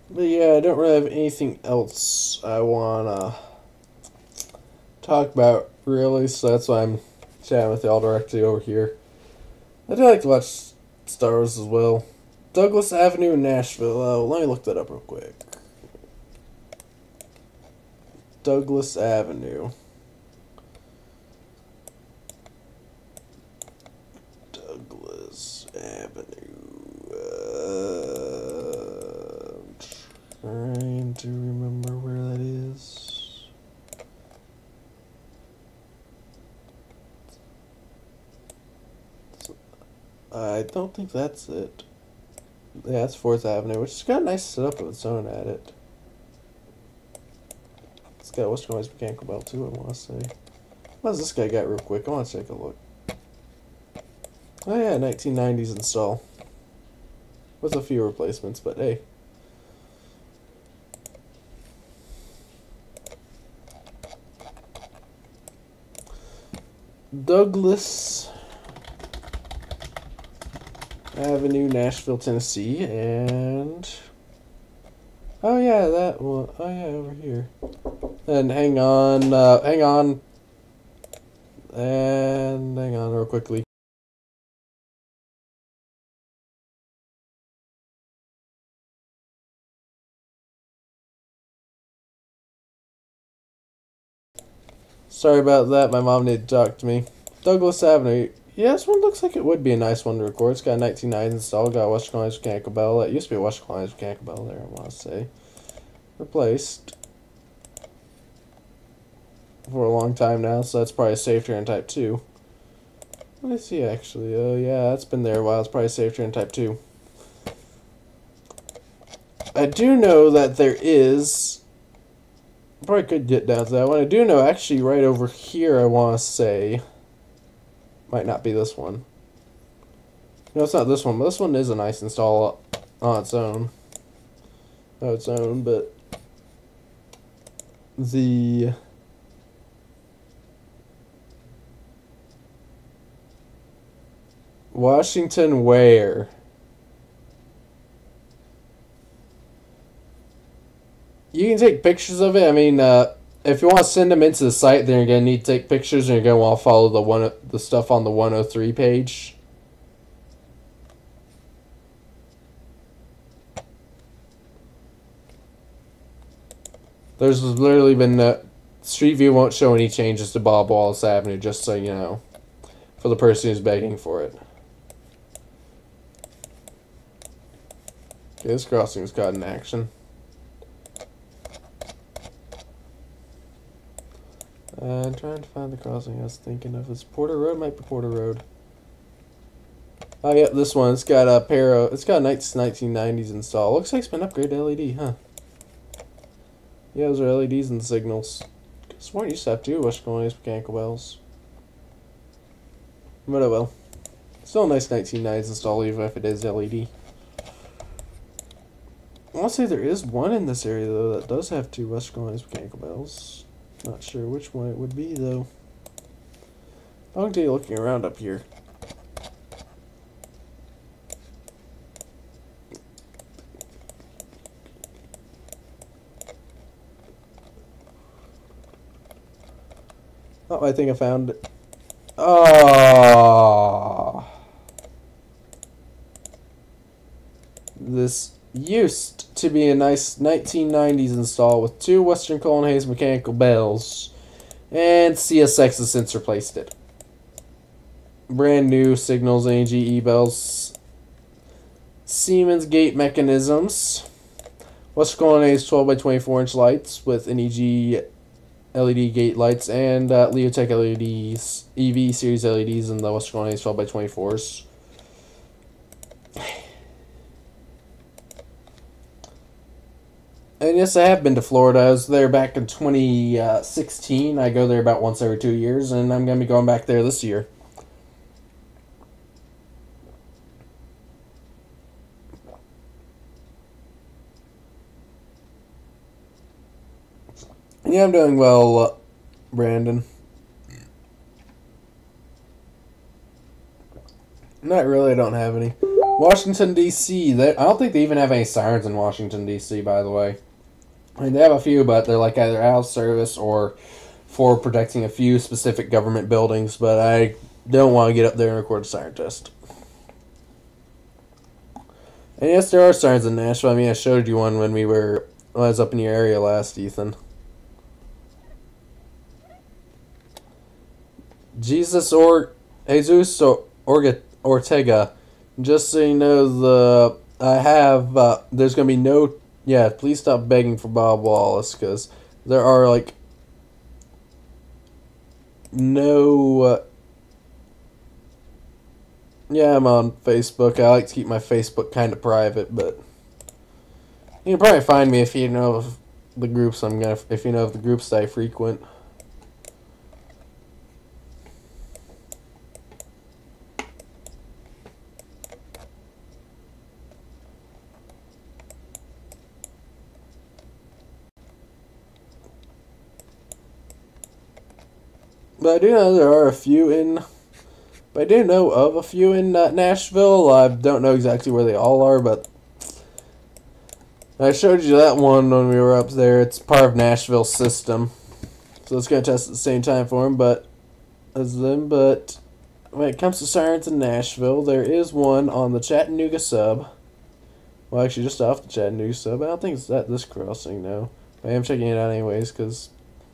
But yeah, I don't really have anything else I wanna talk about really, so that's why I'm chatting with y'all directly over here. I do like to watch Star Wars as well. Douglas Avenue in Nashville. Let me look that up real quick. Douglas Avenue. Douglas Avenue. Trying to remember where that is. I don't think that's it. Yeah, it's 4th Avenue, which has got a nice setup of its own at it. It's got Western Wise Mechanical Belt too, I want to say. What does this guy got real quick? I want to take a look. Oh yeah, 1990s install. With a few replacements, but hey. Douglas Avenue, Nashville, Tennessee, and Oh yeah, that one. Oh yeah, over here. And hang on, hang on. And hang on real quickly. Sorry about that, my mom needed to talk to me. Douglas Avenue. Yeah, this one looks like it would be a nice one to record. It's got a 1990s install, got a Western Alliance mechanical bell. It used to be a Western Alliance mechanical bell there, I want to say. Replaced. For a long time now, so that's probably a safe turn type 2. Let me see actually. Oh yeah, that's been there a while. It's probably a safe turn type 2. I do know that there is... Probably could get down to that one. I do know actually right over here, I want to say... Might not be this one. No, it's not this one, but this one is a nice install on its own. On its own, but... The... Washington where? You can take pictures of it. I mean, if you want to send them into the site, then you're going to need to take pictures, and you're going to want to follow the stuff on the 103 page. There's literally been... Street View won't show any changes to Bob Wallace Avenue, just so you know. For the person who's begging for it. Okay, this crossing's caught in action. I'm trying to find the crossing I was thinking of. It's Porter Road? Might be Porter Road. Oh, yeah, this one. It's got a pair of... It's got a nice 1990s install. Looks like it's been upgraded to LED, huh? Yeah, those are LEDs and signals. Smart used to have two Western Alliance mechanical bells. But oh well. Still a nice 1990s install, even if it is LED. I want to say there is one in this area, though, that does have two Western Alliance mechanical bells. Not sure which one it would be, though. I'll continue looking around up here. Oh, I think I found it. Oh. This used to be a nice 1990s install with two Western Cullen Hayes mechanical bells, and CSX has since replaced it. Brand new signals, AGE bells, Siemens gate mechanisms, Western Cullen Hayes 12 by 24 inch lights with NEG LED gate lights, and Leotech LEDs, EV series LEDs, and the Western Cullen Hayes 12 by 24s. And yes, I have been to Florida. I was there back in 2016. I go there about once every 2 years, and I'm going to be going back there this year. Yeah, I'm doing well, Brandon. Not really, I don't have any. Washington, D.C. I don't think they even have any sirens in Washington, D.C., by the way. I mean, they have a few, but they're like either out of service or for protecting a few specific government buildings, but I don't want to get up there and record a siren test. And yes, there are sirens in Nashville. I mean, I showed you one when I was up in your area last, Ethan. Jesus Ortega. Just so you know, there's going to be no... Yeah, please stop begging for Bob Wallace, because there are, like, no... yeah, I'm on Facebook. I like to keep my Facebook kind of private, but... You can probably find me if you know of the groups if you know of the groups that I frequent. But I do know there are a few in... But I do know of a few in Nashville. I don't know exactly where they all are, but... I showed you that one when we were up there. It's part of Nashville's system. So it's going to test at the same time for him, but when it comes to sirens in Nashville, there is one on the Chattanooga sub. Well, actually, just off the Chattanooga sub. I don't think it's at this crossing, no. I am checking it out anyways, because...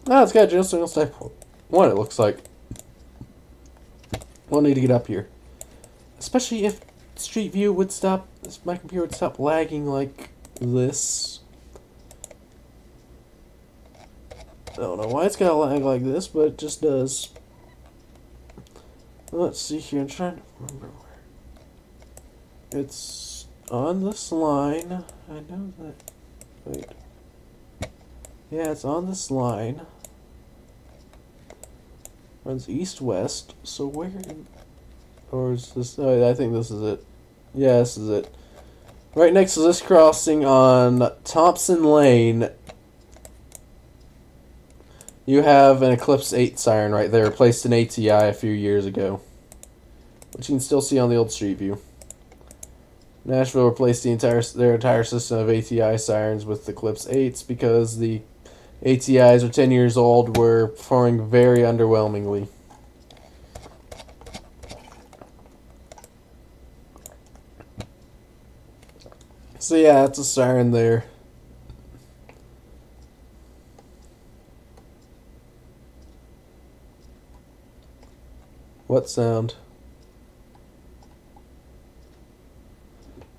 Oh, it's got a general signals type 1, it looks like. We'll need to get up here. Especially if Street View would stop... If my computer would stop lagging like this. I don't know why it's got to lag like this, but it just does. Let's see here. I'm trying to remember where. It's on this line. I know that. Wait. Yeah, it's on this line. Runs east-west. So where in... Or is this... Oh, I think this is it. Yeah, this is it. Right next to this crossing on Thompson Lane, you have an Eclipse 8 siren right there, replaced an ATI a few years ago, which you can still see on the old Street View. Nashville replaced their entire system of ATI sirens with Eclipse 8s because the ATIs are 10 years old, were performing very underwhelmingly. So yeah, it's a siren there. What sound?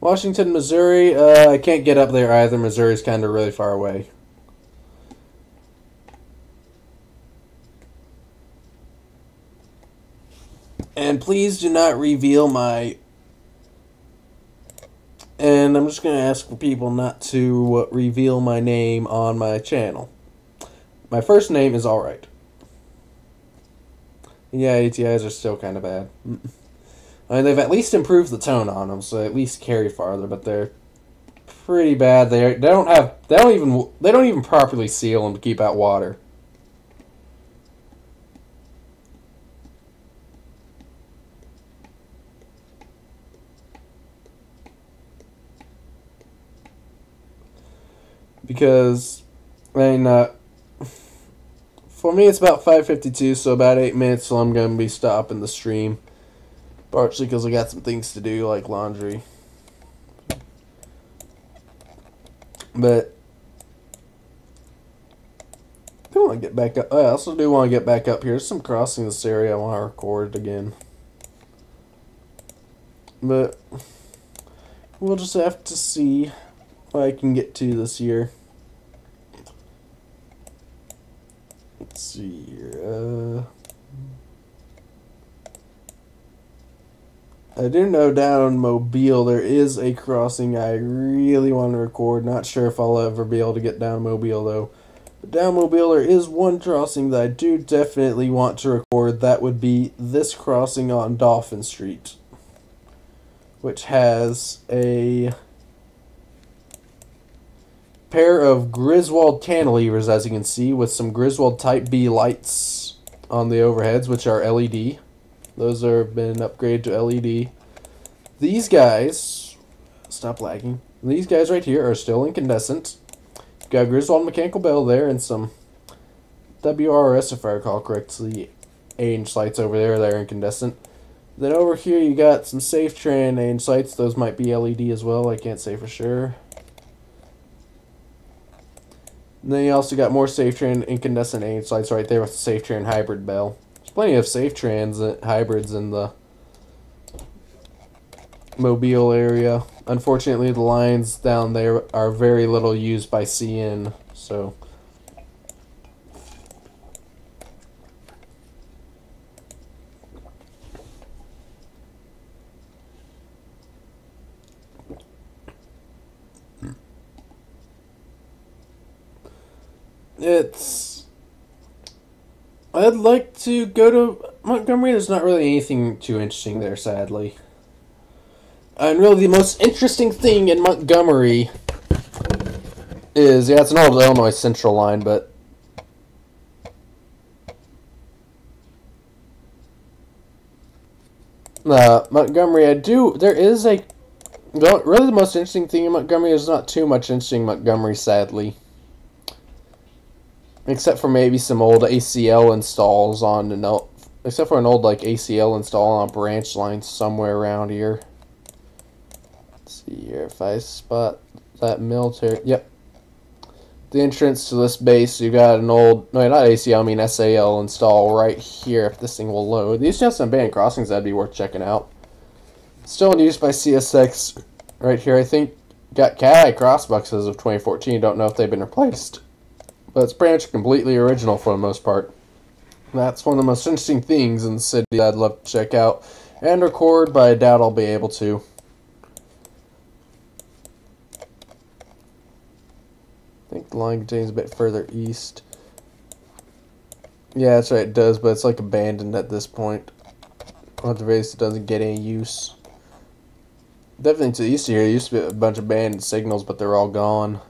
Washington, Missouri. I can't get up there either. Missouri's kind of really far away. And please do not reveal my... And I'm just going to ask for people not to reveal my name on my channel. My first name is alright. Yeah, ATIs are still kind of bad. I mean, they've at least improved the tone on them, so they at least carry farther, but they're pretty bad. They don't even properly seal them to keep out water. Because, I mean, for me it's about 5:52, so about 8 minutes till I'm going to be stopping the stream. Partially because I got some things to do, like laundry. But, I do want to get back up. I also do want to get back up here. There's some crossing this area I want to record again. But, we'll just have to see what I can get to this year. Let's see here. I do know down in Mobile there is a crossing I really want to record. Not sure if I'll ever be able to get down Mobile though. But down Mobile there is one crossing that I do definitely want to record. That would be this crossing on Dolphin Street, which has a pair of Griswold cantilevers, as you can see, with some Griswold Type B lights on the overheads, which are LED. Those have been upgraded to LED. These guys, stop lagging. These guys right here are still incandescent. You've got Griswold mechanical bell there and some WRS, if I recall correctly, 8-inch lights over there that are incandescent. Then over here you got some SafeTran 8-inch lights. Those might be LED as well. I can't say for sure. And then you also got more SafeTran incandescent 8-inch lights right there with the SafeTran hybrid bell. There's plenty of SafeTrans hybrids in the Mobile area. Unfortunately, the lines down there are very little used by CN, so... I'd like to go to Montgomery. There's not really anything too interesting there, sadly. And really the most interesting thing in Montgomery is, yeah, it's an old Illinois Central line, but... Montgomery, there is a Really, the most interesting thing in Montgomery is not too much interesting in Montgomery, sadly. Except for maybe some old ACL installs on the except for an old like ACL install on a branch line somewhere around here. Let's see here if I spot that military. Yep. The entrance to this base, you got an old, no, not ACL, I mean SAL install right here if this thing will load. These just some abandoned crossings that'd be worth checking out. Still in use by CSX right here. I think got CAD crossboxes of 2014. Don't know if they've been replaced. But it's pretty much completely original for the most part. That's one of the most interesting things in the city that I'd love to check out and record, but I doubt I'll be able to. I think the line continues a bit further east. Yeah, that's right, it does, but it's like abandoned at this point. At the base, it doesn't get any use. Definitely to the east of here, there used to be a bunch of abandoned signals, but they're all gone.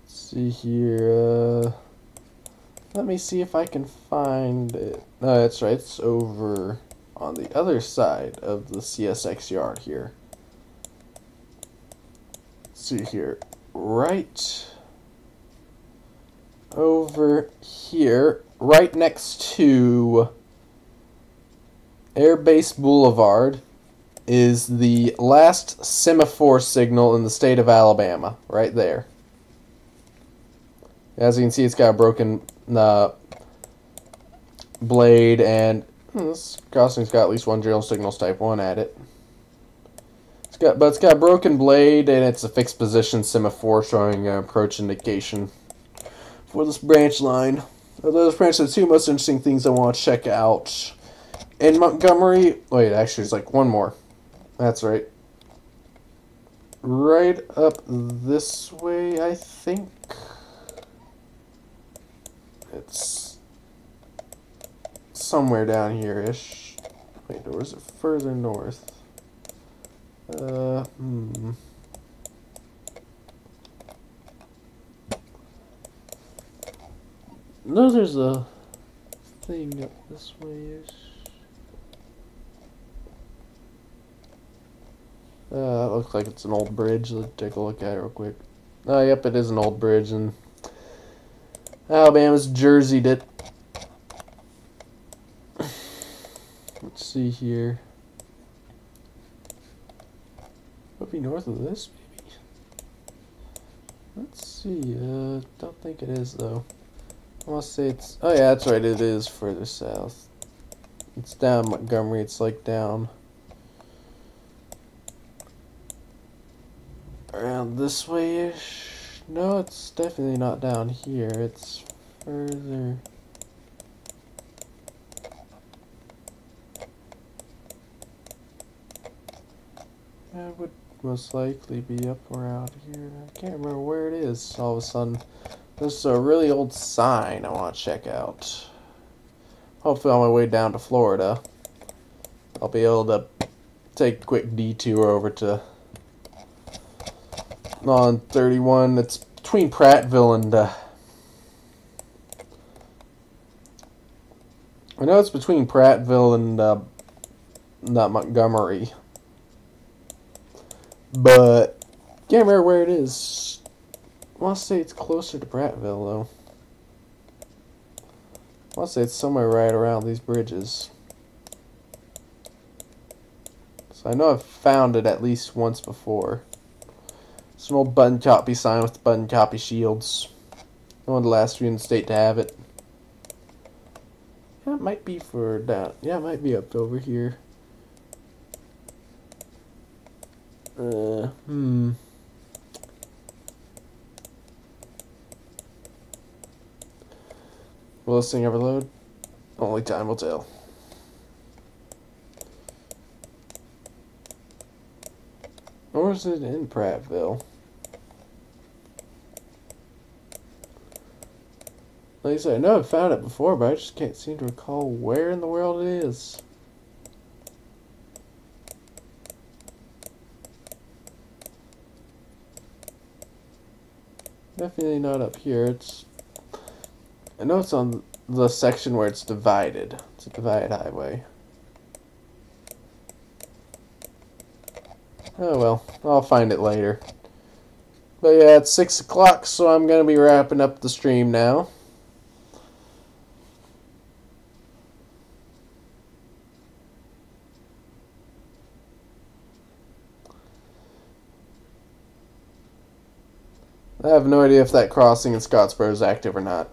Let's see here, let me see if I can find it. No, that's right, it's over on the other side of the CSX yard here. See here, right over here, right next to Air Base Boulevard, is the last semaphore signal in the state of Alabama, right there. As you can see, it's got a broken blade, and this crossing's got at least one general signals type 1 at it. But it's got a broken blade, and it's a fixed position semaphore showing approach indication for this branch line. Those branches are the two most interesting things I want to check out. In Montgomery, wait, actually, there's like one more. That's right. Right up this way, I think. It's somewhere down here-ish. Wait, or is it further north? No, there's a thing up this way-ish. It looks like it's an old bridge. Let's take a look at it real quick. Oh, yep, it is an old bridge, and Alabama's jerseyed it. Let's see here. Would be north of this, maybe? Let's see. Don't think it is, though. I want to say it's... Oh, yeah, that's right. It is further south. It's down Montgomery. It's like down around this way-ish. No, it's definitely not down here. It's further... That would most likely be up around here. I can't remember where it is all of a sudden. There's a really old sign I want to check out. Hopefully on my way down to Florida, I'll be able to take a quick detour over to on 31. It's between Prattville and I know it's between Prattville and not Montgomery, but can't remember where it is. I want to say it's closer to Prattville, though. I want to say it's somewhere right around these bridges. So I know I've found it at least once before. It's an old button copy sign with button copy shields. One of the last few in the state to have it. Yeah, it might be for down. Yeah, it might be up over here. Will this thing ever load? Only time will tell. Or is it in Prattville? Like I said, I know I've found it before, but I just can't seem to recall where in the world it is. Definitely not up here. It's... I know it's on the section where it's divided. It's a divided highway. Oh well, I'll find it later. But yeah, it's 6 o'clock, so I'm going to be wrapping up the stream now. I have no idea if that crossing in Scottsboro is active or not.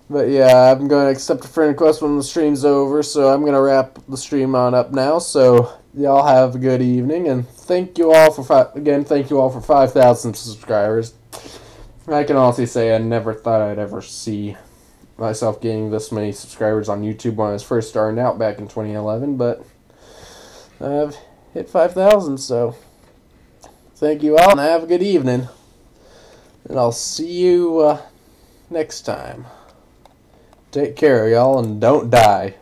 But yeah, I'm going to accept a friend request when the stream's over, so I'm going to wrap the stream on up now. So y'all have a good evening, and thank you all for thank you all for 5,000 subscribers. I can honestly say I never thought I'd ever see myself getting this many subscribers on YouTube when I was first starting out back in 2011, but I've hit 5,000, so thank you all, and have a good evening. And I'll see you next time. Take care, y'all, and don't die.